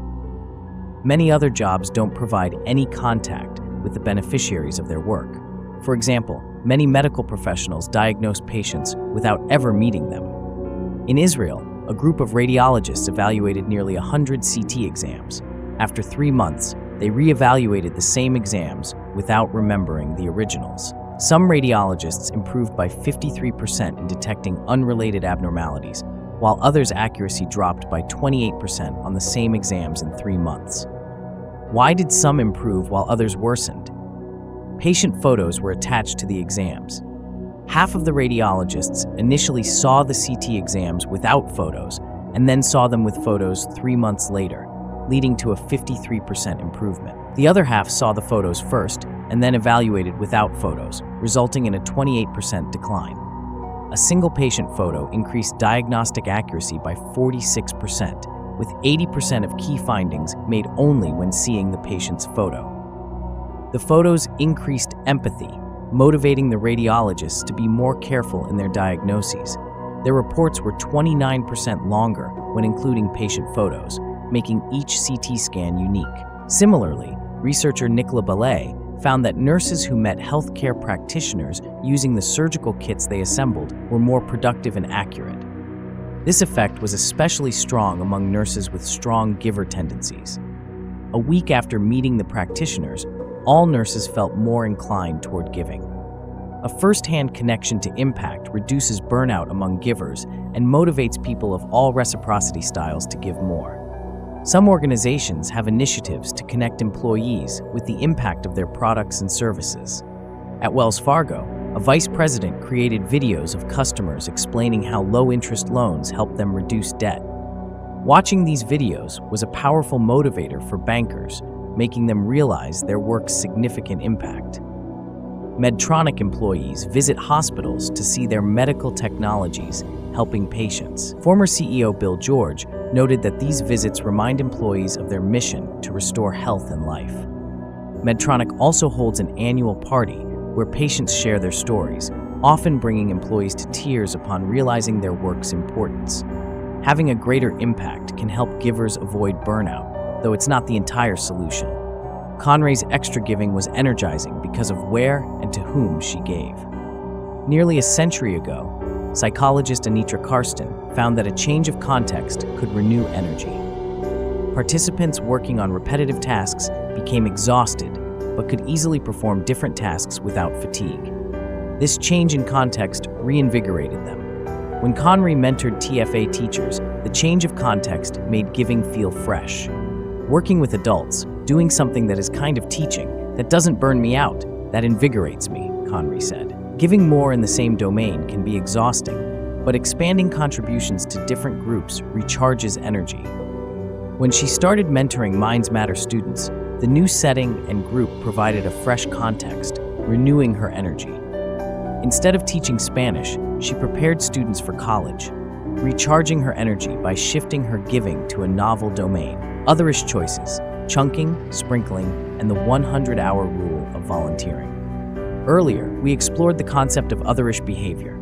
[SPEAKER 1] Many other jobs don't provide any contact with the beneficiaries of their work. For example, many medical professionals diagnose patients without ever meeting them. In Israel, a group of radiologists evaluated nearly 100 CT exams. After 3 months, they re-evaluated the same exams without remembering the originals. Some radiologists improved by 53% in detecting unrelated abnormalities, while others' accuracy dropped by 28% on the same exams in 3 months. Why did some improve while others worsened? Patient photos were attached to the exams. Half of the radiologists initially saw the CT exams without photos and then saw them with photos 3 months later, leading to a 53% improvement. The other half saw the photos first and then evaluated without photos, resulting in a 28% decline. A single patient photo increased diagnostic accuracy by 46%, with 80% of key findings made only when seeing the patient's photo. The photos increased empathy, motivating the radiologists to be more careful in their diagnoses. Their reports were 29% longer when including patient photos, making each CT scan unique. Similarly, researcher Nicola Ballet found that nurses who met healthcare practitioners using the surgical kits they assembled were more productive and accurate. This effect was especially strong among nurses with strong giver tendencies. A week after meeting the practitioners, all nurses felt more inclined toward giving. A first-hand connection to impact reduces burnout among givers and motivates people of all reciprocity styles to give more. Some organizations have initiatives to connect employees with the impact of their products and services. At Wells Fargo, a vice president created videos of customers explaining how low-interest loans help them reduce debt. Watching these videos was a powerful motivator for bankers, making them realize their work's significant impact. Medtronic employees visit hospitals to see their medical technologies helping patients. Former CEO Bill George noted that these visits remind employees of their mission to restore health and life. Medtronic also holds an annual party where patients share their stories, often bringing employees to tears upon realizing their work's importance. Having a greater impact can help givers avoid burnout, though it's not the entire solution. Conray's extra giving was energizing because of where and to whom she gave. Nearly a century ago, psychologist Anitra Karsten found that a change of context could renew energy. Participants working on repetitive tasks became exhausted, but could easily perform different tasks without fatigue. This change in context reinvigorated them. When Conray mentored TFA teachers, the change of context made giving feel fresh. Working with adults, doing something that is kind of teaching, that doesn't burn me out, that invigorates me, Conray said. Giving more in the same domain can be exhausting, but expanding contributions to different groups recharges energy. When she started mentoring Minds Matter students, the new setting and group provided a fresh context, renewing her energy. Instead of teaching Spanish, she prepared students for college, recharging her energy by shifting her giving to a novel domain. Otherish choices, chunking, sprinkling, and the 100-hour rule of volunteering. Earlier, we explored the concept of otherish behavior.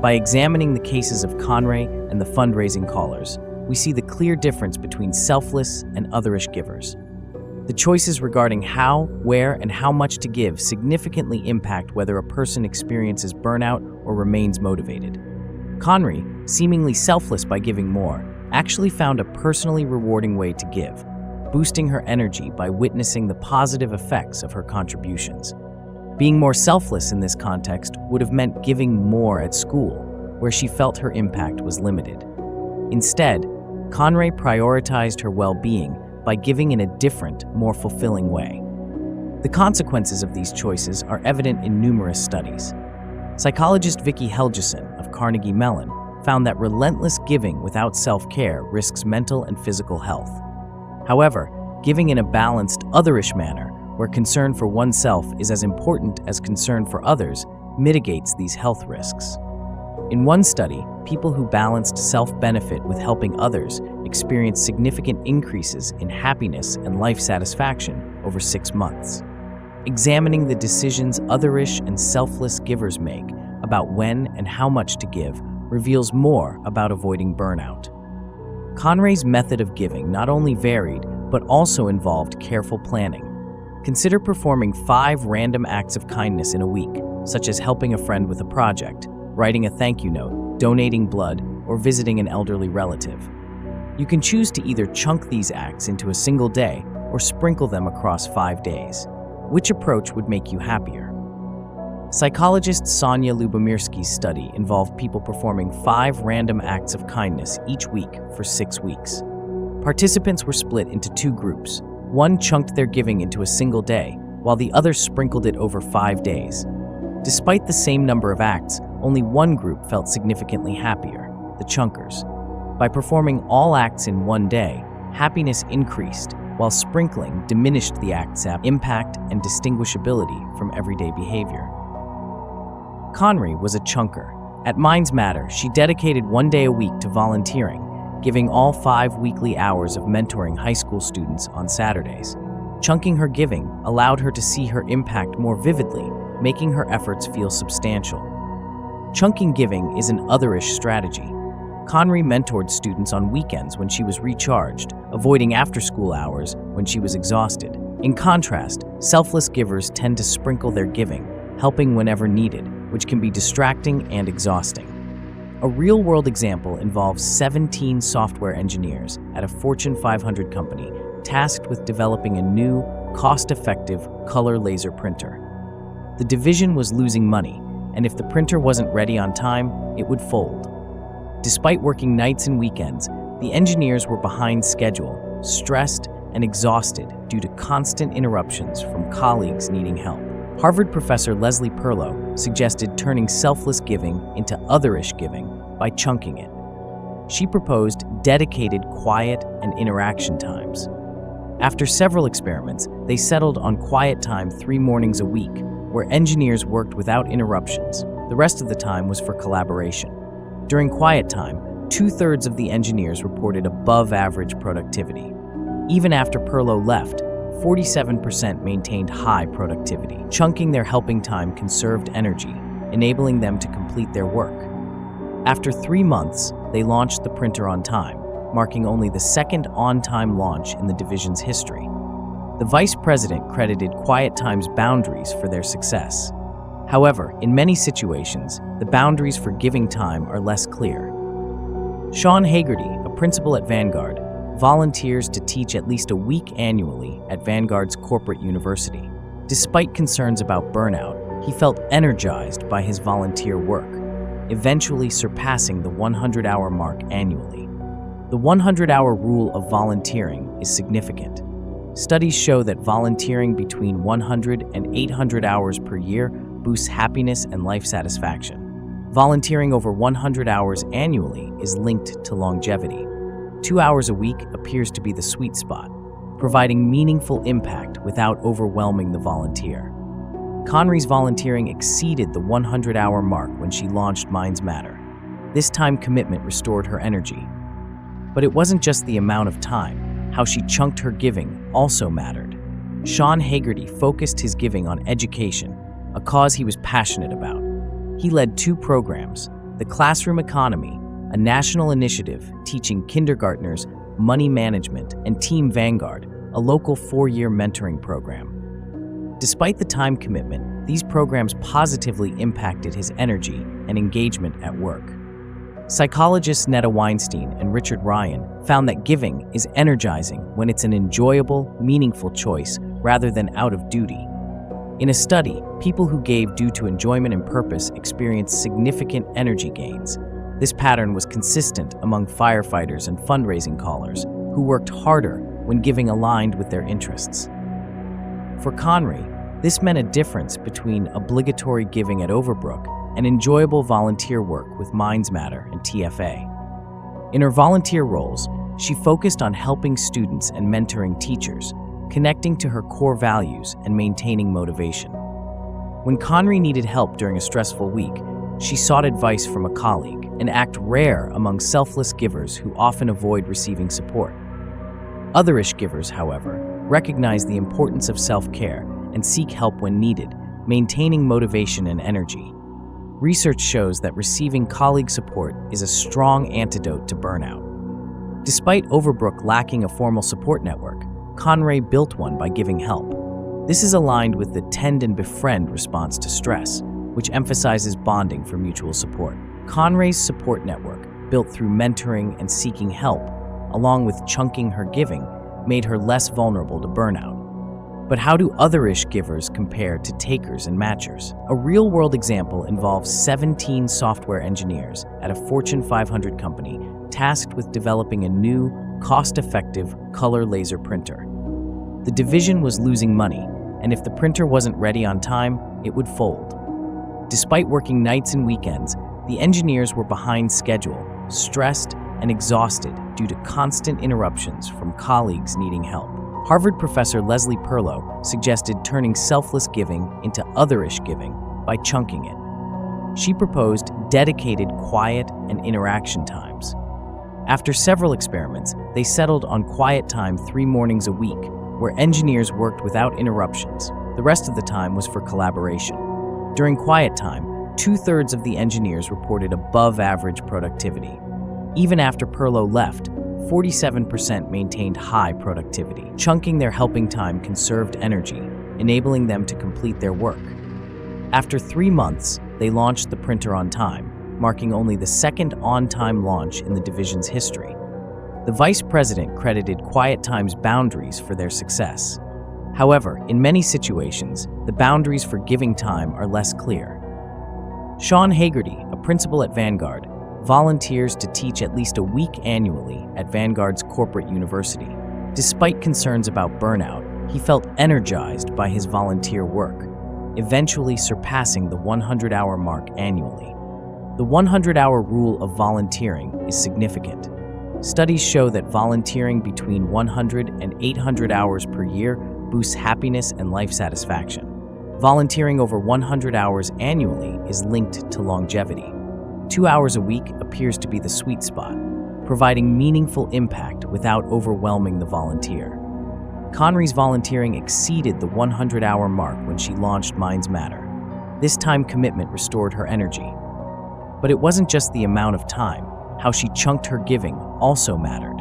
[SPEAKER 1] By examining the cases of Conray and the fundraising callers, we see the clear difference between selfless and otherish givers. The choices regarding how, where, and how much to give significantly impact whether a person experiences burnout or remains motivated. Conray, seemingly selfless by giving more, actually found a personally rewarding way to give, boosting her energy by witnessing the positive effects of her contributions. Being more selfless in this context would have meant giving more at school, where she felt her impact was limited. Instead, Conray prioritized her well-being by giving in a different, more fulfilling way. The consequences of these choices are evident in numerous studies. Psychologist Vicki Helgeson of Carnegie Mellon found that relentless giving without self-care risks mental and physical health. However, giving in a balanced, otherish manner, where concern for oneself is as important as concern for others, mitigates these health risks. In one study, people who balanced self-benefit with helping others experienced significant increases in happiness and life satisfaction over 6 months. Examining the decisions otherish and selfless givers make about when and how much to give reveals more about avoiding burnout. Conray's method of giving not only varied, but also involved careful planning. Consider performing 5 random acts of kindness in a week, such as helping a friend with a project, writing a thank you note, donating blood, or visiting an elderly relative. You can choose to either chunk these acts into a single day or sprinkle them across 5 days. Which approach would make you happier? Psychologist Sonia Lubomirski's study involved people performing 5 random acts of kindness each week for 6 weeks. Participants were split into 2 groups. One chunked their giving into a single day, while the other sprinkled it over 5 days. Despite the same number of acts, only one group felt significantly happier, the chunkers. By performing all acts in one day, happiness increased, while sprinkling diminished the act's impact and distinguishability from everyday behavior. Conray was a chunker. At Minds Matter, she dedicated 1 day a week to volunteering, giving all 5 weekly hours of mentoring high school students on Saturdays. Chunking her giving allowed her to see her impact more vividly, making her efforts feel substantial. Chunking giving is an otherish strategy. Conray mentored students on weekends when she was recharged, avoiding after-school hours when she was exhausted. In contrast, selfless givers tend to sprinkle their giving, helping whenever needed, which can be distracting and exhausting. A real-world example involves 17 software engineers at a Fortune 500 company tasked with developing a new, cost-effective color laser printer. The division was losing money, and if the printer wasn't ready on time, it would fold. Despite working nights and weekends, the engineers were behind schedule, stressed, and exhausted due to constant interruptions from colleagues needing help. Harvard professor Leslie Perlow suggested turning selfless giving into otherish giving by chunking it. She proposed dedicated quiet and interaction times. After several experiments, they settled on quiet time 3 mornings a week, where engineers worked without interruptions. The rest of the time was for collaboration. During quiet time, 2/3 of the engineers reported above-average productivity. Even after Perlow left, 47% maintained high productivity. Chunking their helping time conserved energy, enabling them to complete their work. After 3 months, they launched the printer on time, marking only the second on-time launch in the division's history. The vice president credited Quiet Time's boundaries for their success. However, in many situations, the boundaries for giving time are less clear. Sean Hagerty, a principal at Vanguard, volunteers to teach at least a week annually at Vanguard's corporate university. Despite concerns about burnout, he felt energized by his volunteer work, eventually surpassing the 100-hour mark annually. The 100-hour rule of volunteering is significant. Studies show that volunteering between 100 and 800 hours per year boosts happiness and life satisfaction. Volunteering over 100 hours annually is linked to longevity. 2 hours a week appears to be the sweet spot, providing meaningful impact without overwhelming the volunteer. Conry's volunteering exceeded the 100-hour mark when she launched Minds Matter. This time commitment restored her energy. But it wasn't just the amount of time. How she chunked her giving also mattered. Sean Hagerty focused his giving on education, a cause he was passionate about. He led 2 programs, the Classroom Economy, a national initiative teaching kindergartners money management, and Team Vanguard, a local 4-year mentoring program. Despite the time commitment, these programs positively impacted his energy and engagement at work. Psychologists Netta Weinstein and Richard Ryan found that giving is energizing when it's an enjoyable, meaningful choice rather than out of duty. In a study, people who gave due to enjoyment and purpose experienced significant energy gains. This pattern was consistent among firefighters and fundraising callers, who worked harder when giving aligned with their interests. For Conry, this meant a difference between obligatory giving at Overbrook and enjoyable volunteer work with Minds Matter and TFA. In her volunteer roles, she focused on helping students and mentoring teachers, connecting to her core values and maintaining motivation. When Conry needed help during a stressful week, she sought advice from a colleague, an act rare among selfless givers who often avoid receiving support. Otherish givers, however, recognize the importance of self-care and seek help when needed, maintaining motivation and energy. Research shows that receiving colleague support is a strong antidote to burnout. Despite Overbrook lacking a formal support network, Conry built one by giving help. This is aligned with the tend and befriend response to stress, which emphasizes bonding for mutual support. Conry's support network, built through mentoring and seeking help, along with chunking her giving, made her less vulnerable to burnout. But how do otherish givers compare to takers and matchers? A real-world example involves 17 software engineers at a Fortune 500 company tasked with developing a new, cost-effective color laser printer. The division was losing money, and if the printer wasn't ready on time, it would fold. Despite working nights and weekends, the engineers were behind schedule, stressed, and exhausted due to constant interruptions from colleagues needing help. Harvard professor Leslie Perlow suggested turning selfless giving into otherish giving by chunking it. She proposed dedicated quiet and interaction times. After several experiments, they settled on quiet time 3 mornings a week, where engineers worked without interruptions. The rest of the time was for collaboration. During quiet time, 2/3 of the engineers reported above-average productivity. Even after Perlow left, 47% maintained high productivity. Chunking their helping time conserved energy, enabling them to complete their work. After 3 months, they launched the printer on time, marking only the second on-time launch in the division's history. The vice president credited Quiet Time's boundaries for their success. However, in many situations, the boundaries for giving time are less clear. Sean Hagerty, a principal at Vanguard, volunteers to teach at least a week annually at Vanguard's corporate university. Despite concerns about burnout, he felt energized by his volunteer work, eventually surpassing the 100-hour mark annually. The 100-hour rule of volunteering is significant. Studies show that volunteering between 100 and 800 hours per year boosts happiness and life satisfaction. Volunteering over 100 hours annually is linked to longevity. 2 hours a week appears to be the sweet spot, providing meaningful impact without overwhelming the volunteer. Conry's volunteering exceeded the 100-hour mark when she launched Minds Matter. This time commitment restored her energy. But it wasn't just the amount of time. How she chunked her giving also mattered.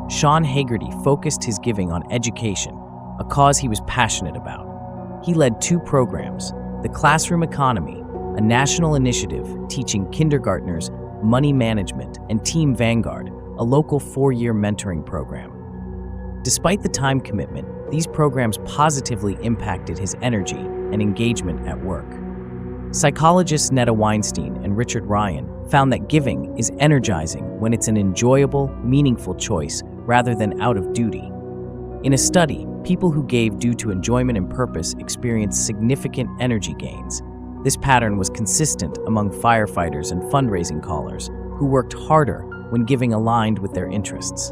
[SPEAKER 1] Sean Hagerty focused his giving on education, a cause he was passionate about. He led 2 programs, the Classroom Economy, a national initiative teaching kindergartners money management, and Team Vanguard, a local 4-year mentoring program. Despite the time commitment, these programs positively impacted his energy and engagement at work. Psychologists Netta Weinstein and Richard Ryan found that giving is energizing when it's an enjoyable, meaningful choice rather than out of duty. In a study, people who gave due to enjoyment and purpose experienced significant energy gains. This pattern was consistent among firefighters and fundraising callers who worked harder when giving aligned with their interests.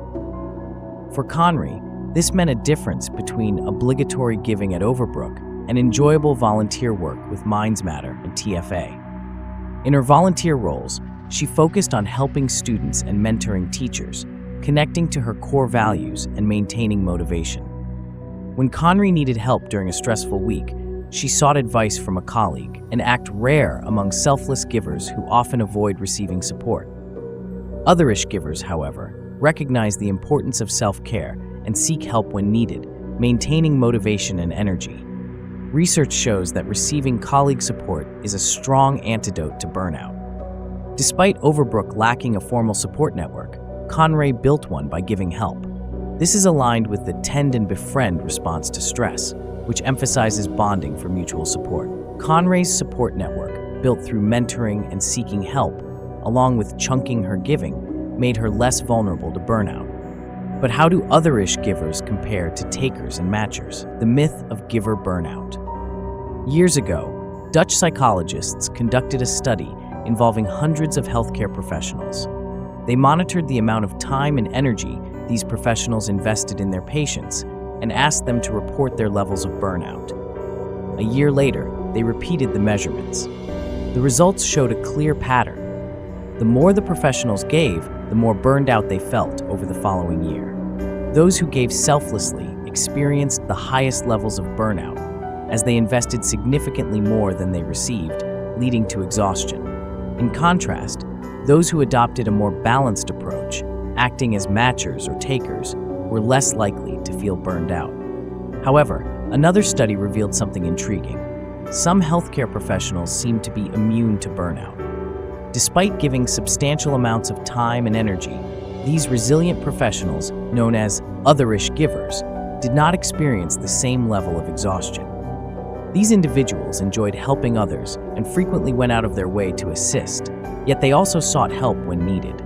[SPEAKER 1] For Conry, this meant a difference between obligatory giving at Overbrook and enjoyable volunteer work with Minds Matter and TFA. In her volunteer roles, she focused on helping students and mentoring teachers, connecting to her core values and maintaining motivation. When Conry needed help during a stressful week, she sought advice from a colleague, an act rare among selfless givers who often avoid receiving support. Otherish givers, however, recognize the importance of self-care and seek help when needed, maintaining motivation and energy. Research shows that receiving colleague support is a strong antidote to burnout. Despite Overbrook lacking a formal support network, Conry built one by giving help. This is aligned with the tend and befriend response to stress, which emphasizes bonding for mutual support. Conry's support network, built through mentoring and seeking help, along with chunking her giving, made her less vulnerable to burnout. But how do otherish givers compare to takers and matchers? The myth of giver burnout. Years ago, Dutch psychologists conducted a study involving hundreds of healthcare professionals. They monitored the amount of time and energy these professionals invested in their patients and asked them to report their levels of burnout. A year later, they repeated the measurements. The results showed a clear pattern. The more the professionals gave, the more burned out they felt over the following year. Those who gave selflessly experienced the highest levels of burnout, as they invested significantly more than they received, leading to exhaustion. In contrast, those who adopted a more balanced approach, acting as matchers or takers, were less likely to feel burned out. However, another study revealed something intriguing. Some healthcare professionals seem to be immune to burnout. Despite giving substantial amounts of time and energy, these resilient professionals, known as otherish givers, did not experience the same level of exhaustion. These individuals enjoyed helping others and frequently went out of their way to assist, yet they also sought help when needed.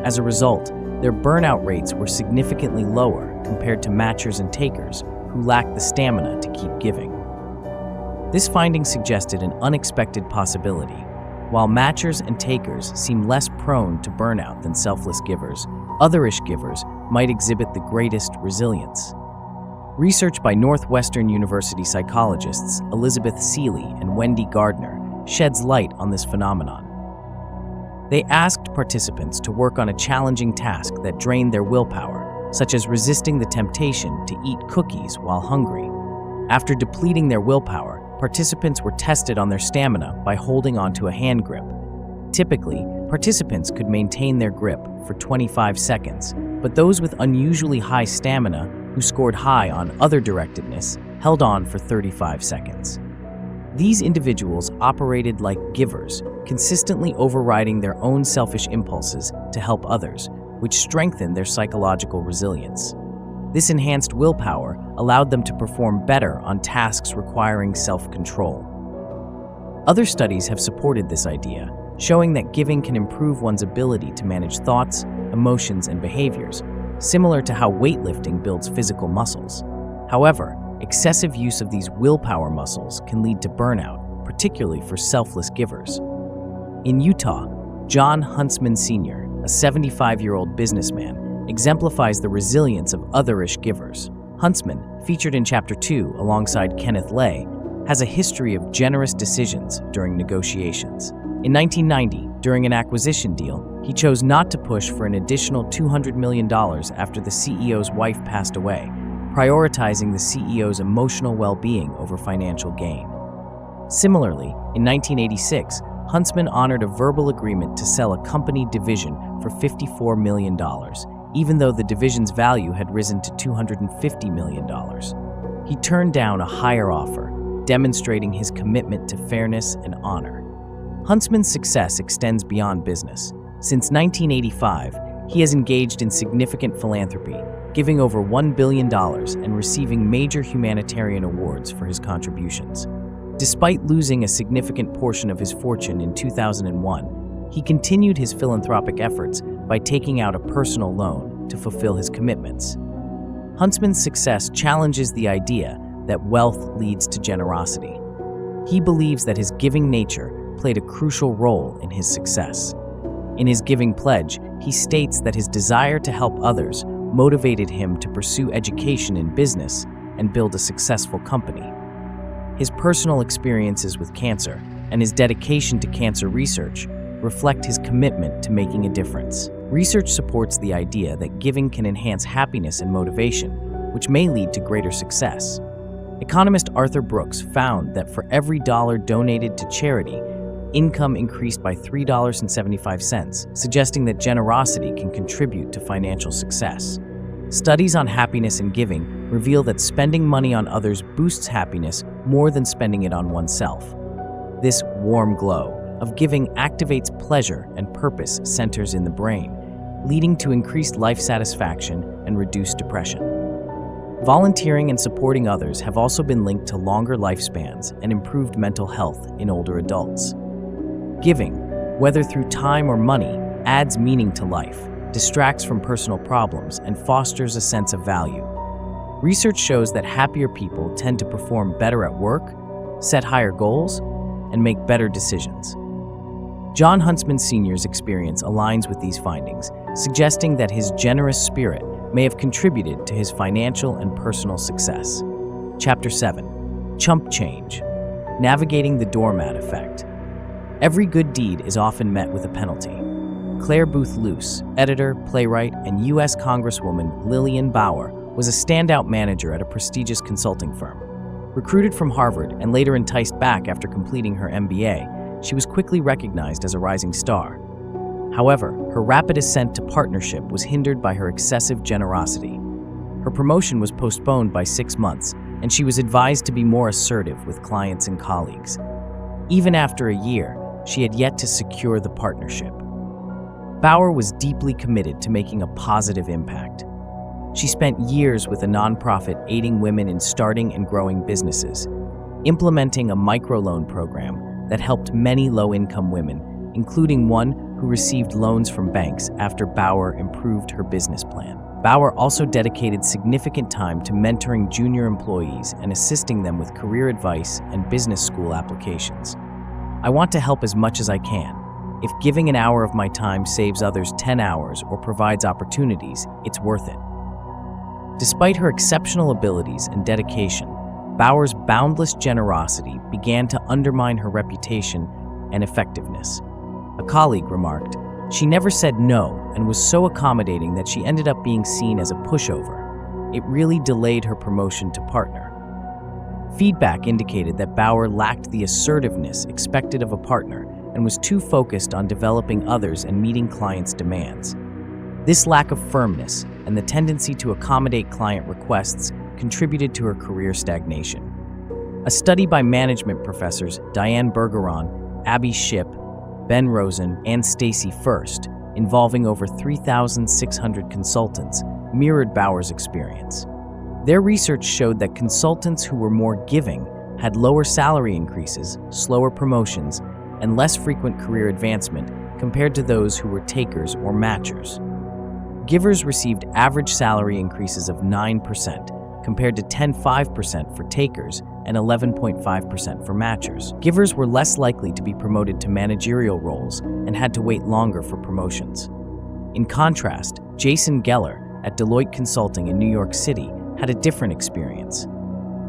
[SPEAKER 1] As a result, their burnout rates were significantly lower compared to matchers and takers who lacked the stamina to keep giving. This finding suggested an unexpected possibility. While matchers and takers seem less prone to burnout than selfless givers, otherish givers might exhibit the greatest resilience. Research by Northwestern University psychologists Elizabeth Seeley and Wendy Gardner sheds light on this phenomenon. They asked participants to work on a challenging task that drained their willpower, such as resisting the temptation to eat cookies while hungry. After depleting their willpower, participants were tested on their stamina by holding onto a hand grip. Typically, participants could maintain their grip for 25 seconds, but those with unusually high stamina who scored high on other directedness held on for 35 seconds. These individuals operated like givers, consistently overriding their own selfish impulses to help others, which strengthened their psychological resilience. This enhanced willpower allowed them to perform better on tasks requiring self-control. Other studies have supported this idea, showing that giving can improve one's ability to manage thoughts, emotions, and behaviors, similar to how weightlifting builds physical muscles. However, excessive use of these willpower muscles can lead to burnout, particularly for selfless givers. In Utah, John Huntsman Sr., a 75-year-old businessman, exemplifies the resilience of otherish givers. Huntsman, featured in Chapter 2 alongside Kenneth Lay, has a history of generous decisions during negotiations. In 1990, during an acquisition deal, he chose not to push for an additional $200 million after the CEO's wife passed away, prioritizing the CEO's emotional well-being over financial gain. Similarly, in 1986, Huntsman honored a verbal agreement to sell a company division for $54 million, even though the division's value had risen to $250 million. He turned down a higher offer, demonstrating his commitment to fairness and honor. Huntsman's success extends beyond business. Since 1985, he has engaged in significant philanthropy, giving over $1 billion and receiving major humanitarian awards for his contributions. Despite losing a significant portion of his fortune in 2001, he continued his philanthropic efforts by taking out a personal loan to fulfill his commitments. Huntsman's success challenges the idea that wealth leads to generosity. He believes that his giving nature played a crucial role in his success. In his giving pledge, he states that his desire to help others motivated him to pursue education in business and build a successful company. His personal experiences with cancer and his dedication to cancer research reflect his commitment to making a difference. Research supports the idea that giving can enhance happiness and motivation, which may lead to greater success. Economist Arthur Brooks found that for every dollar donated to charity, income increased by $3.75, suggesting that generosity can contribute to financial success. Studies on happiness and giving reveal that spending money on others boosts happiness more than spending it on oneself. This warm glow of giving activates pleasure and purpose centers in the brain, leading to increased life satisfaction and reduced depression. Volunteering and supporting others have also been linked to longer lifespans and improved mental health in older adults. Giving, whether through time or money, adds meaning to life, distracts from personal problems, and fosters a sense of value. Research shows that happier people tend to perform better at work, set higher goals, and make better decisions. John Huntsman Sr.'s experience aligns with these findings, suggesting that his generous spirit may have contributed to his financial and personal success. Chapter 7. Chump Change. Navigating the Doormat Effect. Every good deed is often met with a penalty. Claire Booth Luce, editor, playwright, and U.S. Congresswoman Lillian Bauer, was a standout manager at a prestigious consulting firm. Recruited from Harvard and later enticed back after completing her MBA, she was quickly recognized as a rising star. However, her rapid ascent to partnership was hindered by her excessive generosity. Her promotion was postponed by 6 months, and she was advised to be more assertive with clients and colleagues. Even after a year, she had yet to secure the partnership. Bauer was deeply committed to making a positive impact. She spent years with a nonprofit aiding women in starting and growing businesses, implementing a microloan program that helped many low-income women, including one who received loans from banks after Bauer improved her business plan. Bauer also dedicated significant time to mentoring junior employees and assisting them with career advice and business school applications. "I want to help as much as I can. If giving an hour of my time saves others 10 hours or provides opportunities, it's worth it." Despite her exceptional abilities and dedication, Bauer's boundless generosity began to undermine her reputation and effectiveness. A colleague remarked, "She never said no and was so accommodating that she ended up being seen as a pushover. It really delayed her promotion to partner." Feedback indicated that Bauer lacked the assertiveness expected of a partner and was too focused on developing others and meeting clients' demands. This lack of firmness and the tendency to accommodate client requests contributed to her career stagnation. A study by management professors Diane Bergeron, Abby Shipp, Ben Rosen, and Stacy First, involving over 3,600 consultants, mirrored Bauer's experience. Their research showed that consultants who were more giving had lower salary increases, slower promotions, and less frequent career advancement compared to those who were takers or matchers. Givers received average salary increases of 9%, compared to 10.5% for takers and 11.5% for matchers. Givers were less likely to be promoted to managerial roles and had to wait longer for promotions. In contrast, Jason Geller at Deloitte Consulting in New York City had a different experience.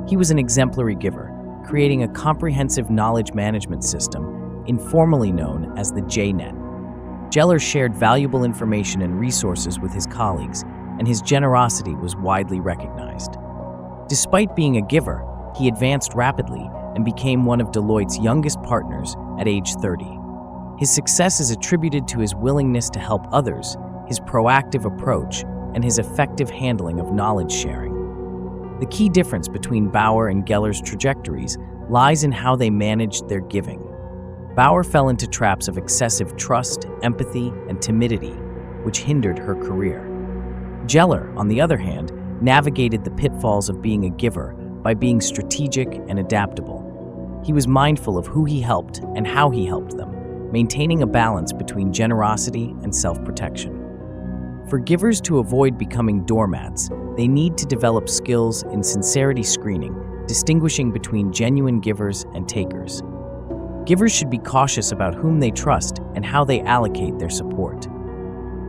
[SPEAKER 1] He was an exemplary giver, creating a comprehensive knowledge management system, informally known as the JNet. Geller shared valuable information and resources with his colleagues, and his generosity was widely recognized. Despite being a giver, he advanced rapidly and became one of Deloitte's youngest partners at age 30. His success is attributed to his willingness to help others, his proactive approach, and his effective handling of knowledge sharing. The key difference between Bauer and Geller's trajectories lies in how they managed their giving. Bauer fell into traps of excessive trust, empathy, and timidity, which hindered her career. Geller, on the other hand, navigated the pitfalls of being a giver by being strategic and adaptable. He was mindful of who he helped and how he helped them, maintaining a balance between generosity and self-protection. For givers to avoid becoming doormats, they need to develop skills in sincerity screening, distinguishing between genuine givers and takers. Givers should be cautious about whom they trust and how they allocate their support.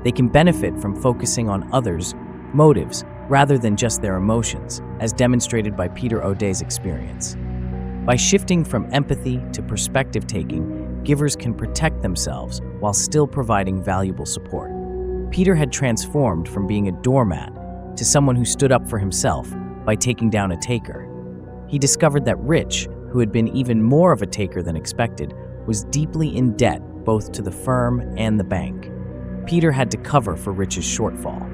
[SPEAKER 1] They can benefit from focusing on others' motives rather than just their emotions, as demonstrated by Peter O'Day's experience. By shifting from empathy to perspective-taking, givers can protect themselves while still providing valuable support. Peter had transformed from being a doormat to someone who stood up for himself by taking down a taker. He discovered that Rich, who had been even more of a taker than expected, was deeply in debt both to the firm and the bank. Peter had to cover for Rich's shortfall.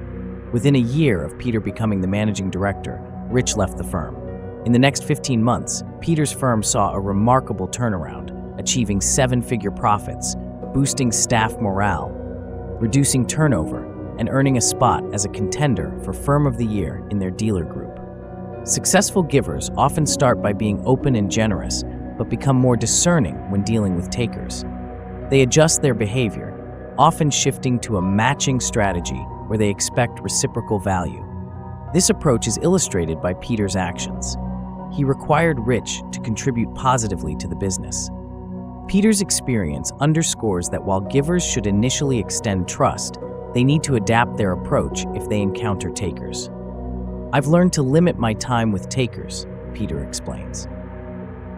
[SPEAKER 1] Within a year of Peter becoming the managing director, Rich left the firm. In the next 15 months, Peter's firm saw a remarkable turnaround, achieving 7-figure profits, boosting staff morale, reducing turnover, and earning a spot as a contender for Firm of the Year in their dealer group. Successful givers often start by being open and generous, but become more discerning when dealing with takers. They adjust their behavior, often shifting to a matching strategy where they expect reciprocal value. This approach is illustrated by Peter's actions. He required Rich to contribute positively to the business. Peter's experience underscores that while givers should initially extend trust, they need to adapt their approach if they encounter takers. "I've learned to limit my time with takers," Peter explains.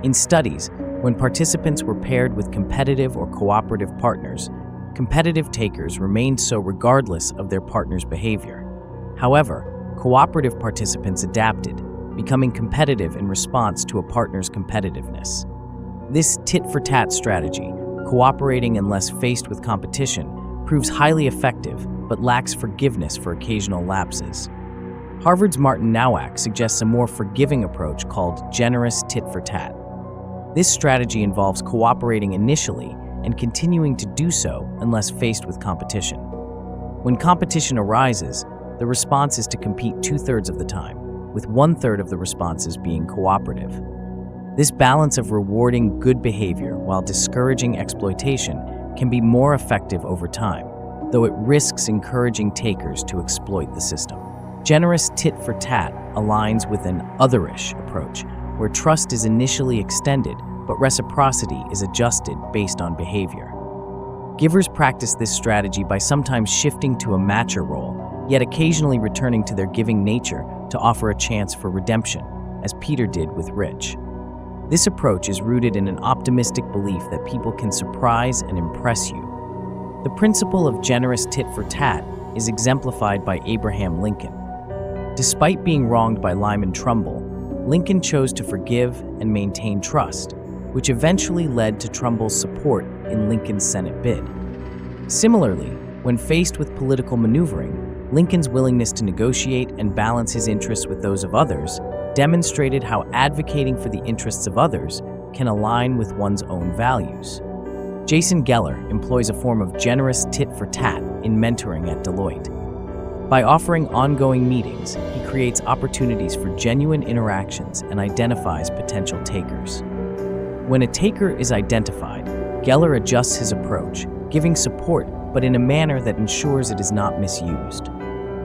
[SPEAKER 1] In studies, when participants were paired with competitive or cooperative partners, competitive takers remained so regardless of their partner's behavior. However, cooperative participants adapted, becoming competitive in response to a partner's competitiveness. This tit-for-tat strategy, cooperating unless faced with competition, proves highly effective but lacks forgiveness for occasional lapses. Harvard's Martin Nowak suggests a more forgiving approach called generous tit-for-tat. This strategy involves cooperating initially and continuing to do so unless faced with competition. When competition arises, the response is to compete 2/3 of the time, with 1/3 of the responses being cooperative. This balance of rewarding good behavior while discouraging exploitation can be more effective over time, though it risks encouraging takers to exploit the system. Generous tit-for-tat aligns with an otherish approach, where trust is initially extended, but reciprocity is adjusted based on behavior. Givers practice this strategy by sometimes shifting to a matcher role, yet occasionally returning to their giving nature to offer a chance for redemption, as Peter did with Rich. This approach is rooted in an optimistic belief that people can surprise and impress you. The principle of generous tit-for-tat is exemplified by Abraham Lincoln. Despite being wronged by Lyman Trumbull, Lincoln chose to forgive and maintain trust, which eventually led to Trumbull's support in Lincoln's Senate bid. Similarly, when faced with political maneuvering, Lincoln's willingness to negotiate and balance his interests with those of others demonstrated how advocating for the interests of others can align with one's own values. Jason Geller employs a form of generous tit-for-tat in mentoring at Deloitte. By offering ongoing meetings, he creates opportunities for genuine interactions and identifies potential takers. When a taker is identified, Geller adjusts his approach, giving support but in a manner that ensures it is not misused.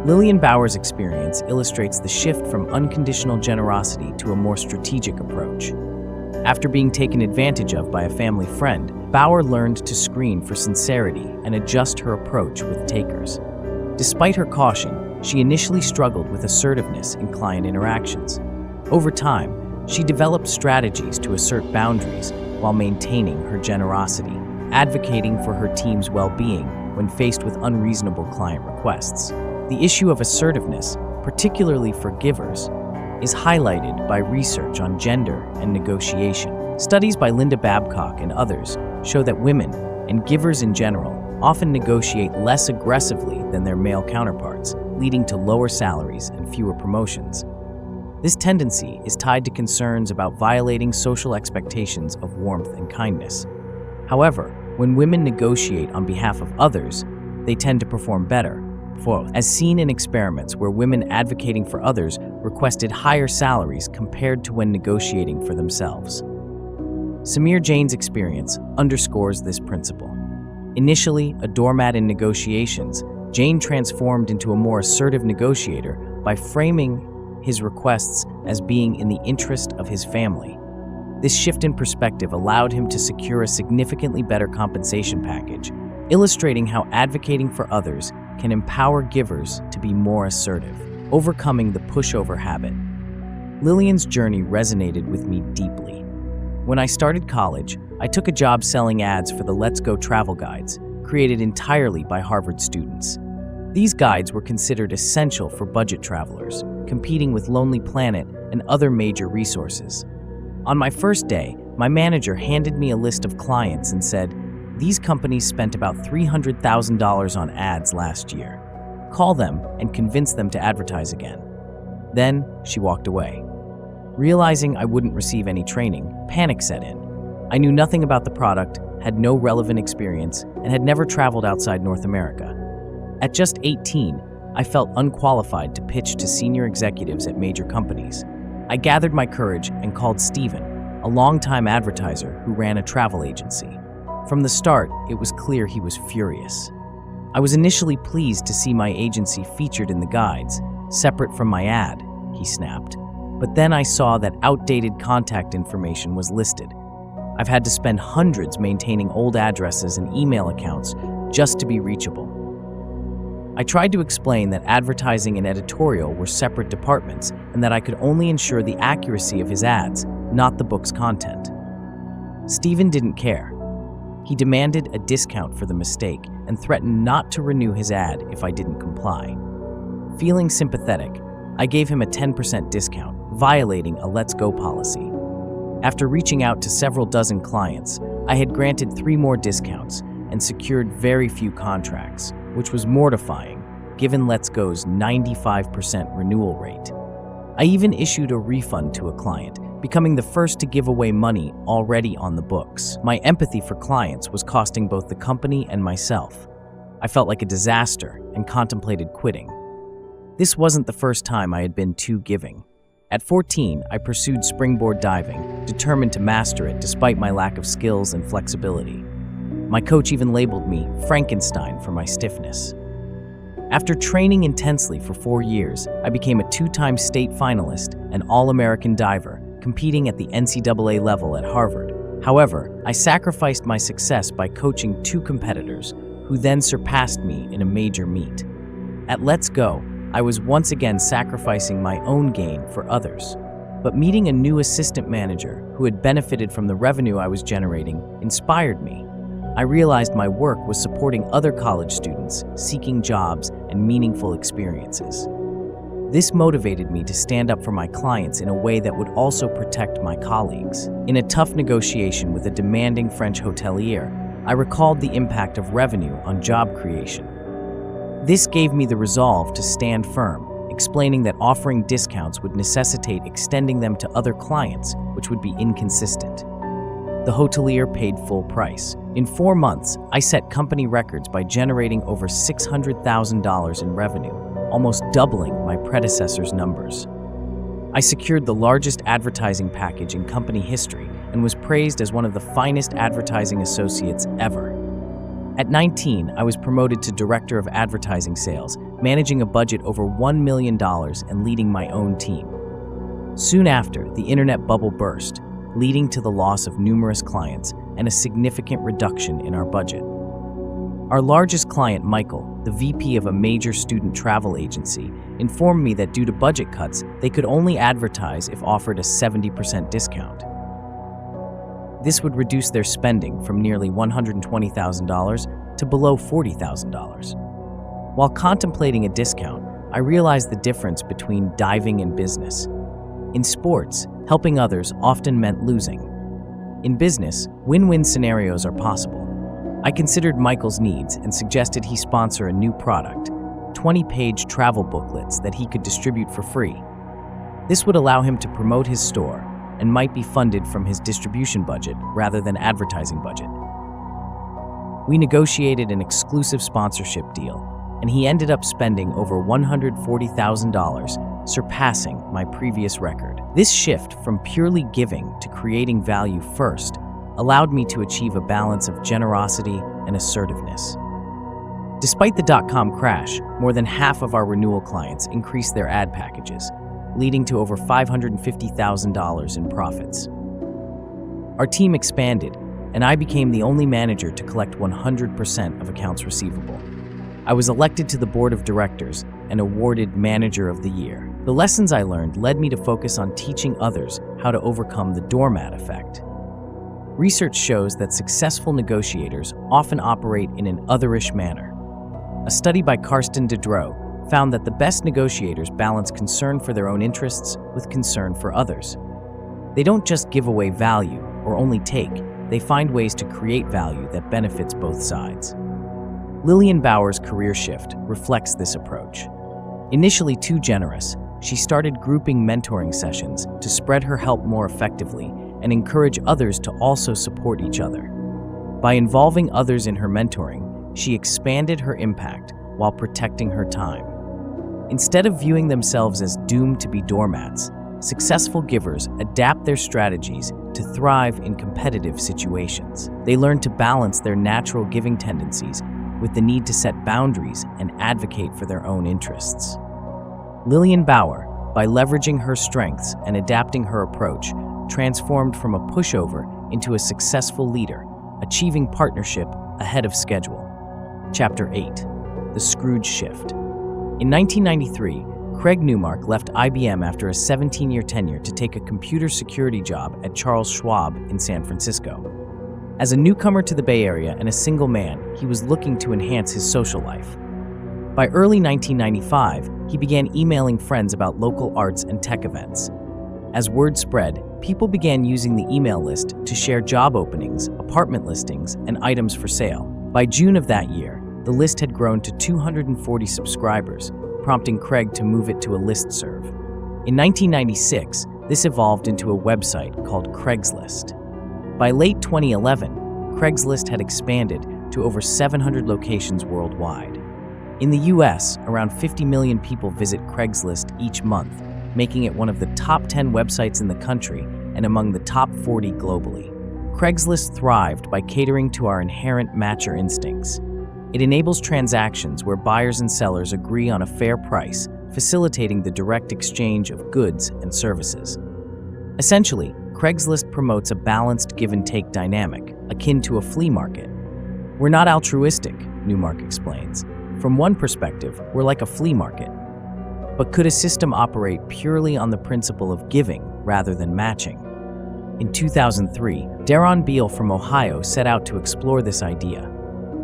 [SPEAKER 1] Lillian Bauer's experience illustrates the shift from unconditional generosity to a more strategic approach. After being taken advantage of by a family friend, Bauer learned to screen for sincerity and adjust her approach with takers. Despite her caution, she initially struggled with assertiveness in client interactions. Over time, she developed strategies to assert boundaries while maintaining her generosity, advocating for her team's well-being when faced with unreasonable client requests. The issue of assertiveness, particularly for givers, is highlighted by research on gender and negotiation. Studies by Linda Babcock and others show that women, and givers in general, often negotiate less aggressively than their male counterparts, leading to lower salaries and fewer promotions. This tendency is tied to concerns about violating social expectations of warmth and kindness. However, when women negotiate on behalf of others, they tend to perform better, as seen in experiments where women advocating for others requested higher salaries compared to when negotiating for themselves. Samir Jain's experience underscores this principle. Initially a doormat in negotiations, Jain transformed into a more assertive negotiator by framing his requests as being in the interest of his family. This shift in perspective allowed him to secure a significantly better compensation package, illustrating how advocating for others can empower givers to be more assertive, overcoming the pushover habit. Lillian's journey resonated with me deeply. When I started college, I took a job selling ads for the Let's Go travel guides, created entirely by Harvard students. These guides were considered essential for budget travelers, competing with Lonely Planet and other major resources. On my first day, my manager handed me a list of clients and said, "These companies spent about $300,000 on ads last year. Call them and convince them to advertise again." Then she walked away. Realizing I wouldn't receive any training, panic set in. I knew nothing about the product, had no relevant experience, and had never traveled outside North America. At just 18, I felt unqualified to pitch to senior executives at major companies. I gathered my courage and called Steven, a longtime advertiser who ran a travel agency. From the start, it was clear he was furious. I was initially pleased to see my agency featured in the guides, separate from my ad, he snapped. But then I saw that outdated contact information was listed. I've had to spend hundreds maintaining old addresses and email accounts just to be reachable. I tried to explain that advertising and editorial were separate departments and that I could only ensure the accuracy of his ads, not the book's content. Steven didn't care. He demanded a discount for the mistake and threatened not to renew his ad if I didn't comply. Feeling sympathetic, I gave him a 10% discount, violating a Let's Go policy. After reaching out to several dozen clients, I had granted 3 more discounts and secured very few contracts, which was mortifying, given Let's Go's 95% renewal rate. I even issued a refund to a client, becoming the first to give away money already on the books. My empathy for clients was costing both the company and myself. I felt like a disaster and contemplated quitting. This wasn't the first time I had been too giving. At 14, I pursued springboard diving, determined to master it despite my lack of skills and flexibility. My coach even labeled me Frankenstein for my stiffness. After training intensely for 4 years, I became a 2-time state finalist and All-American diver, competing at the NCAA level at Harvard. However, I sacrificed my success by coaching 2 competitors, who then surpassed me in a major meet. At Let's Go, I was once again sacrificing my own gain for others. But meeting a new assistant manager who had benefited from the revenue I was generating inspired me. I realized my work was supporting other college students seeking jobs and meaningful experiences. This motivated me to stand up for my clients in a way that would also protect my colleagues. In a tough negotiation with a demanding French hotelier, I recalled the impact of revenue on job creation. This gave me the resolve to stand firm, explaining that offering discounts would necessitate extending them to other clients, which would be inconsistent. The hotelier paid full price. In 4 months, I set company records by generating over $600,000 in revenue, almost doubling my predecessor's numbers. I secured the largest advertising package in company history and was praised as one of the finest advertising associates ever. At 19, I was promoted to Director of Advertising Sales, managing a budget over $1 million and leading my own team. Soon after, the internet bubble burst, leading to the loss of numerous clients and a significant reduction in our budget. Our largest client, Michael, the VP of a major student travel agency, informed me that due to budget cuts, they could only advertise if offered a 70% discount. This would reduce their spending from nearly $120,000 to below $40,000. While contemplating a discount, I realized the difference between diving and business. In sports, helping others often meant losing. In business, win-win scenarios are possible. I considered Michael's needs and suggested he sponsor a new product, 20-page travel booklets that he could distribute for free. This would allow him to promote his store and might be funded from his distribution budget rather than advertising budget. We negotiated an exclusive sponsorship deal, and he ended up spending over $140,000, surpassing my previous record. This shift from purely giving to creating value first allowed me to achieve a balance of generosity and assertiveness. Despite the dot-com crash, more than half of our renewal clients increased their ad packages, leading to over $550,000 in profits. Our team expanded, and I became the only manager to collect 100% of accounts receivable. I was elected to the board of directors and awarded Manager of the Year. The lessons I learned led me to focus on teaching others how to overcome the doormat effect. Research shows that successful negotiators often operate in an otherish manner. A study by Karsten Dedreau found that the best negotiators balance concern for their own interests with concern for others. They don't just give away value or only take, they find ways to create value that benefits both sides. Lillian Bauer's career shift reflects this approach. Initially too generous, she started grouping mentoring sessions to spread her help more effectively and encourage others to also support each other. By involving others in her mentoring, she expanded her impact while protecting her time. Instead of viewing themselves as doomed to be doormats, successful givers adapt their strategies to thrive in competitive situations. They learn to balance their natural giving tendencies with the need to set boundaries and advocate for their own interests. Lillian Bauer, by leveraging her strengths and adapting her approach, transformed from a pushover into a successful leader, achieving partnership ahead of schedule. Chapter 8. The Scrooge Shift. In 1993, Craig Newmark left IBM after a 17-year tenure to take a computer security job at Charles Schwab in San Francisco. As a newcomer to the Bay Area and a single man, he was looking to enhance his social life. By early 1995, he began emailing friends about local arts and tech events. As word spread, people began using the email list to share job openings, apartment listings, and items for sale. By June of that year, the list had grown to 240 subscribers, prompting Craig to move it to a listserv. In 1996, this evolved into a website called Craigslist. By late 2011, Craigslist had expanded to over 700 locations worldwide. In the US, around 50 million people visit Craigslist each month, making it one of the top 10 websites in the country and among the top 40 globally. Craigslist thrived by catering to our inherent matcher instincts. It enables transactions where buyers and sellers agree on a fair price, facilitating the direct exchange of goods and services. Essentially, Craigslist promotes a balanced give-and-take dynamic, akin to a flea market. We're not altruistic, Newmark explains. From one perspective, we're like a flea market. But could a system operate purely on the principle of giving rather than matching? In 2003, Daron Beal from Ohio set out to explore this idea.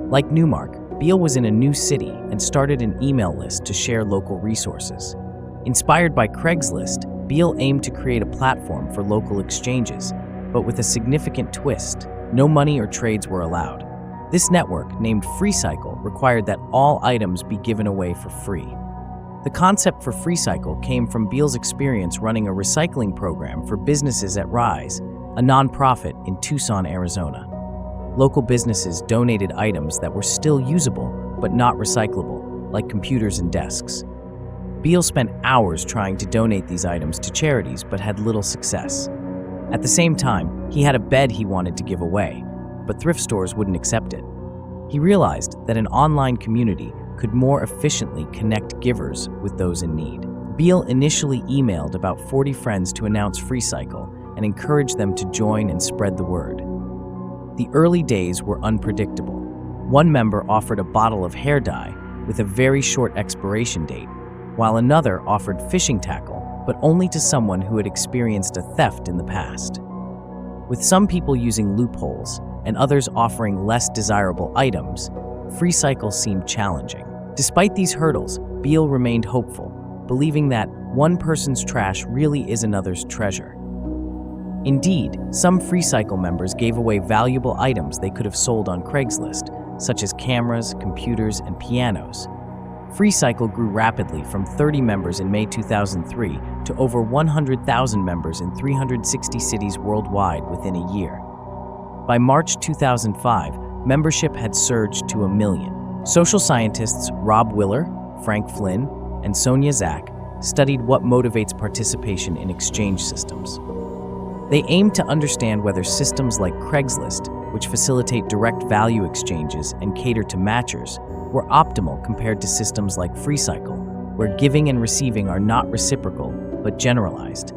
[SPEAKER 1] Like Newmark, Beal was in a new city and started an email list to share local resources. Inspired by Craigslist, Beal aimed to create a platform for local exchanges, but with a significant twist: no money or trades were allowed. This network, named FreeCycle, required that all items be given away for free. The concept for FreeCycle came from Beal's experience running a recycling program for businesses at Rise, a nonprofit in Tucson, Arizona. Local businesses donated items that were still usable but not recyclable, like computers and desks. Beal spent hours trying to donate these items to charities but had little success. At the same time, he had a bed he wanted to give away, but thrift stores wouldn't accept it. He realized that an online community could more efficiently connect givers with those in need. Beal initially emailed about 40 friends to announce FreeCycle and encourage them to join and spread the word. The early days were unpredictable. One member offered a bottle of hair dye with a very short expiration date, while another offered fishing tackle, but only to someone who had experienced a theft in the past. With some people using loopholes and others offering less desirable items, FreeCycle seemed challenging. Despite these hurdles, Beal remained hopeful, believing that one person's trash really is another's treasure. Indeed, some FreeCycle members gave away valuable items they could have sold on Craigslist, such as cameras, computers, and pianos. FreeCycle grew rapidly from 30 members in May 2003 to over 100,000 members in 360 cities worldwide within a year. By March 2005, membership had surged to 1 million. Social scientists Rob Willer, Frank Flynn, and Sonia Zak studied what motivates participation in exchange systems. They aimed to understand whether systems like Craigslist, which facilitate direct value exchanges and cater to matchers, were optimal compared to systems like FreeCycle, where giving and receiving are not reciprocal but generalized.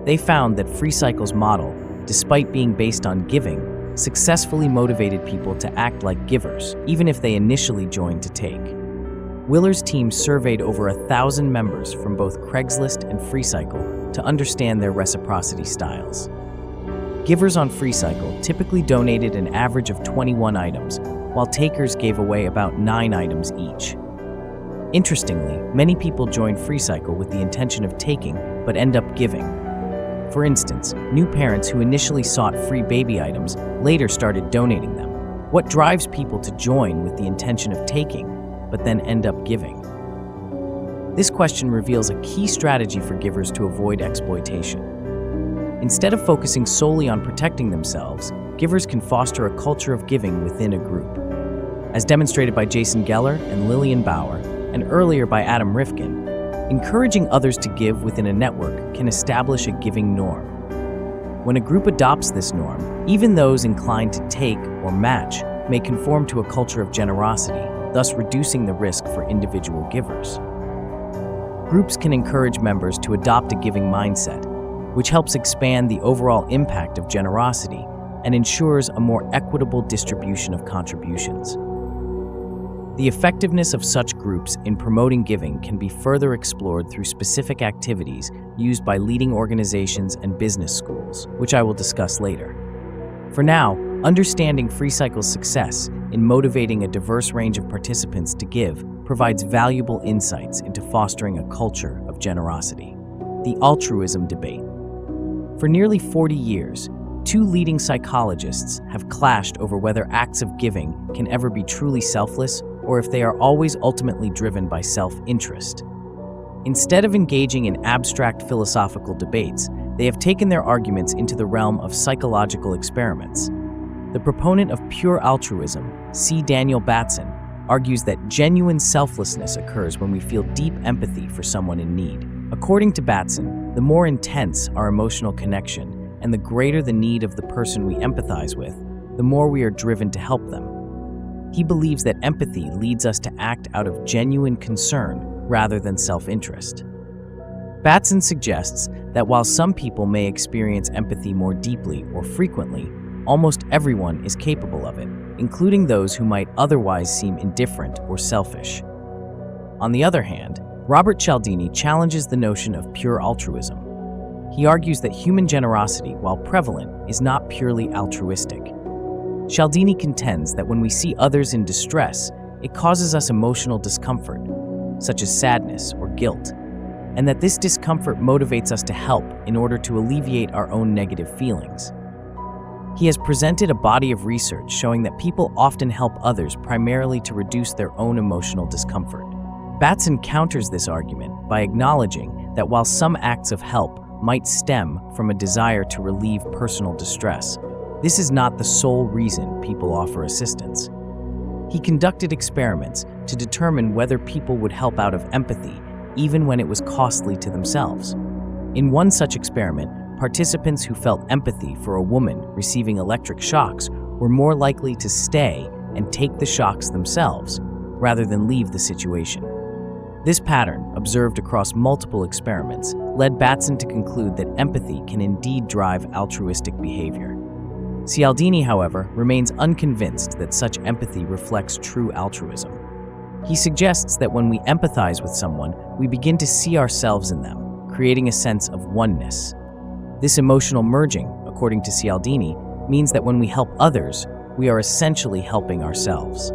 [SPEAKER 1] They found that FreeCycle's model, despite being based on giving, successfully motivated people to act like givers, even if they initially joined to take. Willer's team surveyed over 1,000 members from both Craigslist and FreeCycle to understand their reciprocity styles. Givers on FreeCycle typically donated an average of 21 items, while takers gave away about 9 items each. Interestingly, many people join FreeCycle with the intention of taking, but end up giving. For instance, new parents who initially sought free baby items later started donating them. What drives people to join with the intention of taking, but then end up giving? This question reveals a key strategy for givers to avoid exploitation. Instead of focusing solely on protecting themselves, givers can foster a culture of giving within a group. As demonstrated by Jason Geller and Lillian Bauer, and earlier by Adam Rifkin, encouraging others to give within a network can establish a giving norm. When a group adopts this norm, even those inclined to take or match may conform to a culture of generosity, thus reducing the risk for individual givers. Groups can encourage members to adopt a giving mindset, which helps expand the overall impact of generosity and ensures a more equitable distribution of contributions. The effectiveness of such groups in promoting giving can be further explored through specific activities used by leading organizations and business schools, which I will discuss later. For now, understanding FreeCycle's success in motivating a diverse range of participants to give provides valuable insights into fostering a culture of generosity. The altruism debate. For nearly 40 years, 2 leading psychologists have clashed over whether acts of giving can ever be truly selfless or if they are always ultimately driven by self-interest. Instead of engaging in abstract philosophical debates, they have taken their arguments into the realm of psychological experiments. The proponent of pure altruism, C. Daniel Batson, argues that genuine selflessness occurs when we feel deep empathy for someone in need. According to Batson, the more intense our emotional connection and the greater the need of the person we empathize with, the more we are driven to help them. He believes that empathy leads us to act out of genuine concern rather than self-interest. Batson suggests that while some people may experience empathy more deeply or frequently, almost everyone is capable of it, including those who might otherwise seem indifferent or selfish. On the other hand, Robert Cialdini challenges the notion of pure altruism. He argues that human generosity, while prevalent, is not purely altruistic. Cialdini contends that when we see others in distress, it causes us emotional discomfort, such as sadness or guilt, and that this discomfort motivates us to help in order to alleviate our own negative feelings. He has presented a body of research showing that people often help others primarily to reduce their own emotional discomfort. Batson counters this argument by acknowledging that while some acts of help might stem from a desire to relieve personal distress, this is not the sole reason people offer assistance. He conducted experiments to determine whether people would help out of empathy, even when it was costly to themselves. In one such experiment, participants who felt empathy for a woman receiving electric shocks were more likely to stay and take the shocks themselves, rather than leave the situation. This pattern, observed across multiple experiments, led Batson to conclude that empathy can indeed drive altruistic behavior. Cialdini, however, remains unconvinced that such empathy reflects true altruism. He suggests that when we empathize with someone, we begin to see ourselves in them, creating a sense of oneness. This emotional merging, according to Cialdini, means that when we help others, we are essentially helping ourselves.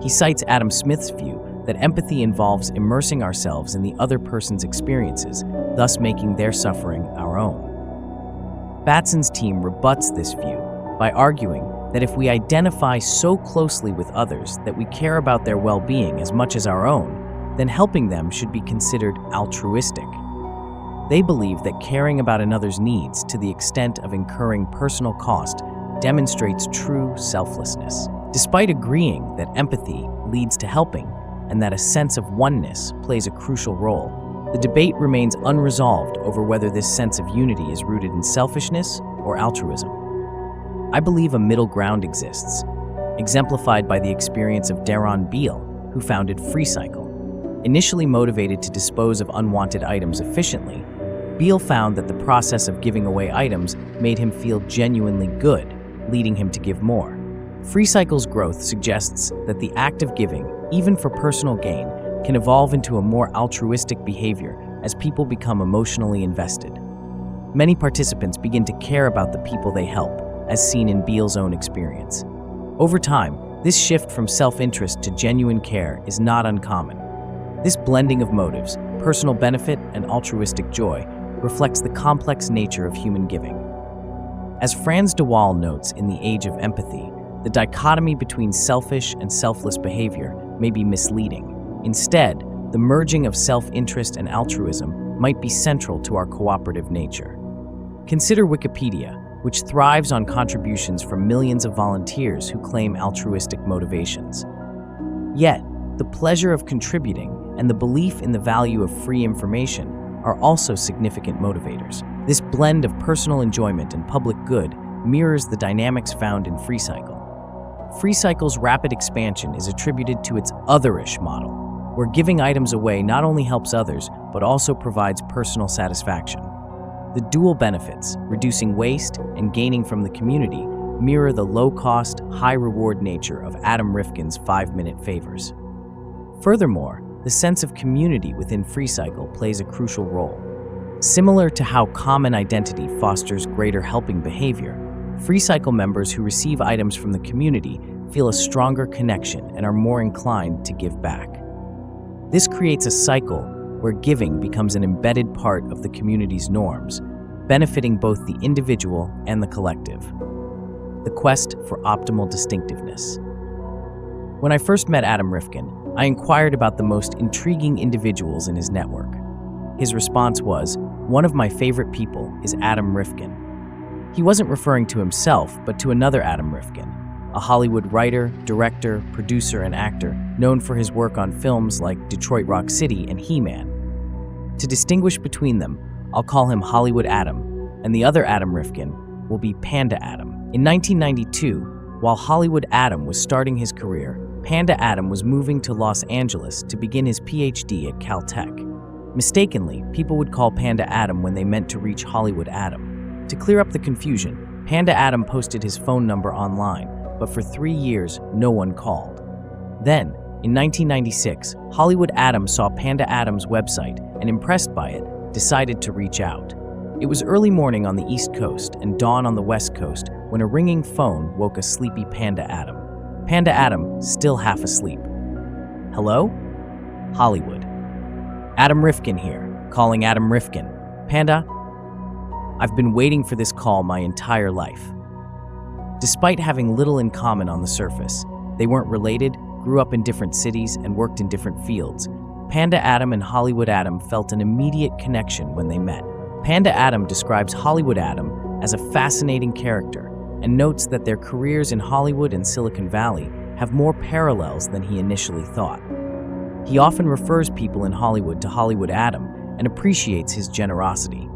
[SPEAKER 1] He cites Adam Smith's view that empathy involves immersing ourselves in the other person's experiences, thus making their suffering our own. Batson's team rebuts this view by arguing that if we identify so closely with others that we care about their well-being as much as our own, then helping them should be considered altruistic. They believe that caring about another's needs to the extent of incurring personal cost demonstrates true selflessness. Despite agreeing that empathy leads to helping and that a sense of oneness plays a crucial role, the debate remains unresolved over whether this sense of unity is rooted in selfishness or altruism. I believe a middle ground exists, exemplified by the experience of Daron Beal, who founded FreeCycle. Initially motivated to dispose of unwanted items efficiently, Beal found that the process of giving away items made him feel genuinely good, leading him to give more. FreeCycle's growth suggests that the act of giving, even for personal gain, can evolve into a more altruistic behavior as people become emotionally invested. Many participants begin to care about the people they help, as seen in Beal's own experience. Over time, this shift from self-interest to genuine care is not uncommon. This blending of motives, personal benefit and altruistic joy, reflects the complex nature of human giving. As Frans de Waal notes in The Age of Empathy, the dichotomy between selfish and selfless behavior may be misleading. Instead, the merging of self-interest and altruism might be central to our cooperative nature. Consider Wikipedia, which thrives on contributions from millions of volunteers who claim altruistic motivations. Yet, the pleasure of contributing and the belief in the value of free information are also significant motivators. This blend of personal enjoyment and public good mirrors the dynamics found in FreeCycle. FreeCycle's rapid expansion is attributed to its otherish model, where giving items away not only helps others, but also provides personal satisfaction. The dual benefits, reducing waste and gaining from the community, mirror the low-cost, high-reward nature of Adam Rifkin's 5-minute favors. Furthermore, the sense of community within FreeCycle plays a crucial role. Similar to how common identity fosters greater helping behavior, FreeCycle members who receive items from the community feel a stronger connection and are more inclined to give back. This creates a cycle where giving becomes an embedded part of the community's norms, benefiting both the individual and the collective. The quest for optimal distinctiveness. When I first met Adam Rifkin, I inquired about the most intriguing individuals in his network. His response was, "One of my favorite people is Adam Rifkin." He wasn't referring to himself, but to another Adam Rifkin, a Hollywood writer, director, producer, and actor known for his work on films like Detroit Rock City and He-Man. To distinguish between them, I'll call him Hollywood Adam, and the other Adam Rifkin will be Panda Adam. In 1992, while Hollywood Adam was starting his career, Panda Adam was moving to Los Angeles to begin his PhD at Caltech. Mistakenly, people would call Panda Adam when they meant to reach Hollywood Adam. To clear up the confusion, Panda Adam posted his phone number online, but for 3 years, no one called. Then, in 1996, Hollywood Adam saw Panda Adam's website and, impressed by it, decided to reach out. It was early morning on the East Coast and dawn on the West Coast when a ringing phone woke a sleepy Panda Adam. Panda Adam, still half asleep. "Hello? Hollywood. Adam Rifkin here, calling Adam Rifkin. Panda? I've been waiting for this call my entire life." Despite having little in common on the surface, they weren't related, grew up in different cities, and worked in different fields. Panda Adam and Hollywood Adam felt an immediate connection when they met. Panda Adam describes Hollywood Adam as a fascinating character and notes that their careers in Hollywood and Silicon Valley have more parallels than he initially thought. He often refers people in Hollywood to Hollywood Adam and appreciates his generosity.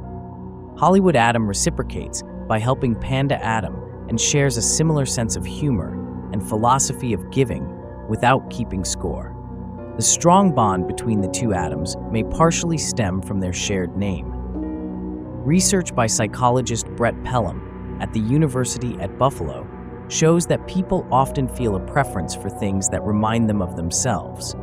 [SPEAKER 1] Hollywood Adam reciprocates by helping Panda Adam and shares a similar sense of humor and philosophy of giving without keeping score. The strong bond between the two Adams may partially stem from their shared name. Research by psychologist Brett Pelham at the University at Buffalo shows that people often feel a preference for things that remind them of themselves.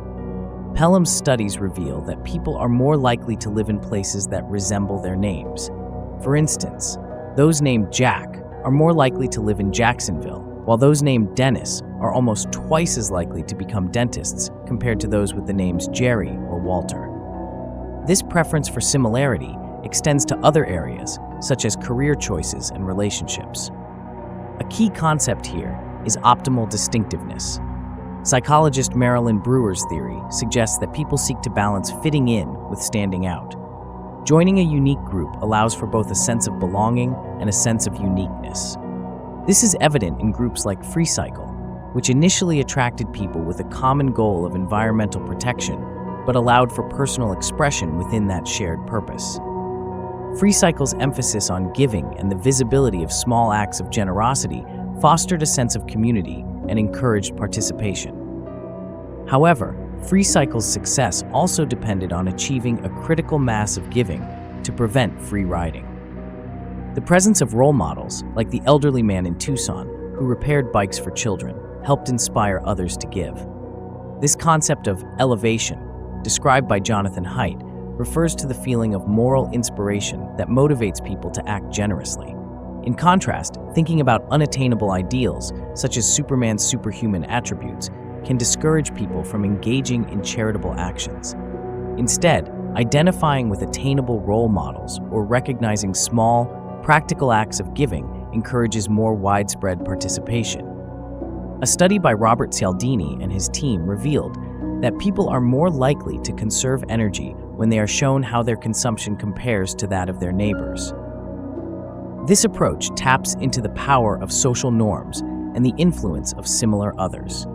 [SPEAKER 1] Pelham's studies reveal that people are more likely to live in places that resemble their names. For instance, those named Jack are more likely to live in Jacksonville, while those named Dennis are almost twice as likely to become dentists compared to those with the names Jerry or Walter. This preference for similarity extends to other areas, such as career choices and relationships. A key concept here is optimal distinctiveness. Psychologist Marilyn Brewer's theory suggests that people seek to balance fitting in with standing out. Joining a unique group allows for both a sense of belonging and a sense of uniqueness. This is evident in groups like FreeCycle, which initially attracted people with a common goal of environmental protection, but allowed for personal expression within that shared purpose. FreeCycle's emphasis on giving and the visibility of small acts of generosity fostered a sense of community and encouraged participation. However, FreeCycle's success also depended on achieving a critical mass of giving to prevent free riding. The presence of role models, like the elderly man in Tucson who repaired bikes for children, helped inspire others to give. This concept of elevation, described by Jonathan Haidt, refers to the feeling of moral inspiration that motivates people to act generously. In contrast, thinking about unattainable ideals, such as Superman's superhuman attributes, can discourage people from engaging in charitable actions. Instead, identifying with attainable role models or recognizing small, practical acts of giving encourages more widespread participation. A study by Robert Cialdini and his team revealed that people are more likely to conserve energy when they are shown how their consumption compares to that of their neighbors. This approach taps into the power of social norms and the influence of similar others.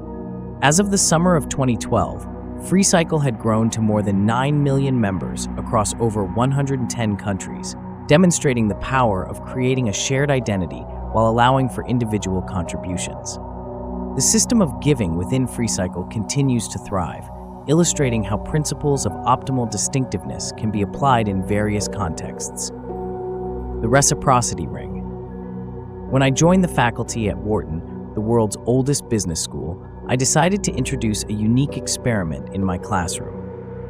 [SPEAKER 1] As of the summer of 2012, FreeCycle had grown to more than 9 million members across over 110 countries, demonstrating the power of creating a shared identity while allowing for individual contributions. The system of giving within FreeCycle continues to thrive, illustrating how principles of optimal distinctiveness can be applied in various contexts. The reciprocity ring. When I joined the faculty at Wharton, the world's oldest business school, I decided to introduce a unique experiment in my classroom.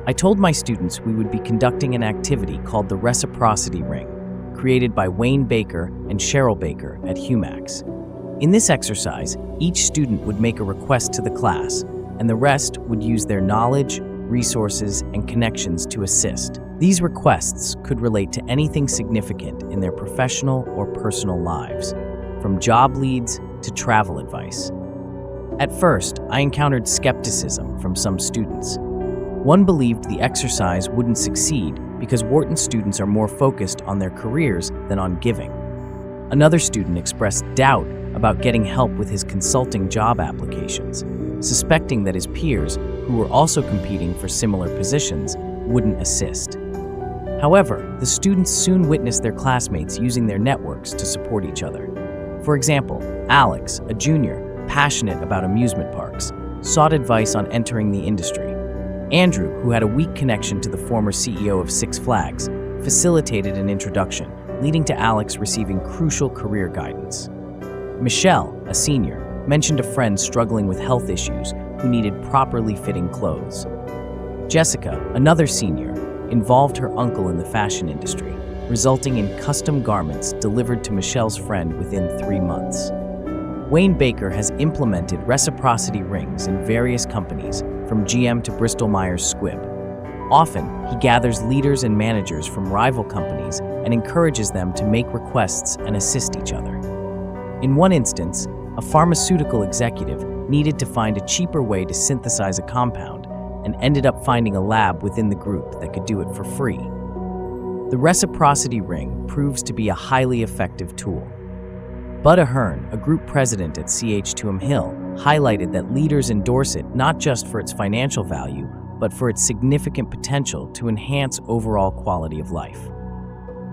[SPEAKER 1] I told my students we would be conducting an activity called the reciprocity ring, created by Wayne Baker and Cheryl Baker at Humax. In this exercise, each student would make a request to the class, and the rest would use their knowledge, resources, and connections to assist. These requests could relate to anything significant in their professional or personal lives, from job leads to travel advice. At first, I encountered skepticism from some students. One believed the exercise wouldn't succeed because Wharton students are more focused on their careers than on giving. Another student expressed doubt about getting help with his consulting job applications, suspecting that his peers, who were also competing for similar positions, wouldn't assist. However, the students soon witnessed their classmates using their networks to support each other. For example, Alex, a junior, passionate about amusement parks, sought advice on entering the industry. Andrew, who had a weak connection to the former CEO of Six Flags, facilitated an introduction, leading to Alex receiving crucial career guidance. Michelle, a senior, mentioned a friend struggling with health issues who needed properly fitting clothes. Jessica, another senior, involved her uncle in the fashion industry, resulting in custom garments delivered to Michelle's friend within 3 months. Wayne Baker has implemented reciprocity rings in various companies, from GM to Bristol-Myers Squibb. Often, he gathers leaders and managers from rival companies and encourages them to make requests and assist each other. In one instance, a pharmaceutical executive needed to find a cheaper way to synthesize a compound and ended up finding a lab within the group that could do it for free. The reciprocity ring proves to be a highly effective tool. Bud Ahern, a group president at CH2M Hill, highlighted that leaders endorse it not just for its financial value, but for its significant potential to enhance overall quality of life.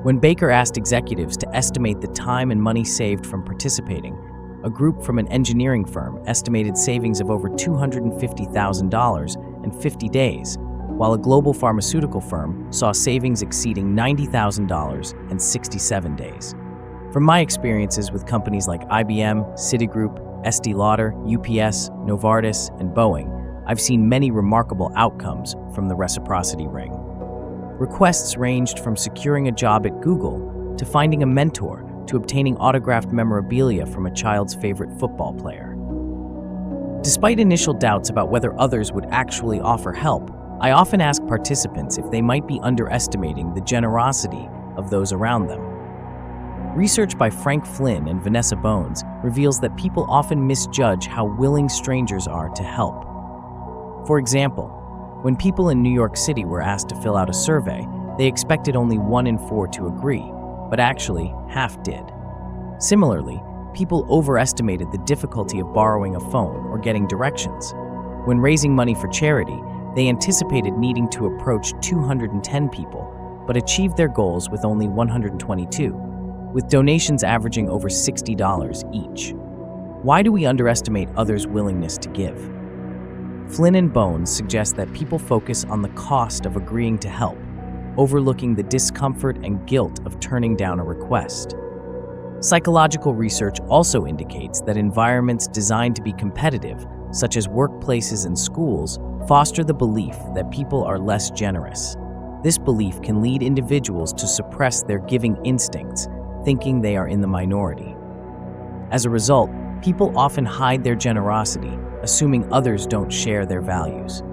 [SPEAKER 1] When Baker asked executives to estimate the time and money saved from participating, a group from an engineering firm estimated savings of over $250,000 in 50 days, while a global pharmaceutical firm saw savings exceeding $90,000 in 67 days. From my experiences with companies like IBM, Citigroup, Estée Lauder, UPS, Novartis, and Boeing, I've seen many remarkable outcomes from the reciprocity ring. Requests ranged from securing a job at Google to finding a mentor to obtaining autographed memorabilia from a child's favorite football player. Despite initial doubts about whether others would actually offer help, I often ask participants if they might be underestimating the generosity of those around them. Research by Frank Flynn and Vanessa Bones reveals that people often misjudge how willing strangers are to help. For example, when people in New York City were asked to fill out a survey, they expected only 1 in 4 to agree, but actually half did. Similarly, people overestimated the difficulty of borrowing a phone or getting directions. When raising money for charity, they anticipated needing to approach 210 people, but achieved their goals with only 122, with donations averaging over $60 each. Why do we underestimate others' willingness to give? Flynn and Bones suggest that people focus on the cost of agreeing to help, overlooking the discomfort and guilt of turning down a request. Psychological research also indicates that environments designed to be competitive, such as workplaces and schools, foster the belief that people are less generous. This belief can lead individuals to suppress their giving instincts, thinking they are in the minority. As a result, people often hide their generosity, assuming others don't share their values.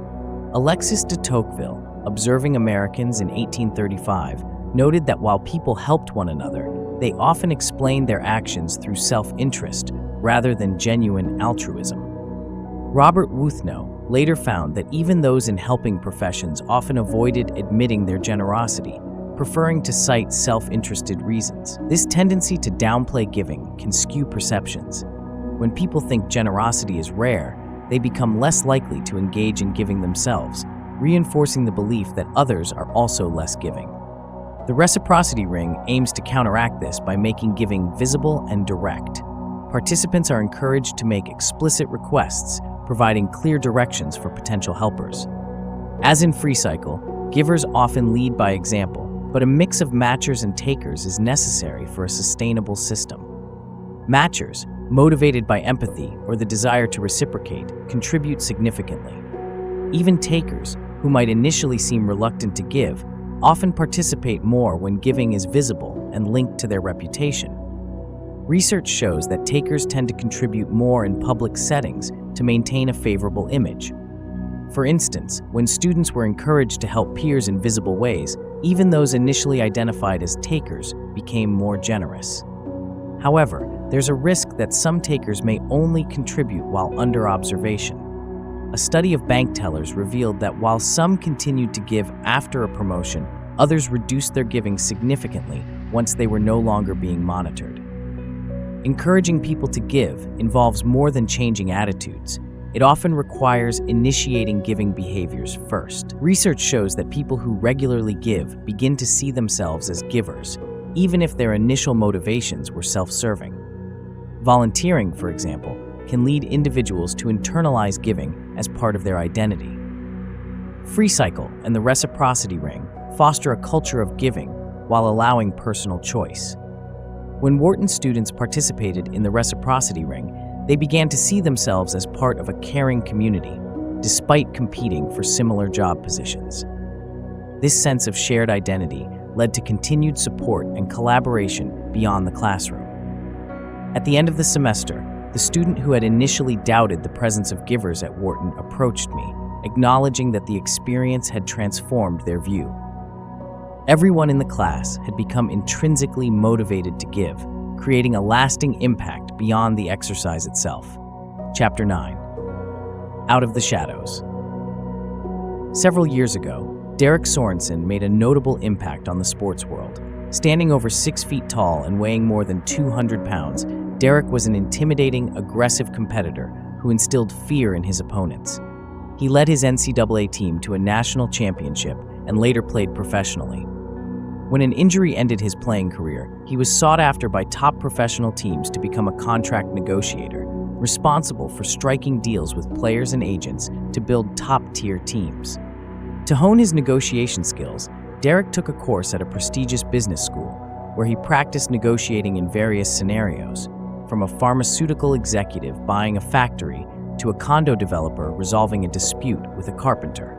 [SPEAKER 1] Alexis de Tocqueville, observing Americans in 1835, noted that while people helped one another, they often explained their actions through self-interest rather than genuine altruism. Robert Wuthnow later found that even those in helping professions often avoided admitting their generosity, preferring to cite self-interested reasons. This tendency to downplay giving can skew perceptions. When people think generosity is rare, they become less likely to engage in giving themselves, reinforcing the belief that others are also less giving. The reciprocity ring aims to counteract this by making giving visible and direct. Participants are encouraged to make explicit requests, providing clear directions for potential helpers. As in FreeCycle, givers often lead by example, but a mix of matchers and takers is necessary for a sustainable system. Matchers, motivated by empathy or the desire to reciprocate, contribute significantly. Even takers, who might initially seem reluctant to give, often participate more when giving is visible and linked to their reputation. Research shows that takers tend to contribute more in public settings to maintain a favorable image. For instance, when students were encouraged to help peers in visible ways, even those initially identified as takers became more generous. However, there's a risk that some takers may only contribute while under observation. A study of bank tellers revealed that while some continued to give after a promotion, others reduced their giving significantly once they were no longer being monitored. Encouraging people to give involves more than changing attitudes. It often requires initiating giving behaviors first. Research shows that people who regularly give begin to see themselves as givers, even if their initial motivations were self-serving. Volunteering, for example, can lead individuals to internalize giving as part of their identity. FreeCycle and the reciprocity ring foster a culture of giving while allowing personal choice. When Wharton students participated in the reciprocity ring, they began to see themselves as part of a caring community, despite competing for similar job positions. This sense of shared identity led to continued support and collaboration beyond the classroom. At the end of the semester, the student who had initially doubted the presence of givers at Wharton approached me, acknowledging that the experience had transformed their view. Everyone in the class had become intrinsically motivated to give, creating a lasting impact beyond the exercise itself. Chapter 9. Out of the Shadows. Several years ago, Derek Sorensen made a notable impact on the sports world. Standing over 6 feet tall and weighing more than 200 pounds, Derek was an intimidating, aggressive competitor who instilled fear in his opponents. He led his NCAA team to a national championship and later played professionally. When an injury ended his playing career, he was sought after by top professional teams to become a contract negotiator, responsible for striking deals with players and agents to build top-tier teams. To hone his negotiation skills, Derek took a course at a prestigious business school, where he practiced negotiating in various scenarios, from a pharmaceutical executive buying a factory to a condo developer resolving a dispute with a carpenter.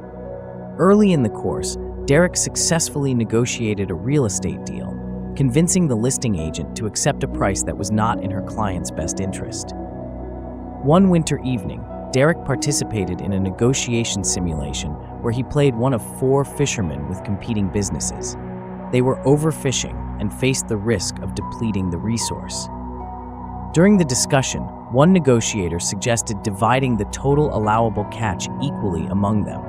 [SPEAKER 1] Early in the course, Derek successfully negotiated a real estate deal, convincing the listing agent to accept a price that was not in her client's best interest. One winter evening, Derek participated in a negotiation simulation where he played one of 4 fishermen with competing businesses. They were overfishing and faced the risk of depleting the resource. During the discussion, one negotiator suggested dividing the total allowable catch equally among them.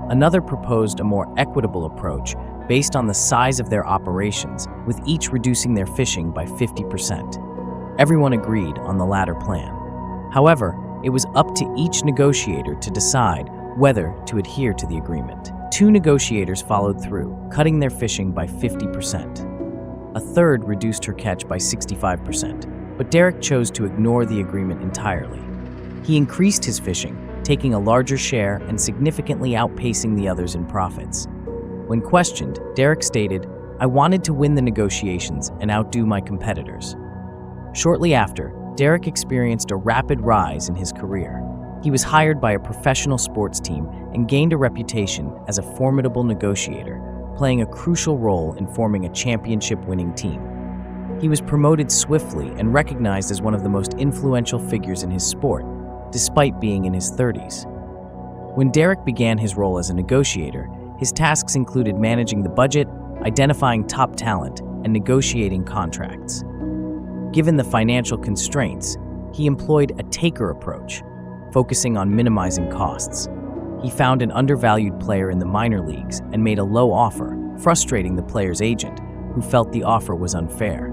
[SPEAKER 1] Another proposed a more equitable approach based on the size of their operations, with each reducing their fishing by 50%. Everyone agreed on the latter plan. However, it was up to each negotiator to decide whether to adhere to the agreement. 2 negotiators followed through, cutting their fishing by 50%. A third reduced her catch by 65%, but Derek chose to ignore the agreement entirely. He increased his fishing, taking a larger share and significantly outpacing the others in profits. When questioned, Derek stated, "I wanted to win the negotiations and outdo my competitors." Shortly after, Derek experienced a rapid rise in his career. He was hired by a professional sports team and gained a reputation as a formidable negotiator, playing a crucial role in forming a championship-winning team. He was promoted swiftly and recognized as one of the most influential figures in his sport, despite being in his 30s. When Derek began his role as a negotiator, his tasks included managing the budget, identifying top talent, and negotiating contracts. Given the financial constraints, he employed a taker approach, focusing on minimizing costs. He found an undervalued player in the minor leagues and made a low offer, frustrating the player's agent, who felt the offer was unfair.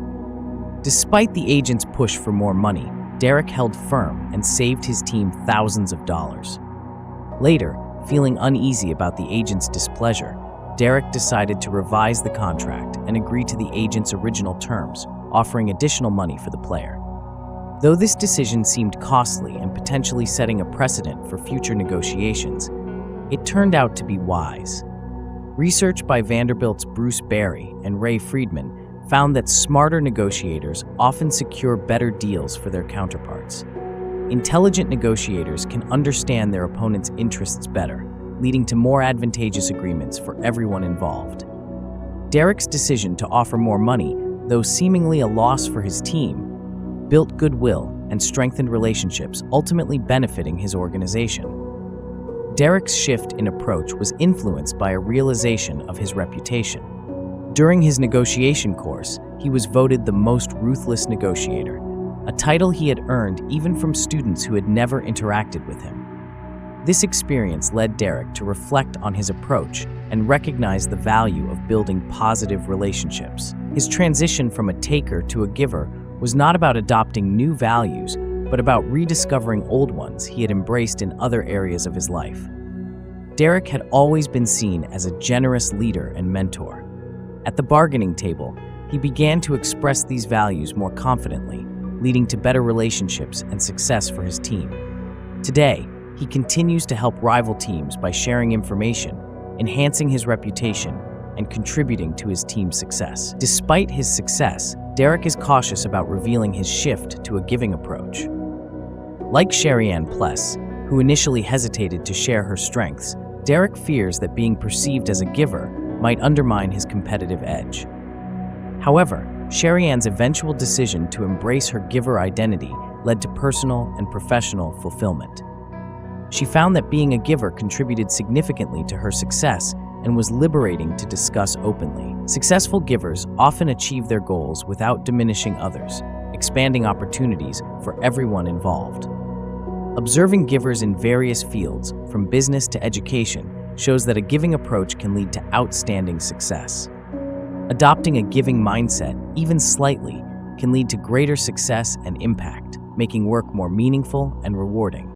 [SPEAKER 1] Despite the agent's push for more money, Derek held firm and saved his team thousands of dollars. Later, feeling uneasy about the agent's displeasure, Derek decided to revise the contract and agree to the agent's original terms, offering additional money for the player. Though this decision seemed costly and potentially setting a precedent for future negotiations, it turned out to be wise. Research by Vanderbilt's Bruce Berry and Ray Friedman found that smarter negotiators often secure better deals for their counterparts. Intelligent negotiators can understand their opponent's interests better, leading to more advantageous agreements for everyone involved. Derek's decision to offer more money, though seemingly a loss for his team, built goodwill and strengthened relationships, ultimately benefiting his organization. Derek's shift in approach was influenced by a realization of his reputation. During his negotiation course, he was voted the most ruthless negotiator, a title he had earned even from students who had never interacted with him. This experience led Derek to reflect on his approach and recognize the value of building positive relationships. His transition from a taker to a giver was not about adopting new values, but about rediscovering old ones he had embraced in other areas of his life. Derek had always been seen as a generous leader and mentor. At the bargaining table, he began to express these values more confidently, leading to better relationships and success for his team. Today, he continues to help rival teams by sharing information, enhancing his reputation, and contributing to his team's success. Despite his success, Derek is cautious about revealing his shift to a giving approach. Like Sherry-Ann Pless, who initially hesitated to share her strengths, Derek fears that being perceived as a giver might undermine his competitive edge. However, Sherry-Ann's eventual decision to embrace her giver identity led to personal and professional fulfillment. She found that being a giver contributed significantly to her success and was liberating to discuss openly. Successful givers often achieve their goals without diminishing others, expanding opportunities for everyone involved. Observing givers in various fields, from business to education, shows that a giving approach can lead to outstanding success. Adopting a giving mindset, even slightly, can lead to greater success and impact, making work more meaningful and rewarding.